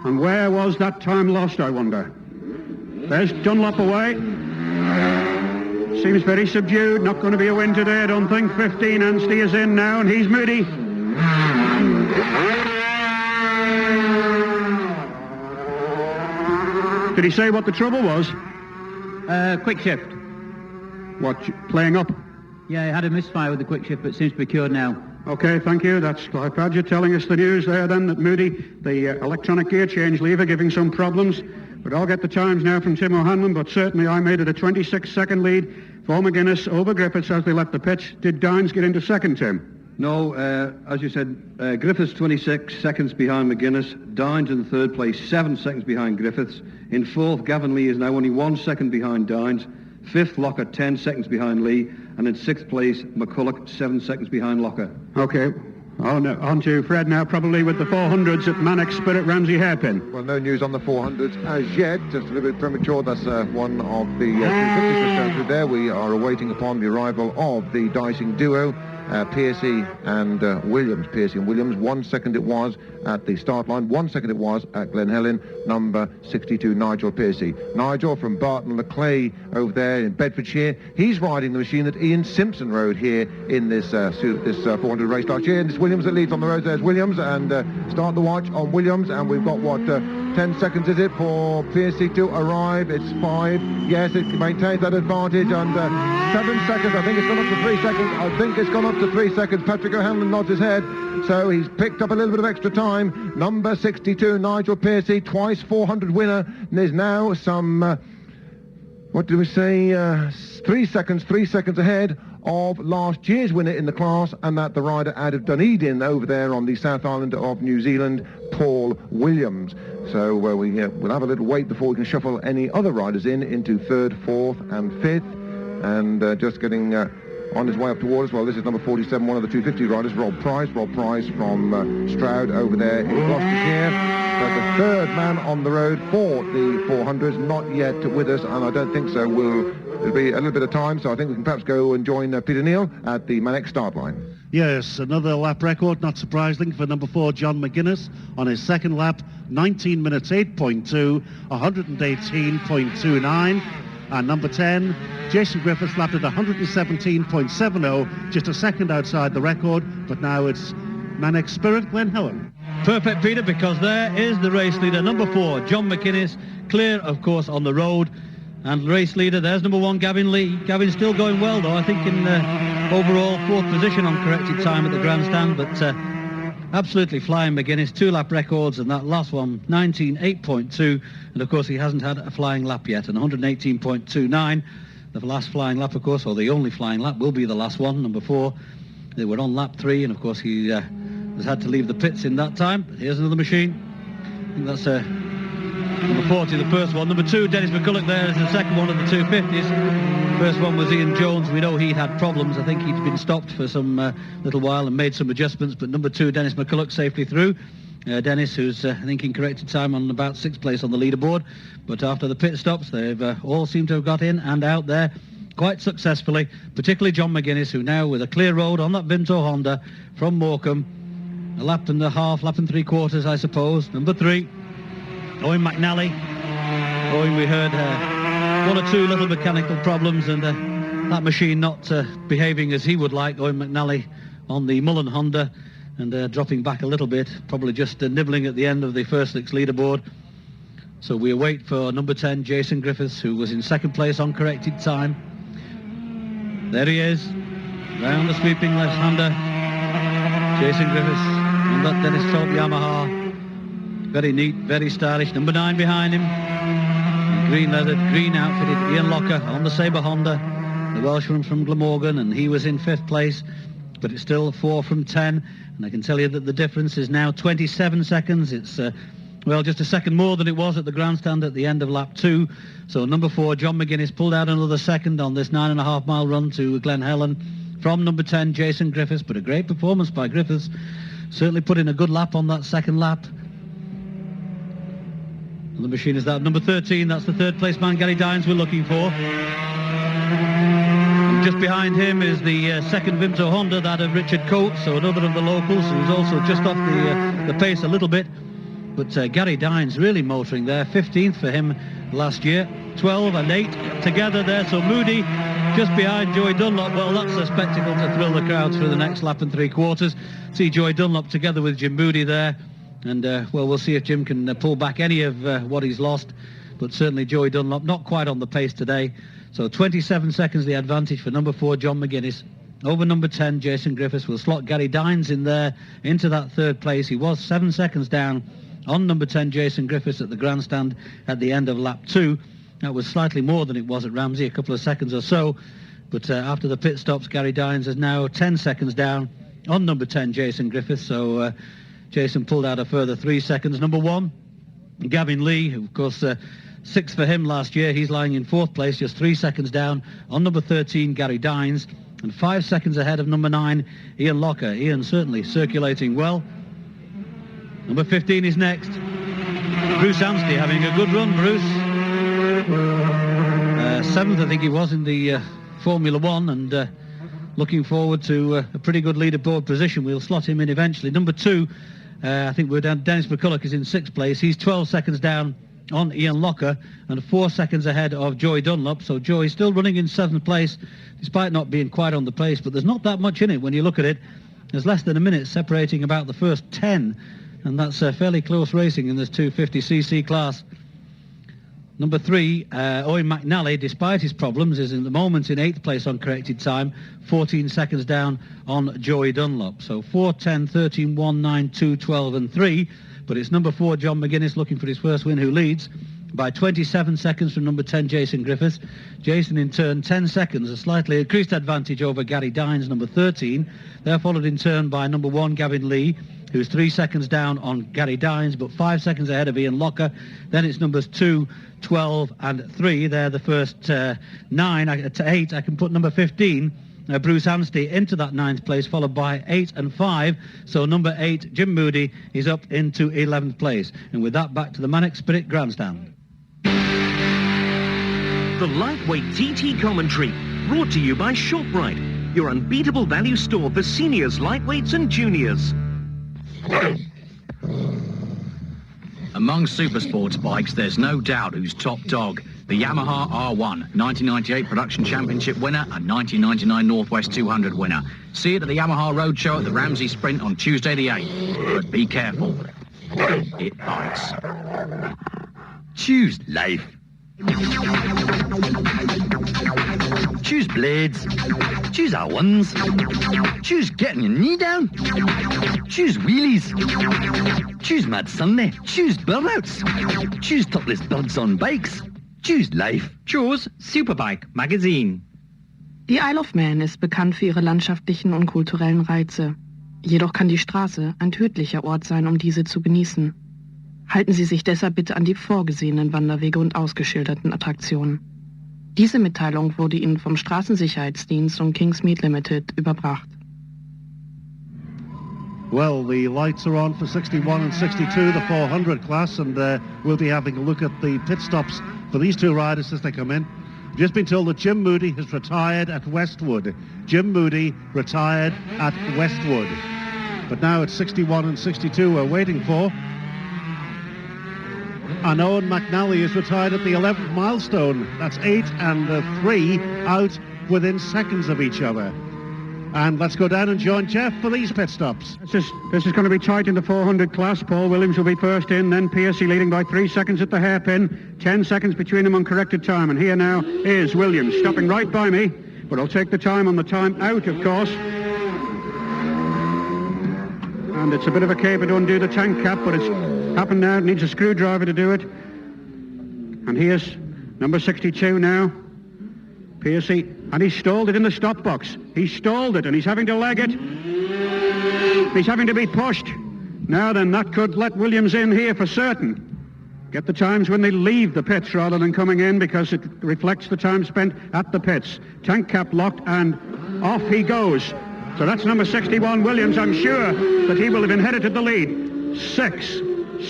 And where was that time lost, I wonder? There's Dunlop away. Seems very subdued. Not going to be a win today, I don't think. 15, Anstey is in now, and he's Moody. Did he say what the trouble was? Quick shift. What, playing up? Yeah, he had a misfire with the quick shift, but seems to be cured now. Okay, thank you. That's Clive Badger telling us the news there then, that Moody, the electronic gear change lever, giving some problems. But I'll get the times now from Tim O'Hanlon, but certainly I made it a 26-second lead for McGuinness over Griffiths as they left the pits. Did Dines get into second, Tim? No, as you said, Griffiths 26 seconds behind McGuinness. Dines in third place, 7 seconds behind Griffiths. In fourth, Gavin Lee is now only 1 second behind Dines. Fifth, Locker, 10 seconds behind Lee. And in sixth place, McCulloch, 7 seconds behind Locker. Okay. On to Fred now, probably with the 400s at Manic Spirit Ramsey Hairpin. Well, no news on the 400s as yet, just a little bit premature. That's one of the 250s just going through there. We are awaiting upon the arrival of the dicing duo, Piercy and Williams. Piercy and Williams, 1 second it was at the start line, 1 second it was at Glen Helen, number 62, Nigel Piercy. Nigel from Barton Le Clay over there in Bedfordshire. He's riding the machine that Ian Simpson rode here in this 400 race last year. And it's Williams that leads on the road. There's Williams, and start the watch on Williams, and we've got, 10 seconds is it for Piercy to arrive? It's 5. Yes, it maintains that advantage, and 7 seconds. I think it's gone up to 3 seconds. I think it's gone up to 3 seconds. Patrick O'Hanlon nods his head, so he's picked up a little bit of extra time. Number 62, Nigel Piercy, twice 400 winner, and there's now some, 3 seconds ahead of last year's winner in the class, and that the rider out of Dunedin over there on the South Island of New Zealand, Paul Williams. So we'll have a little wait before we can shuffle any other riders into third, fourth and fifth, and just getting on his way up towards us. Well, this is number 47, one of the 250 riders, Rob Price from Stroud over there in Gloucestershire. But the third man on the road for the 400s, not yet with us, and I don't think so. It'll be a little bit of time, so I think we can perhaps go and join Peter Neal at the Manic start line. Yes, another lap record, not surprising, for number 4, John McGuinness, on his second lap, 19 minutes 8.2, 118.29. And number 10, Jason Griffiths, lapped at 117.70, just a second outside the record, but now it's Manic Spirit, Glen Helen. Perfect, Peter, because there is the race leader, number 4, John McGuinness, clear, of course, on the road. And race leader, there's number 1, Gavin Lee. Gavin's still going well, though, I think in overall 4th position on corrected time at the grandstand, but absolutely flying McGuinness, 2 lap records, and that last one, 19.8.2, and of course he hasn't had a flying lap yet, and 118.29. The last flying lap, of course, or the only flying lap, will be the last one, number 4. They were on lap 3, and of course he has had to leave the pits in that time. But here's another machine. I think that's number 40, the first one. Number 2, Dennis McCulloch there is the second one of the 250s. First one was Ian Jones. We know he'd had problems. I think he'd been stopped for some little while and made some adjustments. But number 2, Dennis McCulloch, safely through. Dennis, who's, I think, in corrected time on about 6th place on the leaderboard. But after the pit stops, they've all seemed to have got in and out there quite successfully, particularly John McGuinness, who now, with a clear road on that Vimto Honda from Morecambe, a lap and a half, lap and 3/4, I suppose. Number 3, Owen McNally. Owen, we heard 1 or 2 little mechanical problems, and that machine not behaving as he would like. Owen McNally on the Mullen Honda, and dropping back a little bit, probably just nibbling at the end of the First Licks leaderboard. So we await for number 10, Jason Griffiths, who was in 2nd place on corrected time. There he is, round the sweeping left-hander, Jason Griffiths, and that Dennis Thorpe Yamaha. Very neat, very stylish. Number 9 behind him. Green leathered, green outfitted Ian Locker on the Sabre Honda. The Welshman from Glamorgan, and he was in 5th place. But it's still 4 from 10. And I can tell you that the difference is now 27 seconds. It's, just a second more than it was at the grandstand at the end of lap 2. So number 4, John McGuinness, pulled out another second on this 9.5-mile run to Glen Helen from number 10, Jason Griffiths. But a great performance by Griffiths. Certainly put in a good lap on that second lap. The machine is that number 13. That's the 3rd place man, Gary Dines, we're looking for. And just behind him is the 2nd Vimto Honda, that of Richard Coates, so another of the locals, who's also just off the pace a little bit. But Gary Dines really motoring there. 15th for him last year. 12 and 8 together there. So Moody just behind Joey Dunlop. Well, that's a spectacle to thrill the crowds for the next lap and 3/4. See Joey Dunlop together with Jim Moody there. And, we'll see if Jim can pull back any of what he's lost. But certainly Joey Dunlop not quite on the pace today. So 27 seconds the advantage for number 4, John McGuinness. Over number 10, Jason Griffiths. Will slot Gary Dines in there into that 3rd place. He was 7 seconds down on number 10, Jason Griffiths, at the grandstand at the end of lap 2. That was slightly more than it was at Ramsey, a couple of seconds or so. But after the pit stops, Gary Dines is now 10 seconds down on number 10, Jason Griffiths. So Jason pulled out a further 3 seconds. Number 1, Gavin Lee, who, of course, 6th for him last year. He's lying in 4th place, just 3 seconds down. On number 13, Gary Dines, and 5 seconds ahead of number 9, Ian Locker. Ian certainly circulating well. Number 15 is next. Bruce Anstey having a good run, Bruce. 7th, I think he was, in the Formula 1, and looking forward to a pretty good leaderboard position. We'll slot him in eventually. Number 2, I think we're down. Dennis McCulloch is in 6th place. He's 12 seconds down on Ian Locker and 4 seconds ahead of Joy Dunlop. So Joy still running in 7th place, despite not being quite on the pace. But there's not that much in it when you look at it. There's less than a minute separating about the first 10, and that's fairly close racing in this 250cc class. Number 3, Owen McNally, despite his problems, is in the moment in 8th place on corrected time, 14 seconds down on Joey Dunlop. So 4, 10, 13, 1, 9, 2, 12 and 3. But it's number 4, John McGuinness, looking for his first win, who leads by 27 seconds from number 10, Jason Griffiths. Jason, in turn, 10 seconds, a slightly increased advantage over Gary Dines, number 13. They're followed in turn by number 1, Gavin Lee, who's 3 seconds down on Gary Dines, but 5 seconds ahead of Ian Locker. Then it's numbers 2, 12 and 3. They're the first 9 to 8. I can put number 15, Bruce Anstey, into that 9th place, followed by 8 and 5. So number 8, Jim Moody, is up into 11th place. And with that, back to the Manic Spirit Grandstand. The lightweight TT commentary, brought to you by ShopRite, your unbeatable value store for seniors, lightweights and juniors. Among supersports bikes, there's no doubt who's top dog. The Yamaha R1, 1998 Production Championship winner and 1999 Northwest 200 winner. See it at the Yamaha Roadshow at the Ramsey Sprint on Tuesday the 8th. But be careful. It bites. Choose life. Choose blades. Choose R1s. Choose getting your knee down. Choose wheelies. Choose Mad Sunday. Choose burnouts. Choose topless buds on bikes. Choose life. Choose Superbike Magazine. Die Isle of Man ist bekannt für ihre landschaftlichen und kulturellen Reize. Jedoch kann die Straße ein tödlicher Ort sein, um diese zu genießen. Halten Sie sich deshalb bitte an die vorgesehenen Wanderwege und ausgeschilderten Attraktionen. Diese Mitteilung wurde Ihnen vom Straßensicherheitsdienst und Kingsmead Limited überbracht. Well, the lights are on for 61 and 62, the 400 class, and we'll be having a look at the pit stops for these two riders as they come in. I've just been told that Jim Moody has retired at Westwood. Jim Moody retired at Westwood. But now it's 61 and 62 we're waiting for. And Owen McNally is retired at the 11th milestone. That's 8 and 3 out within seconds of each other. And let's go down and join Jeff for these pit stops. This is going to be tight in the 400 class. Paul Williams will be first in, then Piercy leading by 3 seconds at the hairpin. 10 seconds between them on corrected time. And here now is Williams, stopping right by me. But I'll take the time on the time out, of course. And it's a bit of a caper to undo the tank cap, but it's happened now. It needs a screwdriver to do it. And here's number 62 now. Piercy, and he stalled it in the stop box. He stalled it, and he's having to leg it. He's having to be pushed. Now then, that could let Williams in here for certain. Get the times when they leave the pits rather than coming in, because it reflects the time spent at the pits. Tank cap locked, and off he goes. So that's number 61, Williams. I'm sure that he will have inherited the lead. 6,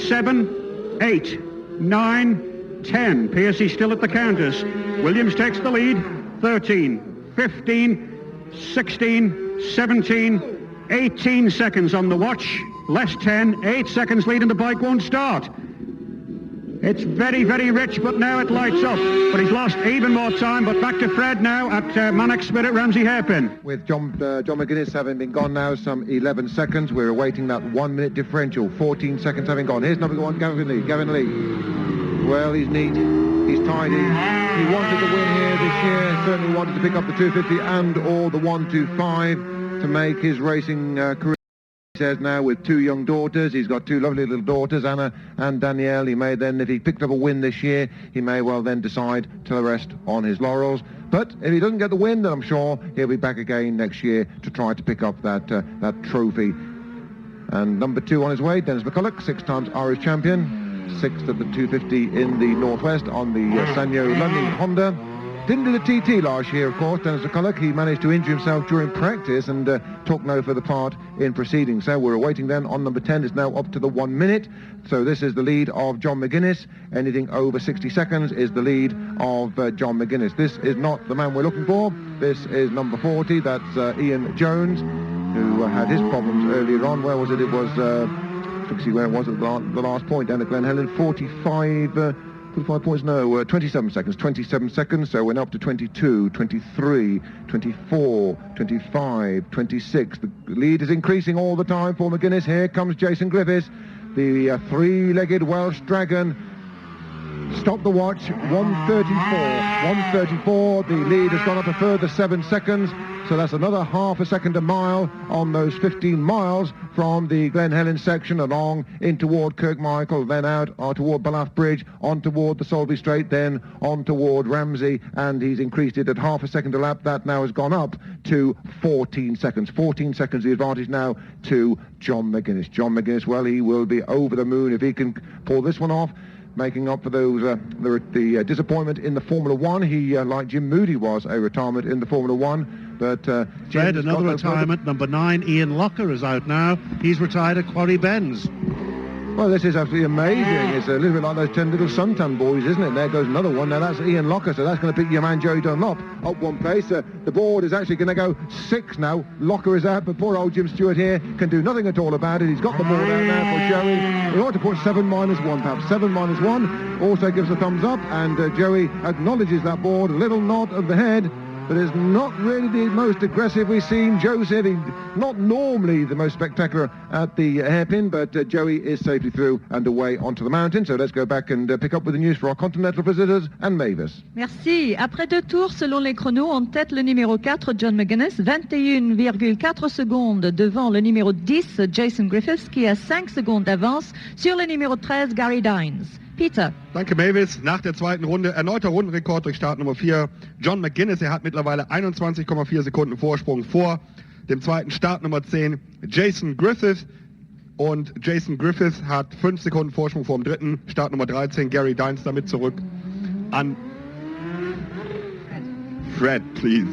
7, 8, 9, 10. Piercy still at the counters. Williams takes the lead. 13, 15, 16, 17, 18 seconds on the watch. Less 10, 8 seconds lead and the bike won't start. It's very, very rich, but now it lights up. But he's lost even more time, but back to Fred now at Manic Spirit Ramsey Hairpin. With John McGuinness having been gone now some 11 seconds, we're awaiting that 1 minute differential. 14 seconds having gone. Here's number 1, Gavin Lee. Well, he's neat. He's tidy. He wanted the win here this year. Certainly wanted to pick up the 250 and or the 125 to make his racing career. He says now with 2 young daughters, he's got 2 lovely little daughters, Anna and Danielle. He may then, if he picked up a win this year, he may well then decide to rest on his laurels. But if he doesn't get the win, then I'm sure he'll be back again next year to try to pick up that trophy. And number 2 on his way, Dennis McCulloch, 6 times Irish champion, 6th at the 250 in the Northwest on the Sanyo London Honda. Didn't do the TT last year, of course, Dennis McCulloch. He managed to injure himself during practice and took no further part in proceedings. So we're awaiting then on number 10. It's now up to the 1 minute. So this is the lead of John McGuinness. Anything over 60 seconds is the lead of John McGuinness. This is not the man we're looking for. This is number 40. That's Ian Jones, who had his problems earlier on. Where was it? It was, let's see where it was at the last point down at Glen Helen. 45 points, no, 27 seconds, 27 seconds, so we're up to 22, 23, 24, 25, 26. The lead is increasing all the time for McGuinness. Here comes Jason Griffiths, the three-legged Welsh Dragon. Stop the watch, 134. The lead has gone up a further 7 seconds, so that's another half a second a mile on those 15 miles from the Glen Helen section along in toward Kirkmichael, then out toward Ballaugh Bridge, on toward the Solvay Strait, then on toward Ramsey, and he's increased it at half a second a lap. That now has gone up to 14 seconds. 14 seconds the advantage now to John McGuinness. John McGuinness, well, he will be over the moon if he can pull this one off, making up for those the disappointment in the Formula 1. He, like Jim Moody, was a retirement in the Formula 1. But Fred, another retirement. Number 9, Ian Locker, is out now. He's retired at Quarry Bends. Well, this is absolutely amazing. It's a little bit like those 10 little suntan boys, isn't it? There goes another one. Now, that's Ian Locker, so that's going to pick your man Joey Dunlop up one place. The board is actually going to go 6 now. Locker is out, but poor old Jim Stewart here can do nothing at all about it. He's got the board out now for Joey. We ought to put 7-1, perhaps. 7-1 also gives a thumbs up, and Joey acknowledges that board. A little nod of the head. But it's not really the most aggressive we've seen. Joe said he's not normally the most spectacular at the hairpin, but Joey is safely through and away onto the mountain. So let's go back and pick up with the news for our continental visitors and Mavis. Merci. Après 2 tours, selon les chronos, en tête le numéro 4, John McGuinness, 21,4 secondes devant le numéro 10, Jason Griffiths, qui a 5 secondes d'avance sur le numéro 13, Gary Dines. Peter. Danke, Mavis. Nach der zweiten Runde erneuter Rundenrekord durch Start Nummer 4. John McGuinness, er hat mittlerweile 21,4 Sekunden Vorsprung vor dem zweiten Start Nummer 10, Jason Griffith. Und Jason Griffith hat 5 Sekunden Vorsprung vor dem dritten, Start Nummer 13, Gary Dines damit zurück an Fred, please.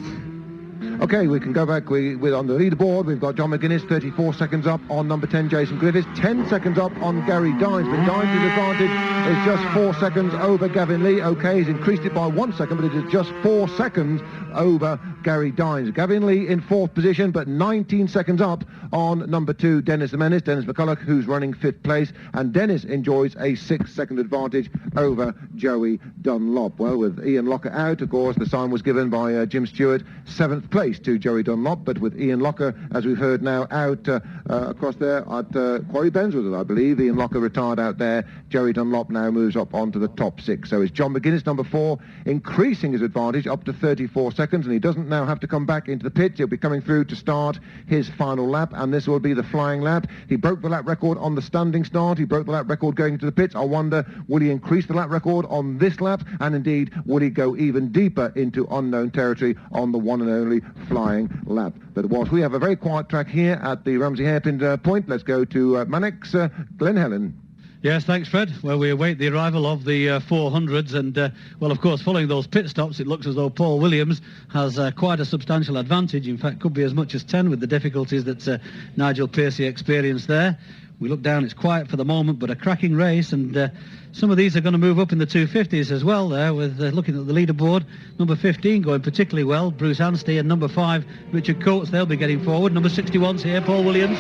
Okay, we can go back with on the leaderboard. We've got John McGuinness, 34 seconds up on number 10, Jason Griffiths, 10 seconds up on Gary Dines. But Dines' advantage is just 4 seconds over Gavin Lee. Okay, he's increased it by 1 second, but it is just 4 seconds over Gary Dines. Gavin Lee in 4th position, but 19 seconds up on number 2, Dennis the Menace, Dennis McCulloch, who's running 5th place. And Dennis enjoys a 6-second advantage over Joey Dunlop. Well, with Ian Locker out, of course, the sign was given by Jim Stewart, 7th place to Joey Dunlop, but with Ian Locker, as we've heard now, out across there at Quarry Bends, was it, I believe. Ian Locker retired out there. Joey Dunlop now moves up onto the top 6. So it's John McGuinness, number 4, increasing his advantage up to 34 seconds, and he doesn't now have to come back into the pit. He'll be coming through to start his final lap, and this will be the flying lap. He broke the lap record on the standing start. He broke the lap record going into the pits. I wonder, will he increase the lap record on this lap? And indeed, will he go even deeper into unknown territory on the one and only flying lap? But whilst we have a very quiet track here at the Ramsey Hairpin point, let's go to Mannix, Glen Helen. Yes, thanks, Fred. Well, we await the arrival of the 400s, and, well, of course, following those pit stops, it looks as though Paul Williams has quite a substantial advantage. In fact, could be as much as 10 with the difficulties that Nigel Pearcey experienced there. We look down, it's quiet for the moment, but a cracking race, and some of these are going to move up in the 250s as well there, with looking at the leaderboard. Number 15 going particularly well, Bruce Anstey, and number 5, Richard Coates, they'll be getting forward. Number 61's here, Paul Williams.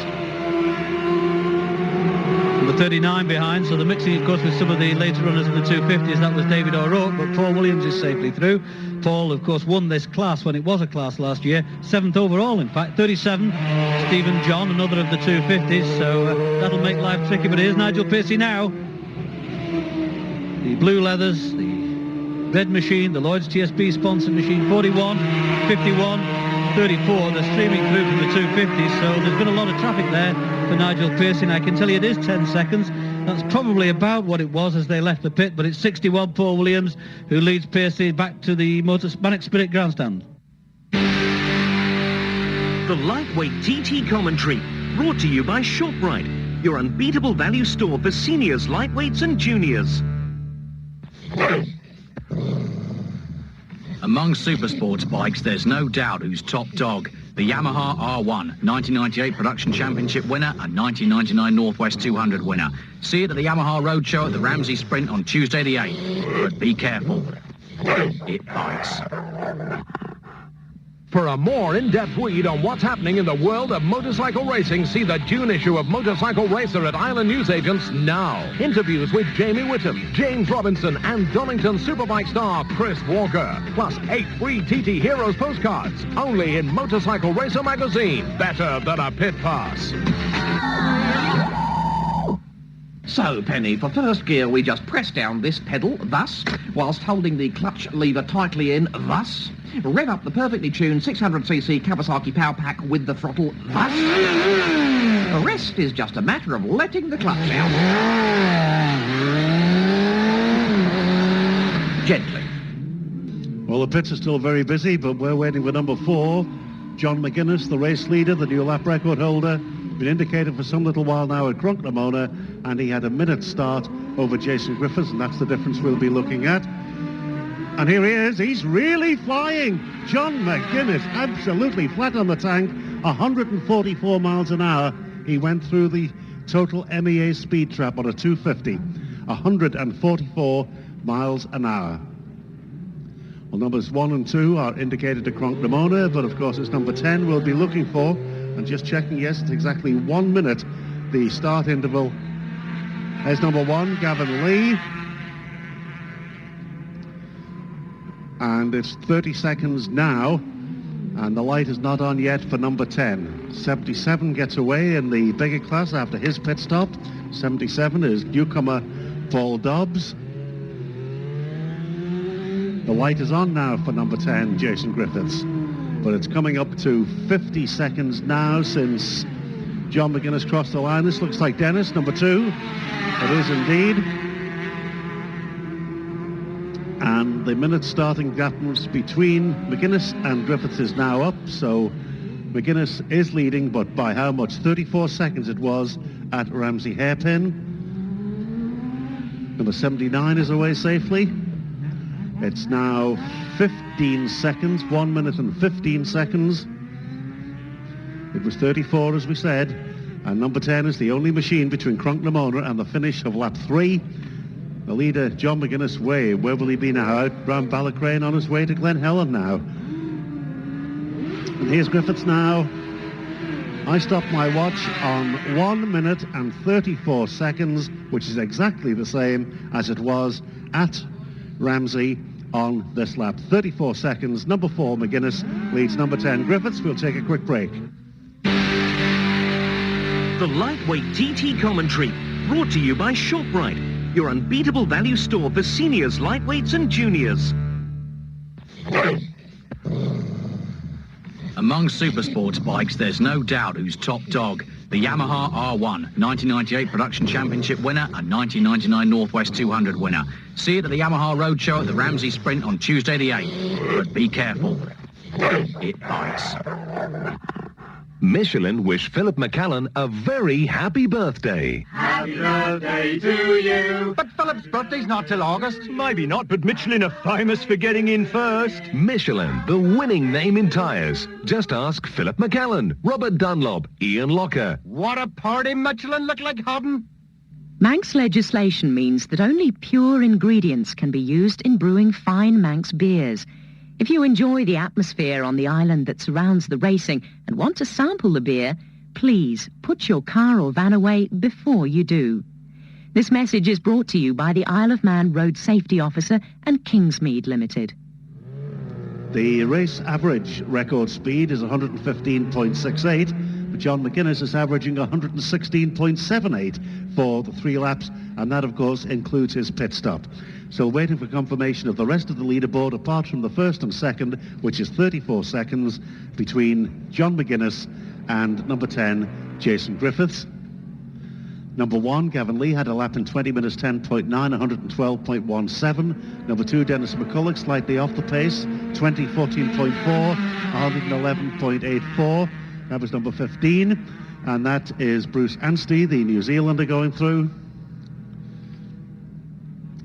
Number 39 behind, so the mixing, of course, with some of the later runners in the 250s, that was David O'Rourke, but Paul Williams is safely through. Paul, of course, won this class when it was a class last year, 7th overall, in fact, 37. Stephen John, another of the 250s, so that'll make life tricky, but here's Nigel Pearcey now. The blue leathers, the red machine, the Lloyd's TSB sponsored machine, 41, 51, 34, they're streaming through from the 250s, so there's been a lot of traffic there for Nigel Pearcey, and I can tell you it is 10 seconds. That's probably about what it was as they left the pit, but it's 61 Paul Williams who leads Piercy back to the Manic Spirit grandstand. The lightweight TT commentary, brought to you by ShopRite, your unbeatable value store for seniors, lightweights and juniors. Among supersports bikes, there's no doubt who's top dog. The Yamaha R1, 1998 Production Championship winner and 1999 Northwest 200 winner. See it at the Yamaha Roadshow at the Ramsey Sprint on Tuesday the 8th. But be careful. It bites. For a more in-depth read on what's happening in the world of motorcycle racing, see the June issue of Motorcycle Racer at Island Newsagents now. Interviews with Jamie Whittam, James Robinson, and Donington Superbike star Chris Walker. Plus 8 free TT Heroes postcards. Only in Motorcycle Racer magazine. Better than a pit pass. So, Penny, for first gear, we just press down this pedal, thus, whilst holding the clutch lever tightly in, thus. Rev up the perfectly tuned 600cc Kawasaki Power Pack with the throttle, thus. The rest is just a matter of letting the clutch out. Gently. Well, the pits are still very busy, but we're waiting for number 4, John McGuinness, the race leader, the new lap record holder. Been indicated for some little while now at Crunknamona, and he had a minute start over Jason Griffiths, and that's the difference we'll be looking at. And here he is, he's really flying. John McGuinness, absolutely flat on the tank, 144 miles an hour. He went through the total MEA speed trap on a 250, 144 miles an hour. Well, numbers 1 and 2 are indicated to Crunknamona, but of course it's number 10 we'll be looking for. And just checking, yes, it's exactly 1 minute, the start interval. There's number 1, Gavin Lee. And it's 30 seconds now, and the light is not on yet for number 10. 77 gets away in the bigger class after his pit stop. 77 is newcomer Paul Dobbs. The light is on now for number 10, Jason Griffiths. But it's coming up to 50 seconds now since John McGuinness crossed the line. This looks like Dennis, number 2. It is indeed. And the minute starting difference between McGuinness and Griffiths is now up, so McGuinness is leading, but by how much? 34 seconds it was at Ramsey Hairpin. Number 79 is away safely. It's now 15 seconds, 1 minute and 15 seconds. It was 34, as we said, and number 10 is the only machine between Crunknamona and the finish of lap 3. The leader, John McGuinness, where will he be now? Out round Ballacrane on his way to Glen Helen now. And here's Griffiths now. I stopped my watch on 1 minute and 34 seconds, which is exactly the same as it was at Ramsey on this lap. 34 seconds. Number 4, McGuinness, leads number 10, Griffiths. We'll take a quick break. The lightweight TT commentary, brought to you by ShopRite, your unbeatable value store for seniors, lightweights and juniors. Among supersports bikes, there's no doubt who's top dog. The Yamaha R1, 1998 Production Championship winner and 1999 Northwest 200 winner. See it at the Yamaha Roadshow at the Ramsey Sprint on Tuesday the 8th. But be careful. It bites. Michelin wish Philip McCallan a very happy birthday. Happy birthday to you. But Philip's birthday's not till August. Maybe not, but Michelin are famous for getting in first. Michelin, the winning name in tyres. Just ask Philip McCallan, Robert Dunlop, Ian Locker. What a party Michelin look like having. Manx legislation means that only pure ingredients can be used in brewing fine Manx beers. If you enjoy the atmosphere on the island that surrounds the racing and want to sample the beer, please put your car or van away before you do. This message is brought to you by the Isle of Man Road Safety Officer and Kingsmead Limited. The race average record speed is 115.68, but John McGuinness is averaging 116.78 for the 3 laps, and that, of course, includes his pit stop. So waiting for confirmation of the rest of the leaderboard, apart from the first and second, which is 34 seconds between John McGuinness and number 10, Jason Griffiths. Number 1, Gavin Lee, had a lap in 20 minutes 10.9, 112.17. Number 2, Dennis McCulloch, slightly off the pace, 20:14.4, 111.84. That was number 15. And that is Bruce Anstey, the New Zealander, going through.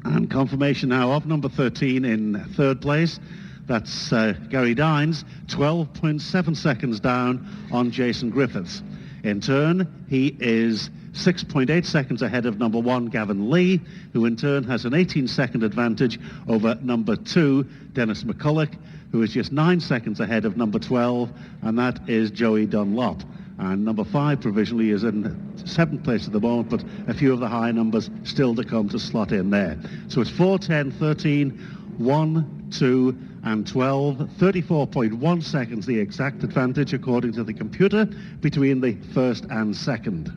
And confirmation now of number 13 in third place. That's Gary Dines, 12.7 seconds down on Jason Griffiths. In turn, he is 6.8 seconds ahead of number 1, Gavin Lee, who in turn has an 18-second advantage over number 2, Dennis McCulloch, who is just 9 seconds ahead of number 12, and that is Joey Dunlop. And number 5 provisionally is in 7th place at the moment, but a few of the high numbers still to come to slot in there. So it's 4, 10, 13, 1, 2, and 12. 34.1 seconds the exact advantage according to the computer between the first and second.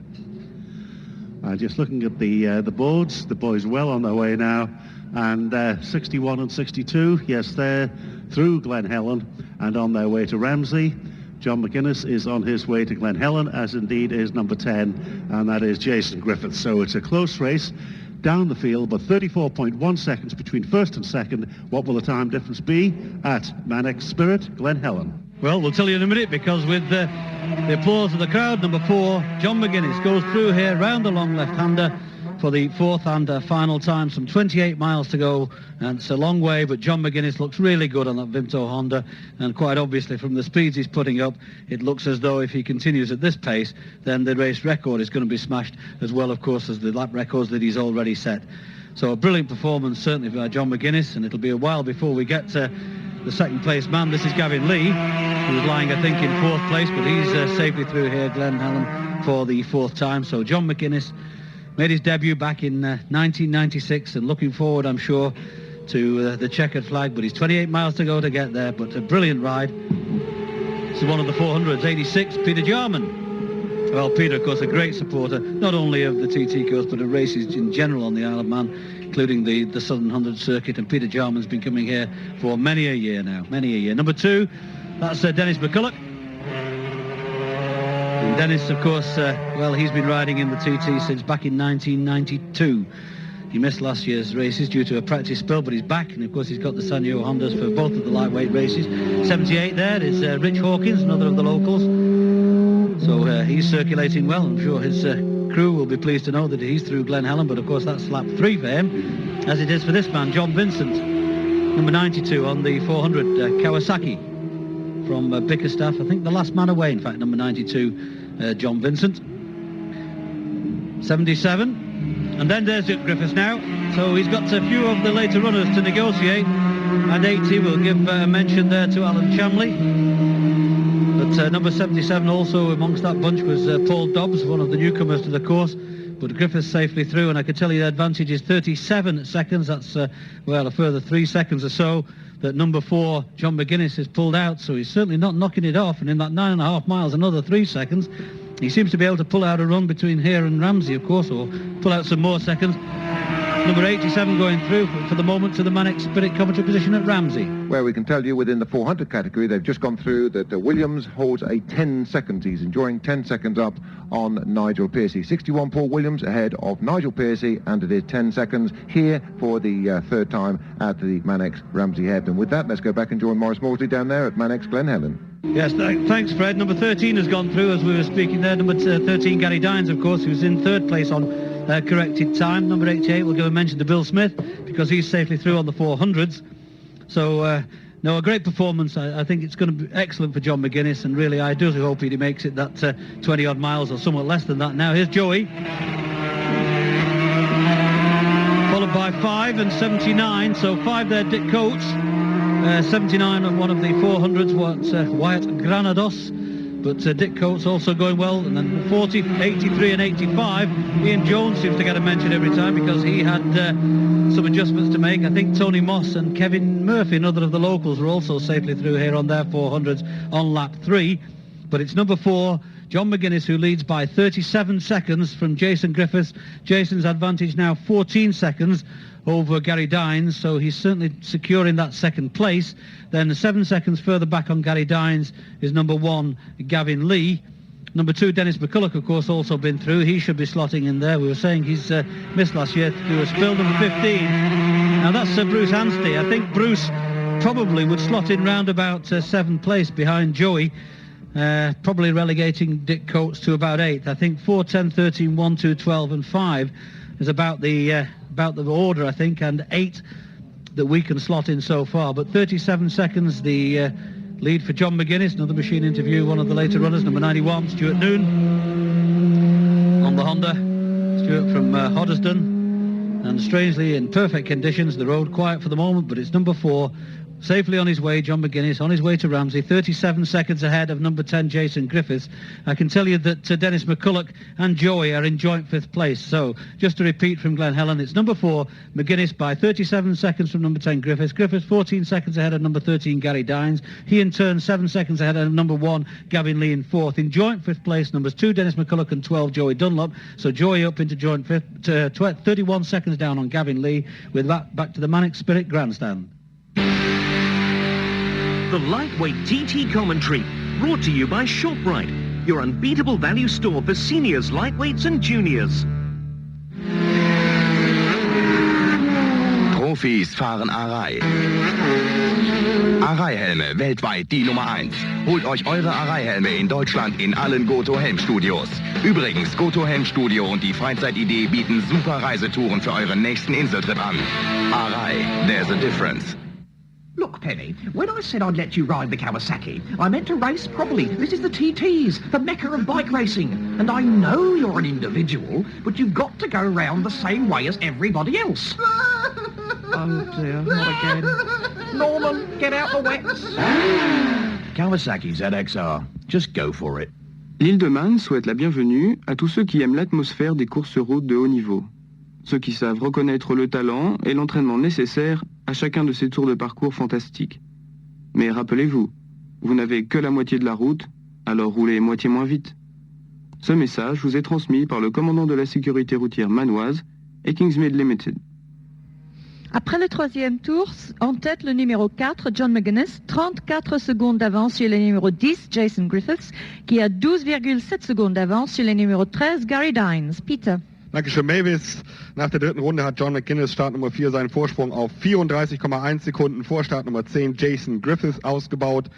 Just looking at the boards, the boys well on their way now, and 61 and 62, yes, they're through Glen Helen and on their way to Ramsey. John McGuinness is on his way to Glen Helen, as indeed is number 10, and that is Jason Griffiths. So it's a close race down the field, but 34.1 seconds between first and second. What will the time difference be at Manic Spirit, Glen Helen? Well, we'll tell you in a minute, because with the applause of the crowd, number 4, John McGuinness, goes through here round the long left-hander for the fourth and final time. Some 28 miles to go, and it's a long way, but John McGuinness looks really good on that Vimto Honda, and quite obviously from the speeds he's putting up, it looks as though if he continues at this pace, then the race record is going to be smashed, as well, of course, as the lap records that he's already set. So a brilliant performance, certainly, by John McGuinness, and it'll be a while before we get to the second place man. This is Gavin Lee, who was lying, I think, in 4th place, but he's safely through here, Glen Helen, for the 4th time. So John McGuinness made his debut back in 1996, and looking forward, I'm sure, to the checkered flag, but he's 28 miles to go to get there, but a brilliant ride. This is one of the 400s, 86, Peter Jarman. Well, Peter, of course, a great supporter, not only of the TT course, but of races in general on the Isle of Man, including the Southern 100 circuit, and Peter Jarman's been coming here for many a year now, many a year. Number 2, that's Dennis McCulloch. And Dennis, of course, well, he's been riding in the TT since back in 1992. He missed last year's races due to a practice spill, but he's back, and of course he's got the Sanyo Hondas for both of the lightweight races. 78 there is Rich Hawkins, another of the locals. So he's circulating well. I'm sure his crew will be pleased to know that he's through Glen Helen, but of course that's lap 3 for him, as it is for this man, John Vincent, number 92 on the 400, Kawasaki from Bickerstaff. I think the last man away, in fact, number 92, John Vincent. 77. And then there's Dick Griffiths now. So he's got a few of the later runners to negotiate. And 80 will give a mention there to Alan Chamley. But number 77 also amongst that bunch was Paul Dobbs, one of the newcomers to the course. But Griffiths safely through, and I can tell you the advantage is 37 seconds. That's, well, a further 3 seconds or so that number 4, John McGuinness, has pulled out. So he's certainly not knocking it off. And in that 9.5 miles, another 3 seconds. He seems to be able to pull out a run between here and Ramsey, of course, or pull out some more seconds. Number 87 going through for the moment to the Manic Spirit commentary position at Ramsey. Where we can tell you within the 400 category, they've just gone through that Williams holds a 10 seconds. He's enjoying 10 seconds up on Nigel Pearcey. 61 Paul Williams ahead of Nigel Pearcey, and it is 10 seconds here for the third time at the Manex Ramsey Head. And with that, let's go back and join Maurice Morsley down there at Manex Glen Helen. Yes, thanks, Fred. Number 13 has gone through as we were speaking there. Number 13, Gary Dines, of course, who's in 3rd place on corrected time. Number 88, we'll give a mention to Bill Smith, because he's safely through on the 400s. So, no, a great performance. I think it's going to be excellent for John McGuinness, and really I do hope he makes it that 20-odd miles or somewhat less than that. Now, here's Joey. Followed by 5 and 79, so 5 there, Dick Coates. 79 on one of the 400s, Wyatt Granados. But Dick Coates also going well. And then 40, 83 and 85. Ian Jones seems to get a mention every time, because he had some adjustments to make. I think Tony Moss and Kevin Murphy, another of the locals, were also safely through here on their 400s on lap 3. But it's number 4, John McGuinness, who leads by 37 seconds from Jason Griffiths. Jason's advantage now 14 seconds over Gary Dines, so he's certainly securing that 2nd place. Then 7 seconds further back on Gary Dines is number 1, Gavin Lee. Number 2, Dennis McCulloch, of course, also been through. He should be slotting in there. We were saying he's missed last year to do a spill. Number 15. Now that's Bruce Anstey. I think Bruce probably would slot in round about 7th place behind Joey, probably relegating Dick Coates to about 8th. I think 4, 10, 13, 1, 2, 12 and 5 is about the order, I think, and 8 that we can slot in so far. But 37 seconds the lead for John McGuinness, another machine interview, one of the later runners, number 91, Stuart Noon on the Honda. Stuart from Hoddesdon, and strangely in perfect conditions, the road quiet for the moment, but it's number 4, safely on his way, John McGuinness, on his way to Ramsey, 37 seconds ahead of number 10, Jason Griffiths. I can tell you that Dennis McCulloch and Joey are in joint 5th place. So, just to repeat from Glen Helen, it's number 4, McGuinness, by 37 seconds from number 10, Griffiths. Griffiths 14 seconds ahead of number 13, Gary Dines. He, in turn, 7 seconds ahead of number 1, Gavin Lee in 4th. In joint 5th place, numbers 2, Dennis McCulloch, and 12, Joey Dunlop. So, Joey up into joint 5th, 31 seconds down on Gavin Lee, with that back to the Manic Spirit Grandstand. The Lightweight TT commentary, brought to you by ShopRite, your unbeatable value store for seniors, lightweights and juniors. Profis fahren Arai. Arai-Helme, weltweit die Nummer 1. Holt euch eure Arai-Helme in Deutschland in allen Goto-Helm-Studios. Übrigens, Goto-Helm-Studio und die Freizeitidee bieten super Reisetouren für euren nächsten Inseltrip an. Arai, there's a difference. Look, Penny, when I said I'd let you ride the Kawasaki, I meant to race properly. This is the TTs, the mecca of bike racing. And I know you're an individual, but you've got to go round the same way as everybody else. Oh dear, not again. Norman, get out the wets. Kawasaki ZXR, just go for it. L'île de Man souhaite la bienvenue à tous ceux qui aiment l'atmosphère des courses routes de haut niveau. Ceux qui savent reconnaître le talent et l'entraînement nécessaire à chacun de ces tours de parcours fantastiques. Mais rappelez-vous, vous n'avez que la moitié de la route, alors roulez moitié moins vite. Ce message vous est transmis par le commandant de la sécurité routière manoise et Kingsmead Limited. Après le 3e tour, en tête le numéro 4, John McGuinness, 34 secondes d'avance sur le numéro 10, Jason Griffiths, qui a 12,7 secondes d'avance sur le numéro 13, Gary Dines. Peter. Dankeschön, Mavis. Nach der 3. Runde hat John McGuinness, Startnummer 4, seinen Vorsprung auf 34,1 Sekunden vor Startnummer 10, Jason Griffiths, ausgebaut.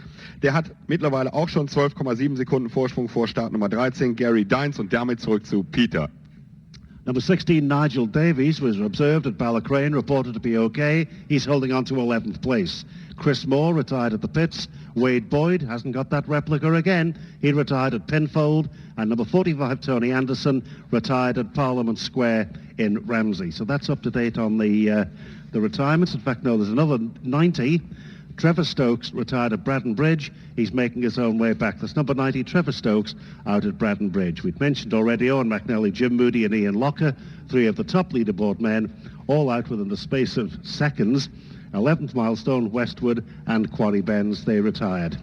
Der hat mittlerweile auch schon 12,7 Sekunden Vorsprung vor Startnummer 13, Gary Dines, und damit zurück zu Peter. Number 16, Nigel Davies, was observed at Ballacrane, reported to be okay. He's holding on to 11th place. Chris Moore retired at the pits. Wade Boyd hasn't got that replica again. He retired at Penfold. And number 45, Tony Anderson, retired at Parliament Square in Ramsey. So that's up to date on the retirements. In fact, no, there's another 90. Trevor Stokes retired at Braddon Bridge. He's making his own way back. That's number 90, Trevor Stokes, out at Braddon Bridge. We've mentioned already Owen McNally, Jim Moody and Ian Locker, 3 of the top leaderboard men, all out within the space of seconds. 11th milestone, Westwood and Quarry Bends, they retired.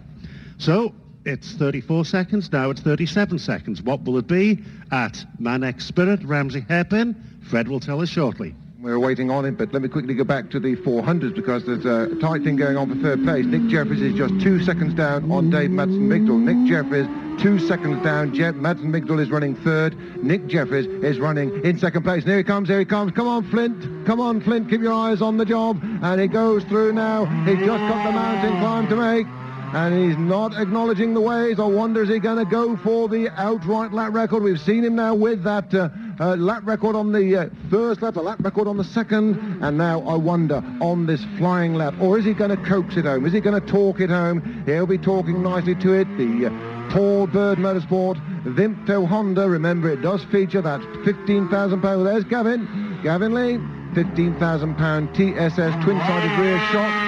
So it's 34 seconds, now it's 37 seconds. What will it be at Manex Spirit, Ramsey Hairpin? Fred will tell us shortly. We're waiting on it, but let me quickly go back to the 400s because there's a tight thing going on for 3rd place. Nick Jeffries is just 2 seconds down on Dave Madsen-Migdal. Nick Jeffries, 2 seconds down. Madsen-Migdal is running 3rd. Nick Jeffries is running in 2nd place. And here he comes, here he comes. Come on, Flint. Come on, Flint. Keep your eyes on the job. And he goes through now. He's just got the mountain climb to make. And he's not acknowledging the ways. I wonder, is he going to go for the outright lap record? We've seen him now with that lap record on the first lap, the lap record on the second, and now I wonder on this flying lap. Or is he going to coax it home? Is he going to talk it home? He'll be talking nicely to it. The Paul Bird Motorsport Vimto Honda, remember it does feature that £15,000. There's Gavin Lee, £15,000 TSS twin-sided rear shock.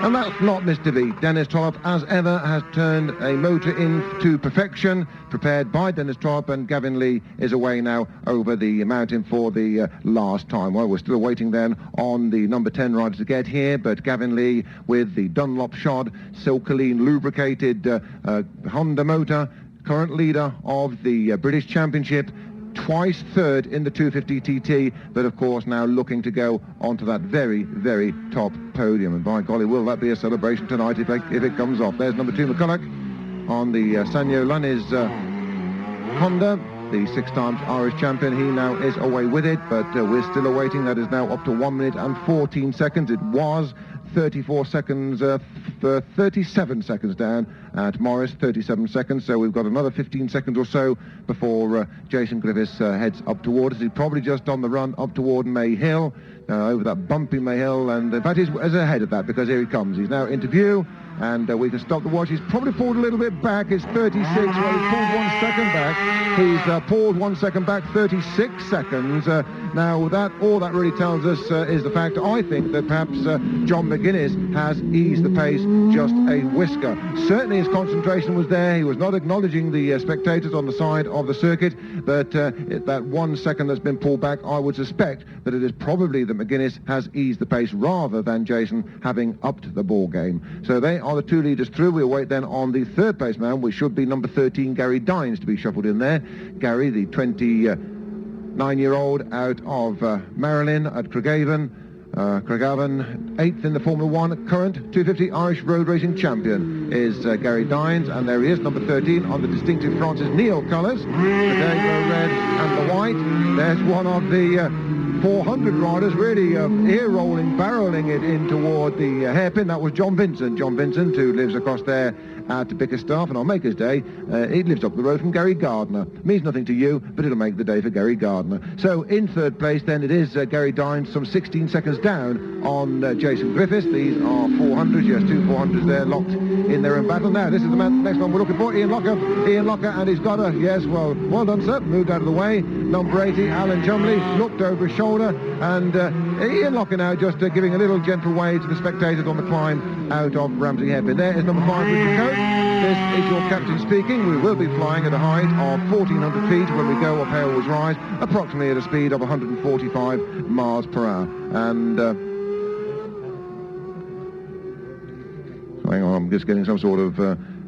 And that's not Mr. B. Dennis Trollope, as ever, has turned a motor into perfection, prepared by Dennis Trollope, and Gavin Lee is away now over the mountain for the last time. Well, we're still waiting then on the number 10 rider to get here, but Gavin Lee with the Dunlop shod, Silcoline lubricated Honda motor, current leader of the British Championship, twice 3rd in the 250 TT, but of course now looking to go onto that very, very top podium. And by golly, will that be a celebration tonight if it comes off. There's number 2, McCulloch. on the Sanyo Lunney's Honda. The 6 times Irish champion, he now is away with it, but we're still awaiting. That is now up to 1 minute and 14 seconds. It was 34 seconds, 37 seconds down at Morris, 37 seconds. So we've got another 15 seconds or so before Jason Griffiths heads up toward us. He's probably just on the run up toward May Hill, over that bumpy May Hill, and in fact he's ahead of that because here he comes. He's now into view. And we can stop the watch. He's probably pulled a little bit back. It's 36. Well, he's pulled 1 second back. He's pulled 1 second back, 36 seconds. Now, all that really tells us is the fact, I think, that perhaps John McGuinness has eased the pace just a whisker. Certainly his concentration was there. He was not acknowledging the spectators on the side of the circuit, but that 1 second that's been pulled back, I would suspect that it is probably that McGuinness has eased the pace rather than Jason having upped the ball game. So they are the 2 leaders through. We'll wait then on the 3rd place man, which should be number 13, Gary Dines, to be shuffled in there. Gary, the 29-year-old out of Maryland at Craigavon. Craigavon, 8th in the Formula 1, current 250 Irish road racing champion is Gary Dines, and there he is, number 13, on the distinctive Francis Neal colours, the red and the white. There's one of the 400 riders really ear-rolling, barreling it in toward the hairpin. That was John Vincent. John Vincent, who lives across there at Bickerstaff, and on Maker's Day, he lives up the road from Gary Gardner. Means nothing to you, but it'll make the day for Gary Gardner. So in 3rd place then it is Gary Dines, some 16 seconds down on Jason Griffiths. These are 400s, yes, 2 400s there locked in their own battle. Now this is the next one we're looking for, Ian Locker, and he's got a, yes, well done sir, moved out of the way. Number 80, Alan Chumley, looked over his shoulder, and Ian Locker now just giving a little gentle wave to the spectators on the climb out of Ramsey Hairpin. There is number 5, Richard Coates. This is your captain speaking. We will be flying at a height of 1,400 feet when we go up Hailwoods Rise, approximately at a speed of 145 miles per hour. And hang on, I'm just getting some sort of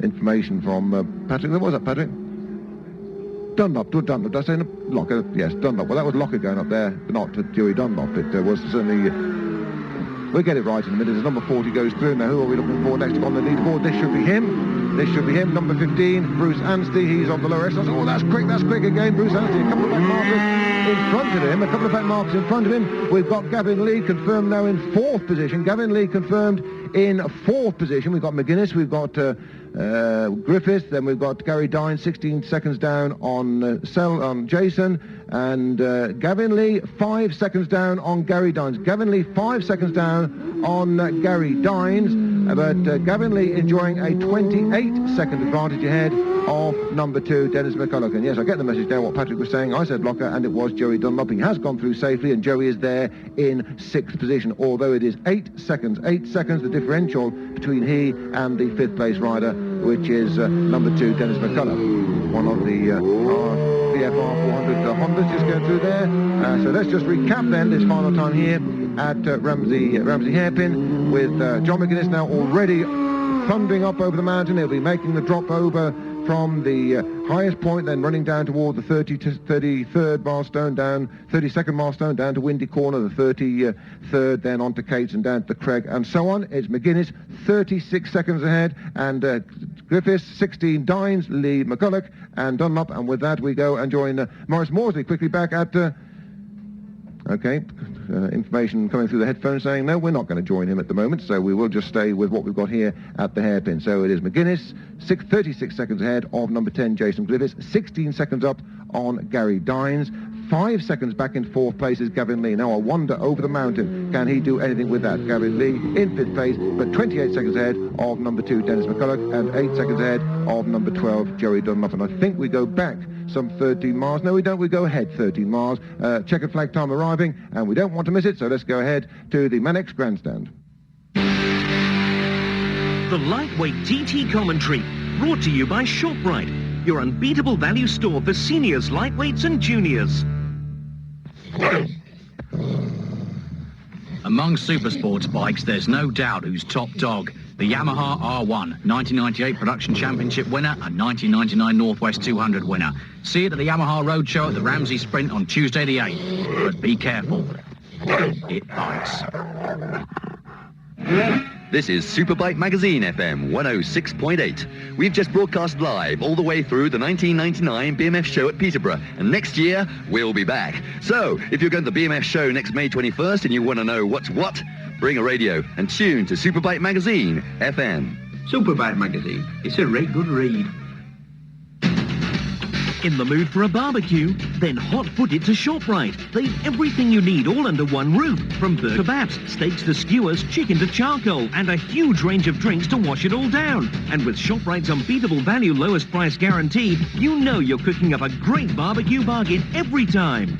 information from Patrick. What was that, Patrick? Dunlop. Did I say Locker? Yes, Dunlop. Well, that was Locker going up there, not to Dewey Dunlop. It was certainly... we'll get it right in a minute as number 40 goes through. Now, who are we looking for next on the leaderboard? This should be him. This should be him. Number 15, Bruce Anstey. He's on the lower echelon. Oh, that's quick again. Bruce Anstey. A couple of back markers in front of him. We've got Gavin Lee confirmed now in 4th position. Gavin Lee confirmed in 4th position. We've got McGuinness. We've got Griffiths. Then we've got Gary Dines, 16 seconds down on Jason. And Gavin Lee, 5 seconds down on Gary Dines. Gavin Lee, 5 seconds down on Gary Dines. But Gavin Lee enjoying a 28-second advantage ahead of number 2, Dennis McCulloch. And yes, I get the message there, what Patrick was saying. I said Locker, and it was Joey Dunlop. He has gone through safely, and Joey is there in 6th position, although it is 8 seconds. 8 seconds, the differential between he and the 5th place rider, which is number 2, Dennis McCulloch. One of the BFR 400 Hondas just going through there. So let's just recap then this final time here at Ramsey Hairpin with John McGuinness now already thundering up over the mountain. He'll be making the drop over from the highest point, then running down toward the 33rd milestone, down 32nd milestone, down to Windy Corner, the 33rd, then on to Cates and down to Craig, and so on. It's McGuinness, 36 seconds ahead, and Griffiths, 16, Dines, Lee, McCulloch, and Dunlop. And with that, we go and join Maurice Morsley quickly back at... information coming through the headphones saying, no, we're not going to join him at the moment, so we will just stay with what we've got here at the hairpin. So it is McGuinness, 36 seconds ahead of number 10, Jason Griffiths, 16 seconds up on Gary Dines, 5 seconds back in 4th place is Gavin Lee. Now I wonder, over the mountain, can he do anything with that? Gavin Lee in 5th place, but 28 seconds ahead of number 2, Dennis McCulloch, and 8 seconds ahead of number 12, Joey Dunlop. And I think we go back some 13 miles. No, we don't. We go ahead 13 miles. Checkered flag time arriving, and we don't want to miss it, so let's go ahead to the Manex Grandstand. The lightweight TT commentary, brought to you by ShopRite, your unbeatable value store for seniors, lightweights and juniors. Among supersports bikes, there's no doubt who's top dog. The Yamaha R1, 1998 Production Championship winner and 1999 Northwest 200 winner. See it at the Yamaha Roadshow at the Ramsey Sprint on Tuesday the 8th. But be careful. It bites. This is Superbike Magazine FM 106.8. We've just broadcast live all the way through the 1999 BMF show at Peterborough, and next year we'll be back. So, if you're going to the BMF show next May 21st and you want to know what's what, bring a radio and tune to Superbike Magazine FM. Superbike Magazine. It's a right good read. In the mood for a barbecue? Then hot-foot it to ShopRite. They've everything you need all under one roof. From bird kebabs, steaks to skewers, chicken to charcoal, and a huge range of drinks to wash it all down. And with ShopRite's unbeatable value lowest price guarantee, you know you're cooking up a great barbecue bargain every time.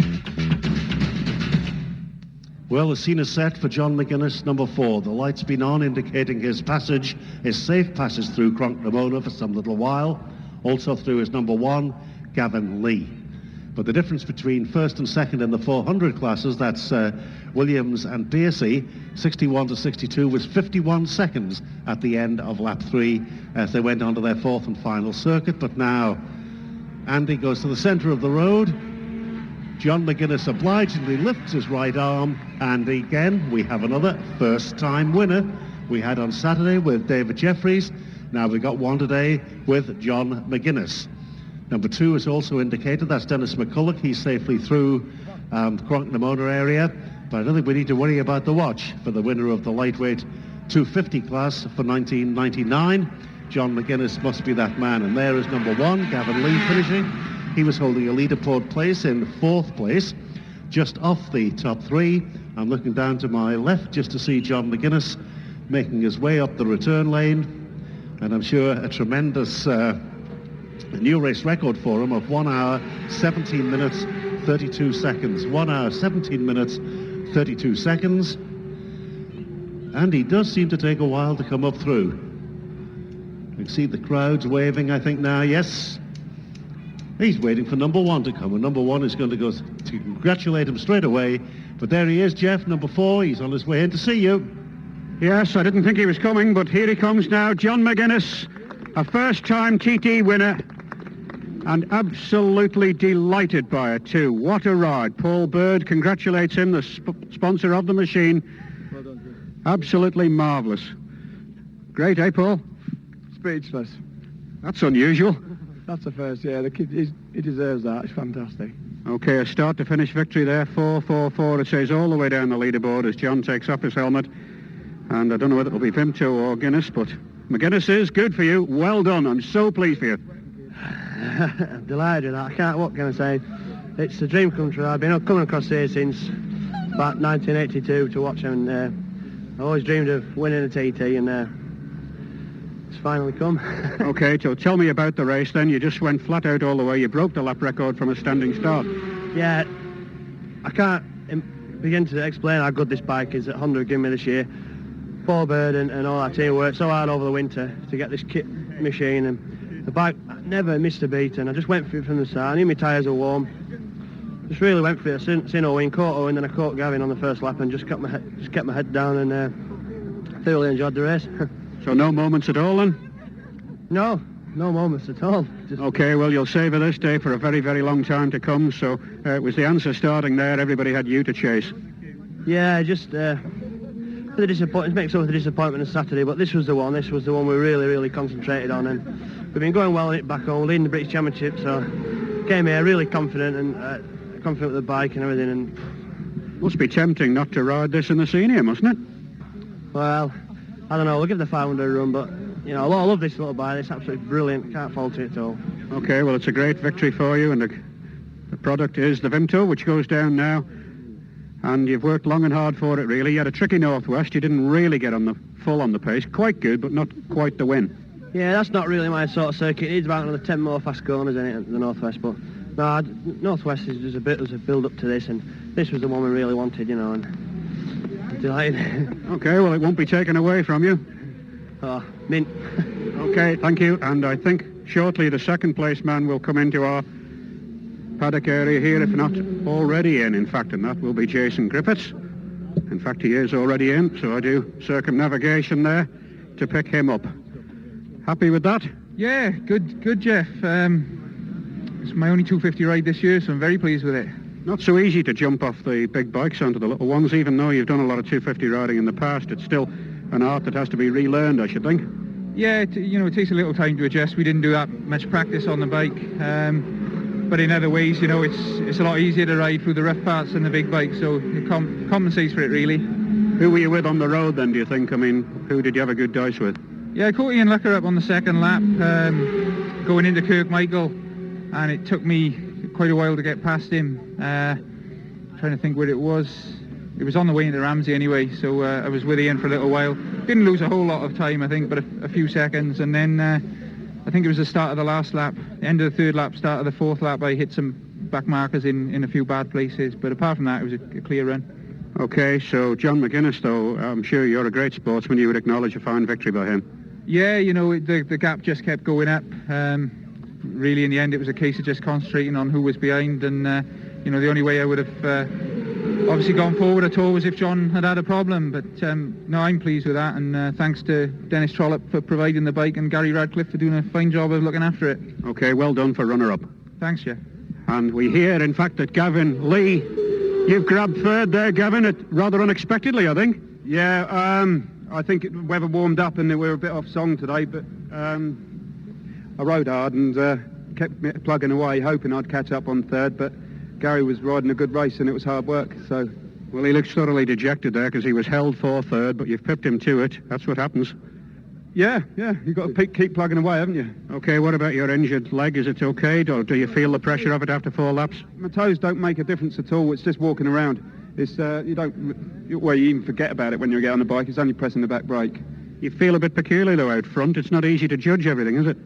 Well, the scene is set for John McGuinness, number 4. The light's been on, indicating his passage, his safe passage through Cronk-Ramona for some little while. Also through his number 1, Gavin Lee. But the difference between first and second in the 400 classes, that's Williams and Pearcey, 61 to 62, was 51 seconds at the end of lap 3 as they went on to their 4th and final circuit. But now Andy goes to the centre of the road. John McGuinness obligingly lifts his right arm, and again we have another first-time winner. We had on Saturday with David Jeffries. Now we've got one today with John McGuinness. Number 2 is also indicated. That's Dennis McCulloch. He's safely through the Cronk-Ramona area. But I don't think we need to worry about the watch for the winner of the lightweight 250 class for 1999. John McGuinness must be that man. And there is number 1, Gavin Lee, finishing. He was holding a leaderboard place in 4th place, just off the top 3. I'm looking down to my left just to see John McGuinness making his way up the return lane. And I'm sure a tremendous a new race record for him of 1 hour, 17 minutes, 32 seconds. 1 hour, 17 minutes, 32 seconds. And he does seem to take a while to come up through. You can see the crowds waving, I think, now. Yes. He's waiting for number 1 to come, and number 1 is going to go to congratulate him straight away. But there he is, Jeff, number 4. He's on his way in to see you. Yes, I didn't think he was coming, but here he comes now. John McGuinness, a first-time TT winner, and absolutely delighted by it too. What a ride. Paul Bird congratulates him, the sponsor of the machine. Well done, Jim. Absolutely marvellous. Great, eh, Paul? Speechless. That's unusual. That's the first, yeah. The kid, he deserves that. It's fantastic. Okay, a start-to-finish victory there. 4-4-4, it says, all the way down the leaderboard as John takes off his helmet. And I don't know whether it'll be Vimto or Guinness, but McGuinness is good for you. Well done. I'm so pleased for you. I'm delighted with that. What can I say? It's a dream come true. I've been coming across here since about 1982 to watch him. And, I always dreamed of winning a TT, and it's finally come. Okay, so tell me about the race then. You just went flat out all the way. You broke the lap record from a standing start. Yeah, I can't begin to explain how good this bike is that Honda have given me this year. Paul Bird and all that team worked so hard over the winter to get this kit machine, and the bike never missed a beat, and I just went for it from the start. I knew my tyres were warm. Just really went for it. I seen Owen, caught Owen, then I caught Gavin on the first lap and just kept my head down, and thoroughly enjoyed the race. So no moments at all then? No moments at all. Okay, well, you'll savour this day for a very, very long time to come, so it was the answer starting there. Everybody had you to chase. Yeah, just the disappointment, makes up for the disappointment of Saturday, but this was the one we really, really concentrated on, and we've been going well on it back home, leading the British Championship, so came here really confident and confident with the bike and everything. And must be tempting not to ride this in the senior, mustn't it? Well, I don't know, we'll give the 500 a run, but you know, I love this little bike. It's absolutely brilliant, can't fault it at all. Okay, well, it's a great victory for you, and the product is the Vimto, which goes down now. And you've worked long and hard for it, really. You had a tricky Northwest. You didn't really get on the pace. Quite good, but not quite the win. Yeah, that's not really my sort of circuit. It needs about another 10 more fast corners in it, the Northwest. But no, Northwest is just there's a build-up to this, and this was the one we really wanted, you know. And I'm delighted. Okay, well, it won't be taken away from you. Oh, mint. Okay, thank you. And I think shortly the second place man will come into our paddock area here, if not already in fact, and that will be Jason Griffiths. In fact, he is already in, so I do circumnavigation there to pick him up. Happy with that? Yeah, good, Jeff. It's my only 250 ride this year, so I'm very pleased with it. Not so easy to jump off the big bikes onto the little ones, even though you've done a lot of 250 riding in the past. It's still an art that has to be relearned, I should think. Yeah, it takes a little time to adjust. We didn't do that much practice on the bike. But in other ways, it's a lot easier to ride through the rough parts than the big bike, so it compensates for it, really. Who were you with on the road then, do you think? I mean, who did you have a good dice with? Yeah, I caught Ian Lucker up on the second lap, going into Kirkmichael, and it took me quite a while to get past him. Trying to think where it was. It was on the way into Ramsey anyway, so I was with Ian for a little while. Didn't lose a whole lot of time, I think, but a few seconds, and then I think it was the start of the last lap, end of the third lap, start of the fourth lap, I hit some back markers in a few bad places, but apart from that, it was a clear run. Okay, so John McGuinness, though, I'm sure you're a great sportsman. You would acknowledge a fine victory by him. Yeah, the gap just kept going up. Really, in the end, it was a case of just concentrating on who was behind, and the only way I would have obviously gone forward at all was if John had a problem. But no, I'm pleased with that, and thanks to Dennis Trollope for providing the bike and Gary Radcliffe for doing a fine job of looking after it. Okay, well done for runner-up. Thanks, Jeff. And we hear, in fact, that Gavin Lee, you've grabbed third there, Gavin, rather unexpectedly, I think. Yeah, I think the weather warmed up and we were a bit off song today, but I rode hard and kept plugging away, hoping I'd catch up on third, but Gary was riding a good race and it was hard work, so... Well, he looks thoroughly dejected there because he was held for third, but you've pipped him to it. That's what happens. Yeah, you've got to keep plugging away, haven't you? Okay, what about your injured leg? Is it okay? Or do you feel the pressure of it after 4 laps? My toes don't make a difference at all. It's just walking around. It's you even forget about it when you get on the bike. It's only pressing the back brake. You feel a bit peculiar, though, out front. It's not easy to judge everything, is it?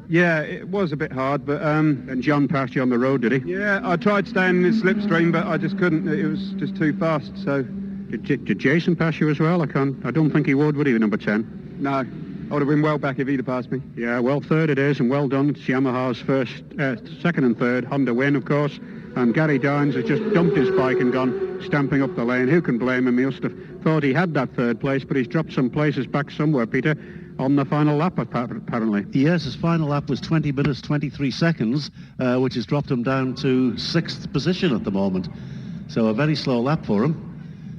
Yeah, it was a bit hard, but... And John passed you on the road, did he? Yeah, I tried staying in the slipstream, but I just couldn't. It was just too fast, so... Did Jason pass you as well? I don't think he would he, number 10? No. I would have been well back if he'd have passed me. Yeah, well, third it is, and well done. It's Yamaha's second and third. Honda win, of course. And Gary Dines has just dumped his bike and gone stamping up the lane. Who can blame him? He must have thought he had that third place, but he's dropped some places back somewhere, Peter, on the final lap, apparently. Yes, his final lap was 20 minutes, 23 seconds, which has dropped him down to 6th position at the moment. So a very slow lap for him.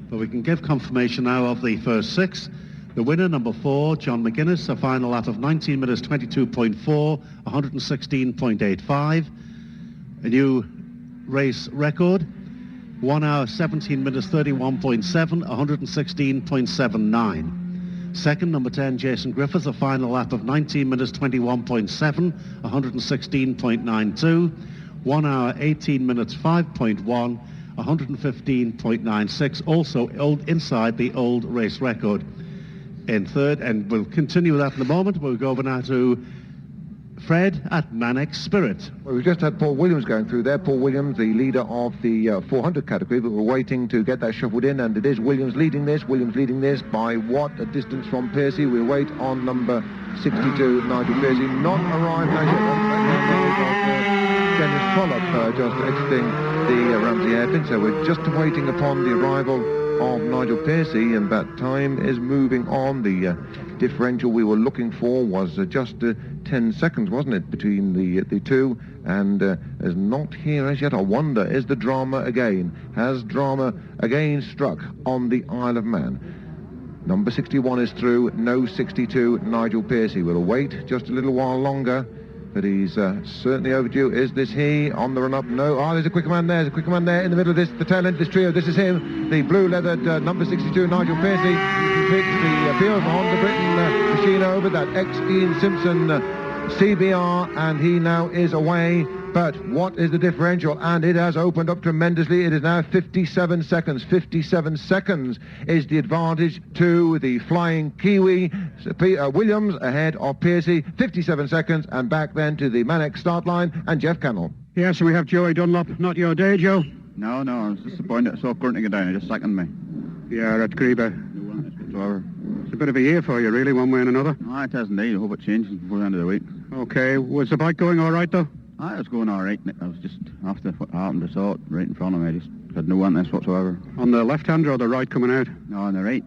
But we can give confirmation now of the first 6. The winner, number 4, John McGuinness, a final lap of 19 minutes 22.4, 116.85. A new race record, 1 hour 17 minutes 31.7, 116.79. Second, number 10, Jason Griffiths, a final lap of 19 minutes 21.7, 116.92. 1 hour 18 minutes 5.1, 115.96, also inside the old race record. In third, and we'll continue that in a moment. We'll go over now to Fred at Manic Spirit. Well, we've just had Paul Williams going through there. Paul Williams, the leader of the 400 category, but we're waiting to get that shuffled in, and it is Williams leading this. Williams leading this by what? A distance from Piercy. We'll wait on number 62, Nigel Piercy. Not arrived as yet. Dennis Trollope just exiting the Ramsey hairpin, so we're just waiting upon the arrival of Nigel Piercy, and that time is moving on. The differential we were looking for was just 10 seconds, wasn't it, between the two, and is not here as yet. I wonder, is the drama again? Has drama again struck on the Isle of Man? Number 61 is through, no 62, Nigel Piercy. We'll wait just a little while longer, but he's certainly overdue. Is this he on the run-up? No. There's a quicker man there. There's a quicker man there in the middle of this, the tail end of this trio. This is him, the blue-leathered number 62, Nigel Piercy. He picks the beautiful Honda Britain machine over, that ex-Ian Simpson CBR, and he now is away. But what is the differential? And it has opened up tremendously. It is now 57 seconds. 57 seconds is the advantage to the flying Kiwi. Williams ahead of Piercy. 57 seconds, and back then to the Manic start line and Jeff Cannell. Yes, and we have Joey Dunlop. Not your day, Joe? No, I was disappointed. I saw Grunting go down. He just seconded me. Yeah, at Grieber. It's a bit of a year for you, really, one way and another. No, it has indeed. I hope it changes before the end of the week. Okay, was the bike going all right, though? I was going all right. I was just after what happened. I saw it right in front of me. I just had no witness whatsoever. On the left-hand or the right coming out? No, on the right.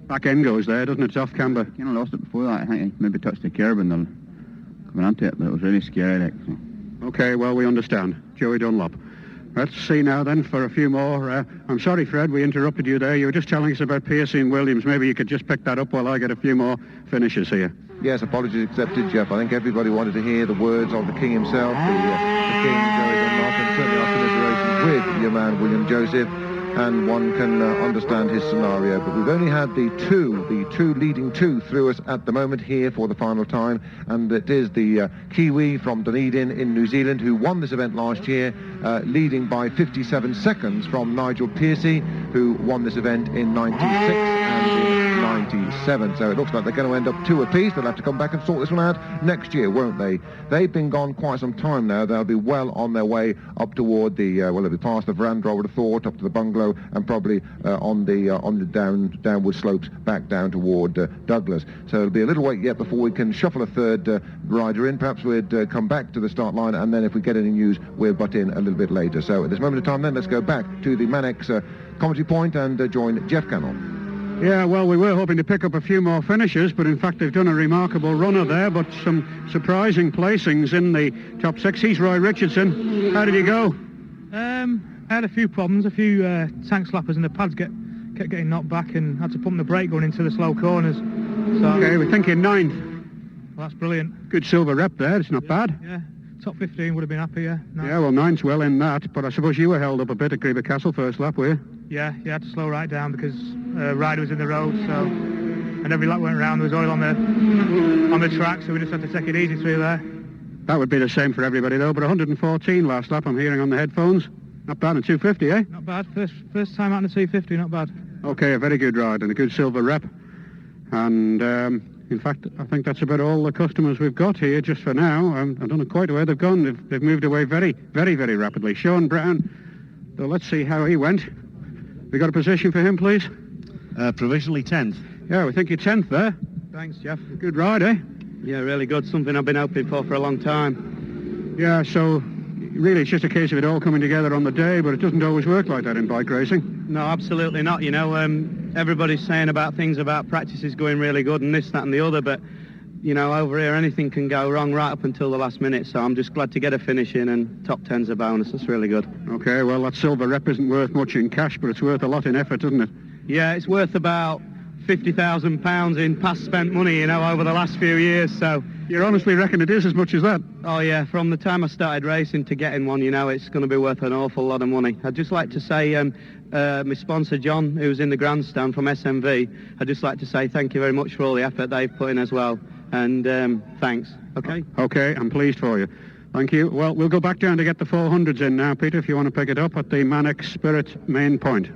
Back end goes there, doesn't it? It's off camber. I kind of lost it before that. I think I maybe touched the curb and then coming onto it, but it was really scary. Like, so. Okay, well, we understand. Joey Dunlop. Let's see now then for a few more. I'm sorry, Fred, we interrupted you there. You were just telling us about Piercy and Williams. Maybe you could just pick that up while I get a few more finishes here. Yes, apologies accepted, Jeff. I think everybody wanted to hear the words of the King himself, the King, Joey Dunlop, and certainly our commiserations with your man, William Joseph. And one can understand his scenario. But we've only had the two leading two through us at the moment here for the final time, and it is the Kiwi from Dunedin in New Zealand who won this event last year, leading by 57 seconds from Nigel Piercy, who won this event in 96 and in 97. So it looks like they're going to end up two apiece. They'll have to come back and sort this one out next year, won't they? They've been gone quite some time now. They'll be well on their way up toward the, well, they'll be past the veranda, I would have thought, up to the bungalow, and probably on the downward slopes back down toward Douglas. So it'll be a little wait yet before we can shuffle a third rider in. Perhaps we'd come back to the start line, and then if we get any news, we'll butt in a little bit later. So at this moment of time then, let's go back to the Manx commentary point and join Jeff Cannell. Yeah, well, we were hoping to pick up a few more finishes, but in fact they've done a remarkable runner there, but some surprising placings in the top six. He's Roy Richardson. How did he go? I had a few problems, a few tank slappers, and the pads kept getting knocked back, and had to pump the brake going into the slow corners. So, okay, we're thinking ninth. Well, that's brilliant. Good silver rep there, it's not bad. Yeah, top 15 would have been happy, yeah. Nice. Yeah, well, ninth's well in that, but I suppose you were held up a bit at Greeba Castle first lap, were you? Yeah, you had to slow right down because Ryder was in the road, so, and every lap went round, there was oil on the track, so we just had to take it easy through there. That would be the same for everybody though, but 114 last lap I'm hearing on the headphones. Not bad in 250, eh? Not bad. First time out in the 250, not bad. Okay, a very good ride and a good silver rep. And in fact, I think that's about all the customers we've got here just for now. I don't know quite where they've gone. They've moved away very, very, very rapidly. Sean Brown, so let's see how he went. We got a position for him, please? Provisionally 10th. Yeah, we think you're 10th there. Thanks, Jeff. Good ride, eh? Yeah, really good. Something I've been hoping for a long time. Yeah, so really it's just a case of it all coming together on the day, but it doesn't always work like that in bike racing. No, absolutely not. You know, everybody's saying about things about practices going really good and this, that and the other, but, you know, over here anything can go wrong right up until the last minute, so I'm just glad to get a finish in, and top 10's a bonus. That's really good. Okay, well, that silver rep isn't worth much in cash, but it's worth a lot in effort, isn't it? Yeah, it's worth about £50,000 in past spent money, you know, over the last few years, so... You honestly reckon it is as much as that? Oh yeah, from the time I started racing to getting one, you know, it's going to be worth an awful lot of money. I'd just like to say, my sponsor John, who's in the grandstand from SMV, I'd just like to say thank you very much for all the effort they've put in as well, and thanks, okay? Okay, I'm pleased for you. Thank you. Well, we'll go back down to get the 400s in now, Peter, if you want to pick it up at the Manx Spirit main point.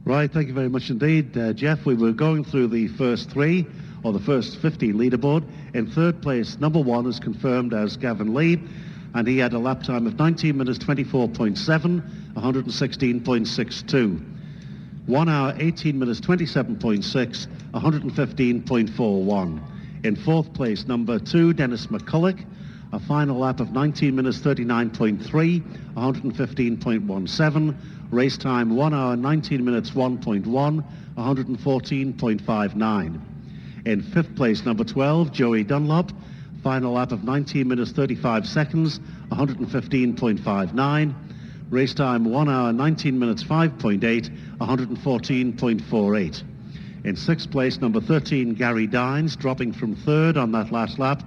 Right, thank you very much indeed, Jeff. We were going through the first three, or the first 50 leaderboard. In third place, number one is confirmed as Gavin Lee, and he had a lap time of 19 minutes 24.7, 116.62. 1 hour 18 minutes 27.6, 115.41. In fourth place, number two, Dennis McCulloch, a final lap of 19 minutes 39.3, 115.17. Race time 1 hour 19 minutes 1.1, 114.59. In fifth place, number 12, Joey Dunlop, final lap of 19 minutes 35 seconds, 115.59. Race time 1 hour 19 minutes 5.8, 114.48. In sixth place, number 13, Gary Dines, dropping from third on that last lap,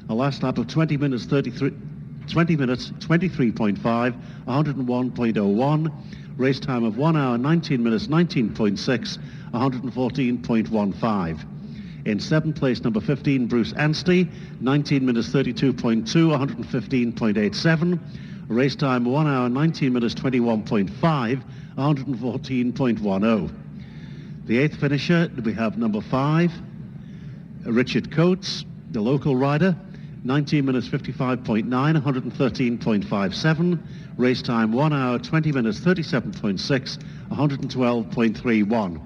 a last lap of 20 minutes 23.5, 101.01. Race time of 1 hour 19 minutes 19.6, 114.15. In seventh place, number 15, Bruce Anstey, 19 minutes 32.2, 115.87. Race time 1 hour 19 minutes 21.5, 114.10. The eighth finisher, we have number 5, Richard Coates, the local rider, 19 minutes 55.9, 113.57. Race time 1 hour 20 minutes 37.6, 112.31.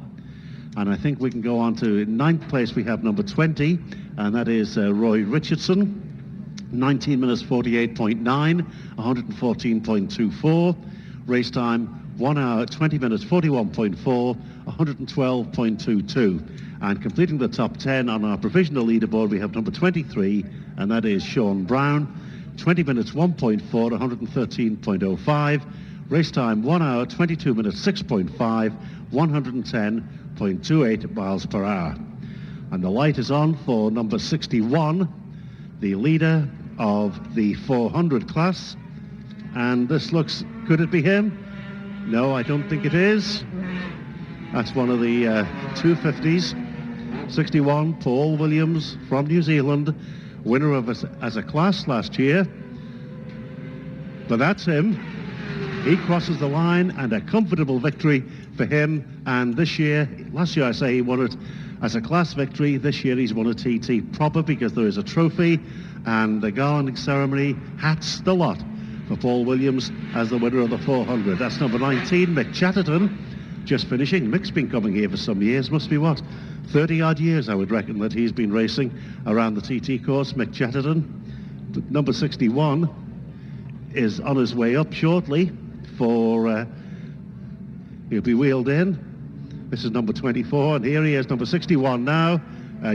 And I think we can go on to ninth place. We have number 20, and that is Roy Richardson, 19 minutes 48.9, 114.24. Race time 1 hour 20 minutes 41.4, 112.22. And completing the top 10 on our provisional leaderboard, we have number 23, and that is Sean Brown, 20 minutes 1.4, 113.05. Race time 1 hour, 22 minutes, 6.5, 110.28 miles per hour. And the light is on for number 61, the leader of the 400 class. And this looks, could it be him? No, I don't think it is. That's one of the 250s. 61, Paul Williams from New Zealand, winner of as a class last year. But that's him. He crosses the line, and a comfortable victory for him. And this year, last year I say he won it as a class victory. This year he's won a TT proper because there is a trophy and a garlanding ceremony. Hats the lot for Paul Williams as the winner of the 400. That's number 19, Mick Chatterton, just finishing. Mick's been coming here for some years, must be what, 30-odd years I would reckon that he's been racing around the TT course, Mick Chatterton. Number 61 is on his way up shortly for, he'll be wheeled in. This is number 24, and here he is, number 61 now.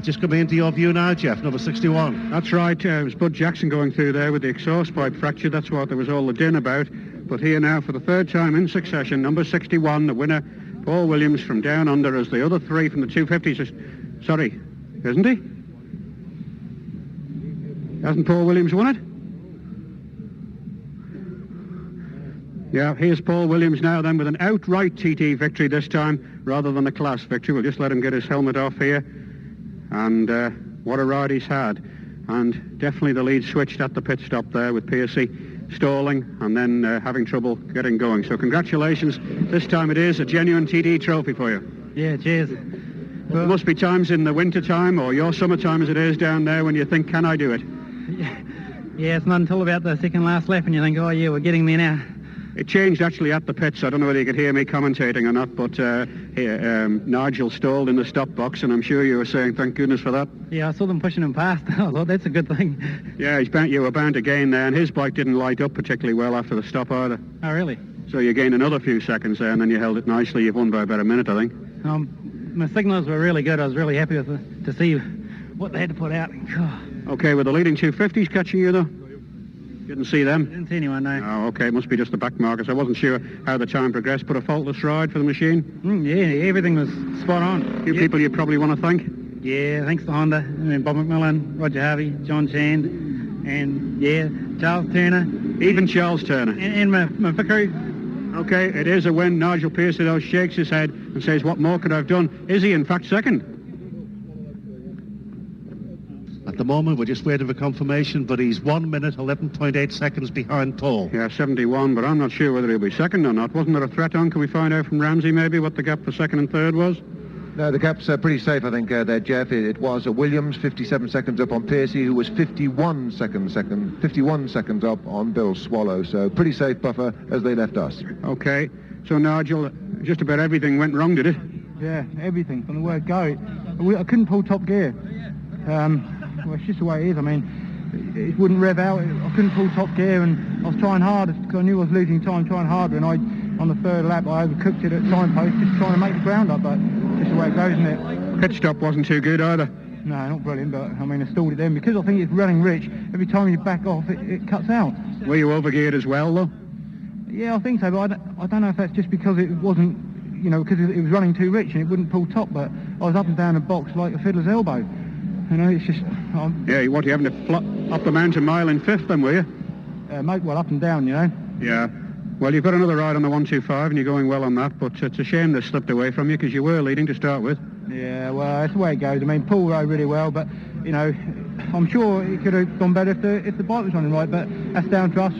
Just coming into your view now, Jeff, number 61. That's right. It was Bud Jackson going through there with the exhaust pipe fracture. That's what there was all the din about. But here now, for the third time in succession, number 61, the winner, Paul Williams from Down Under, as the other three from the 250s. Sorry, isn't he? Hasn't Paul Williams won it? Yeah, here's Paul Williams now then with an outright TT victory this time rather than a class victory. We'll just let him get his helmet off here. And what a ride he's had. And definitely the lead switched at the pit stop there with Piercy stalling and then having trouble getting going. So congratulations. This time it is a genuine TT trophy for you. Yeah, cheers. Well, there must be times in the winter time or your summertime as it is down there when you think, can I do it? Yeah, it's not until about the second last lap and you think, oh yeah, we're getting there now. It changed actually at the pits. I don't know whether you could hear me commentating or not, but Nigel stalled in the stop box, and I'm sure you were saying, thank goodness for that. Yeah, I saw them pushing him past. I thought, that's a good thing. Yeah, you were bound to gain there, and his bike didn't light up particularly well after the stop either. Oh, really? So you gained another few seconds there, and then you held it nicely. You've won by about a minute, I think. My signals were really good. I was really happy with to see what they had to put out. Okay, were the leading 250s catching you, though? Didn't see them? Didn't see anyone, no. Oh, okay, it must be just the back markers. I wasn't sure how the time progressed, but a faultless ride for the machine? Yeah, everything was spot on. A few people you probably want to thank? Yeah, thanks to Honda, and Bob McMillan, Roger Harvey, John Shand, and yeah, Charles Turner. Even Charles Turner? And my crew. Okay, it is a win. Nigel Pearson though shakes his head and says, what more could I have done? Is he in fact second? At the moment, we're just waiting for confirmation, but he's 1 minute, 11.8 seconds behind Paul. Yeah, 71, but I'm not sure whether he'll be second or not. Wasn't there a threat on? Can we find out from Ramsey, maybe, what the gap for second and third was? No, the gap's pretty safe, I think, there, Jeff. It was Williams, 57 seconds up on Piercy, who was 51 seconds up on Bill Swallow. So pretty safe buffer as they left us. Okay, so Nigel, just about everything went wrong, did it? Yeah, everything from the word go. I couldn't pull top gear. Well, it's just the way it is. I mean, it wouldn't rev out. I couldn't pull top gear, and I was trying hard because I knew I was losing time trying harder. And on the third lap, I overcooked it at signpost, just trying to make the ground up. But just the way it goes, isn't it? Pit stop wasn't too good either. No, not brilliant. But I mean, I stalled it then because I think it's running rich. Every time you back off, it cuts out. Were you overgeared as well, though? Yeah, I think so. But I don't know if that's just because it wasn't, because it was running too rich and it wouldn't pull top. But I was up and down the box like a fiddler's elbow. It's just... Yeah, you having to flop up the mountain mile in fifth then, were you? Well, up and down, Yeah. Well, you've got another ride on the 125 and you're going well on that, but it's a shame they slipped away from you because you were leading to start with. Yeah, well, that's the way it goes. I mean, Paul rode really well, but, I'm sure it could have gone better if the bike was running right, but that's down to us,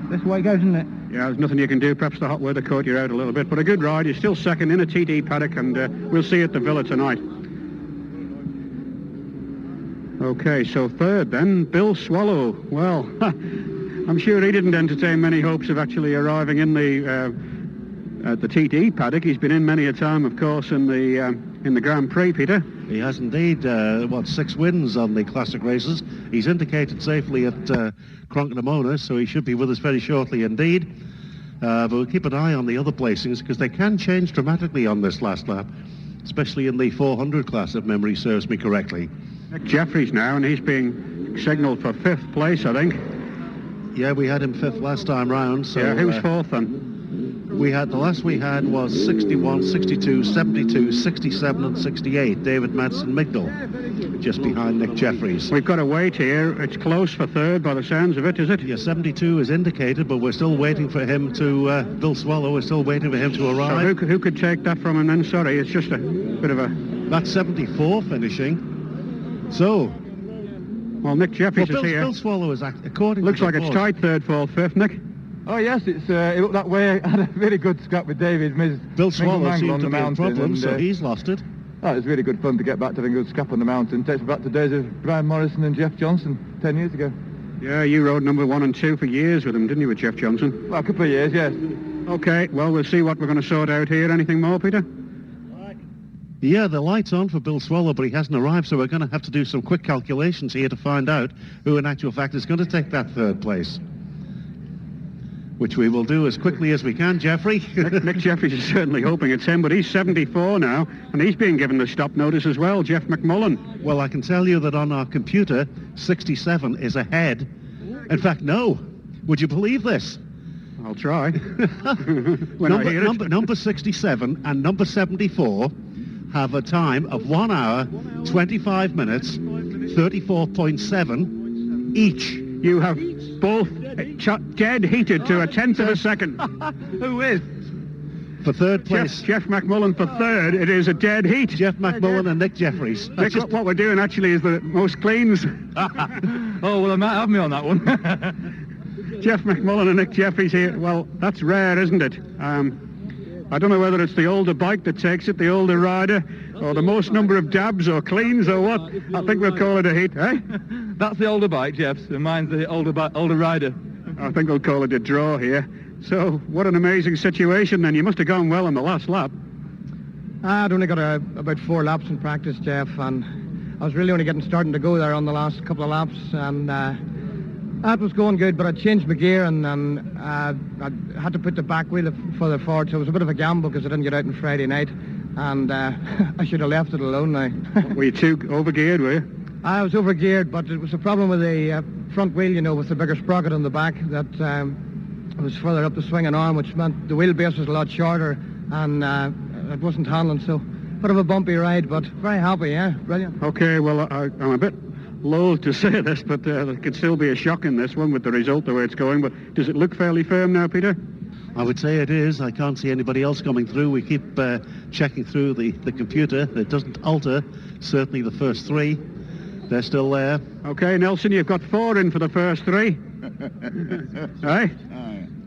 that's the way it goes, isn't it? Yeah, there's nothing you can do. Perhaps the hot weather caught you out a little bit, but a good ride. You're still second in a TT paddock, and we'll see you at the Villa tonight. Okay, so third then, Bill Swallow. Well, I'm sure he didn't entertain many hopes of actually arriving in the TT paddock. He's been in many a time, of course, in the Grand Prix, Peter. He has indeed, 6 wins on the classic races. He's indicated safely at Cronknamona, so he should be with us very shortly indeed. But we'll keep an eye on the other placings because they can change dramatically on this last lap, especially in the 400 class, if memory serves me correctly. Nick Jeffries now, and he's being signalled for 5th place, I think. Yeah, we had him 5th last time round. So, yeah, who's 4th then? The last we had was 61, 62, 72, 67 and 68. David Madsen-Migdal, just behind Nick Jeffries. We've got a wait here. It's close for third by the sounds of it, is it? Yeah, 72 is indicated, but we're still waiting for him to, Bill Swallow, we're still waiting for him to arrive. So who could take that from him then? Sorry, it's just a bit of a... That's 74 finishing. So... Well, Nick Jeffries is here. Bill Swallow is, according Looks to like it's tight, third, fourth, fifth, Nick. Oh yes, it looked that way. I had a very good scrap with David. Bill Swallow seemed to be in mountain, problems, so he's lost it. Oh, it was really good fun to get back to having a good scrap on the mountain. Takes me back to the days of Brian Morrison and Jeff Johnson 10 years ago. Yeah, you rode number 1 and 2 for years with him, didn't you, with Jeff Johnson? Well, a couple of years, yes. Okay, well, we'll see what we're going to sort out here. Anything more, Peter? Yeah, the light's on for Bill Swallow, but he hasn't arrived, so we're going to have to do some quick calculations here to find out who, in actual fact, is going to take that third place. Which we will do as quickly as we can, Jeffrey. Nick Jeffries is certainly hoping it's him, but he's 74 now, and he's being given the stop notice as well, Jeff McMullen. Well, I can tell you that on our computer, 67 is ahead. In fact, no. Would you believe this? I'll try. When I hear it. Number 67 and number 74 have a time of 1 hour, 25 minutes, 34.7 each. You have both dead heated to a tenth of a second. Who is? For third place. Jeff McMullen for third. It is a dead heat. Jeff McMullen and Nick Jeffries. Nick, what we're doing actually is the most cleans. Oh, well, I might have me on that one. Jeff McMullen and Nick Jeffries here. Well, that's rare, isn't it? I don't know whether it's the older bike that takes it, the older rider, or the most number of dabs or cleans or what. I think we'll call it a heat, eh? That's the older bike, Jeff, and mine's the older rider. I think we'll call it a draw here. So, what an amazing situation then. You must have gone well on the last lap. I'd only got about 4 laps in practice, Jeff, and I was really only starting to go there on the last couple of laps, and that was going good, but I changed my gear and I had to put the back wheel further forward, so it was a bit of a gamble because I didn't get out on Friday night, and I should have left it alone now. Were you too overgeared, were you? I was overgeared, but it was a problem with the front wheel, you know, with the bigger sprocket on the back that was further up the swinging arm, which meant the wheelbase was a lot shorter and it wasn't handling, so bit of a bumpy ride, but very happy, yeah, brilliant. Okay, well, I'm a bit loath to say this, but there could still be a shock in this one with the result the way it's going, but does it look fairly firm now, Peter? I would say it is. I can't see anybody else coming through. We keep checking through the computer. It doesn't alter, certainly the first 3. They're still there. Okay, Nelson, you've got 4 in for the first 3. Right?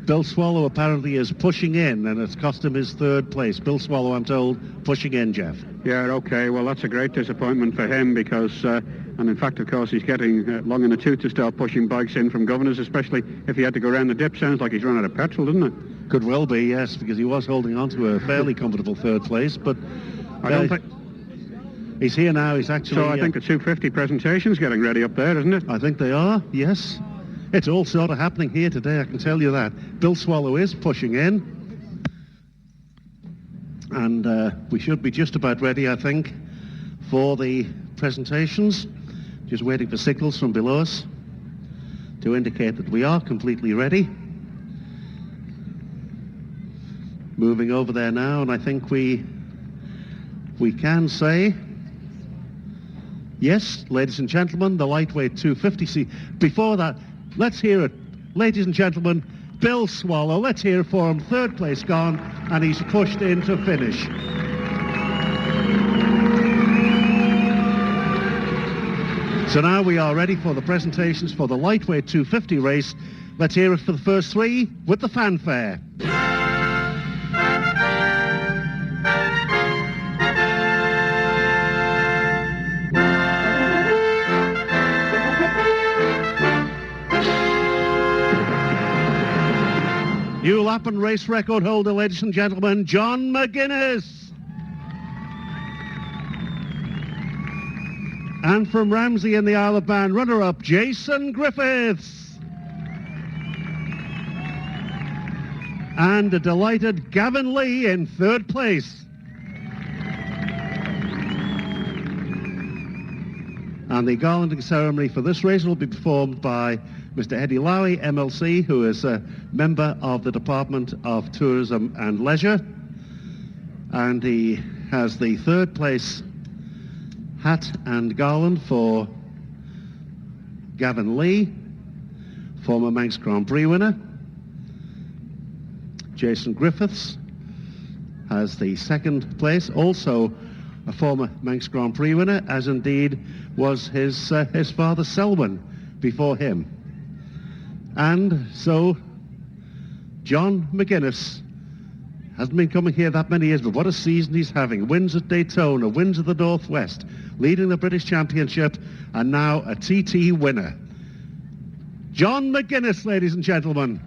Bill Swallow apparently is pushing in, and it's cost him his third place. Bill Swallow, I'm told, pushing in, Jeff. Yeah, okay. Well, that's a great disappointment for him because, and in fact, of course, he's getting long in the tooth to start pushing bikes in from Governors, especially if he had to go around the dip. Sounds like he's run out of petrol, doesn't it? Could well be, yes, because he was holding on to a fairly comfortable third place, but I don't think... He's here now. He's actually... So I think the 250 presentation's getting ready up there, isn't it? I think they are, yes. It's all sort of happening here today, I can tell you that. Bill Swallow is pushing in. And we should be just about ready, I think, for the presentations. Just waiting for signals from below us to indicate that we are completely ready. Moving over there now, and I think we can say... Yes, ladies and gentlemen, the lightweight 250C. Before that, let's hear it. Ladies and gentlemen, Bill Swallow, let's hear it for him. Third place gone, and he's pushed in to finish. So now we are ready for the presentations for the lightweight 250 race. Let's hear it for the first 3 with the fanfare. New lap and race record holder, ladies and gentlemen, John McGuinness. And from Ramsey in the Isle of Man, runner-up, Jason Griffiths. And a delighted Gavin Lee in third place. And the garlanding ceremony for this race will be performed by Mr. Eddie Lowy, MLC, who is a member of the Department of Tourism and Leisure. And he has the third place hat and garland for Gavin Lee, former Manx Grand Prix winner. Jason Griffiths has the second place, also a former Manx Grand Prix winner, as indeed was his father Selwyn before him. And so John McGuinness hasn't been coming here that many years, but what a season he's having. Wins at Daytona, wins at the Northwest, leading the British Championship, and now a TT winner. John McGuinness, ladies and gentlemen.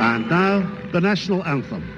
And now, the national anthem.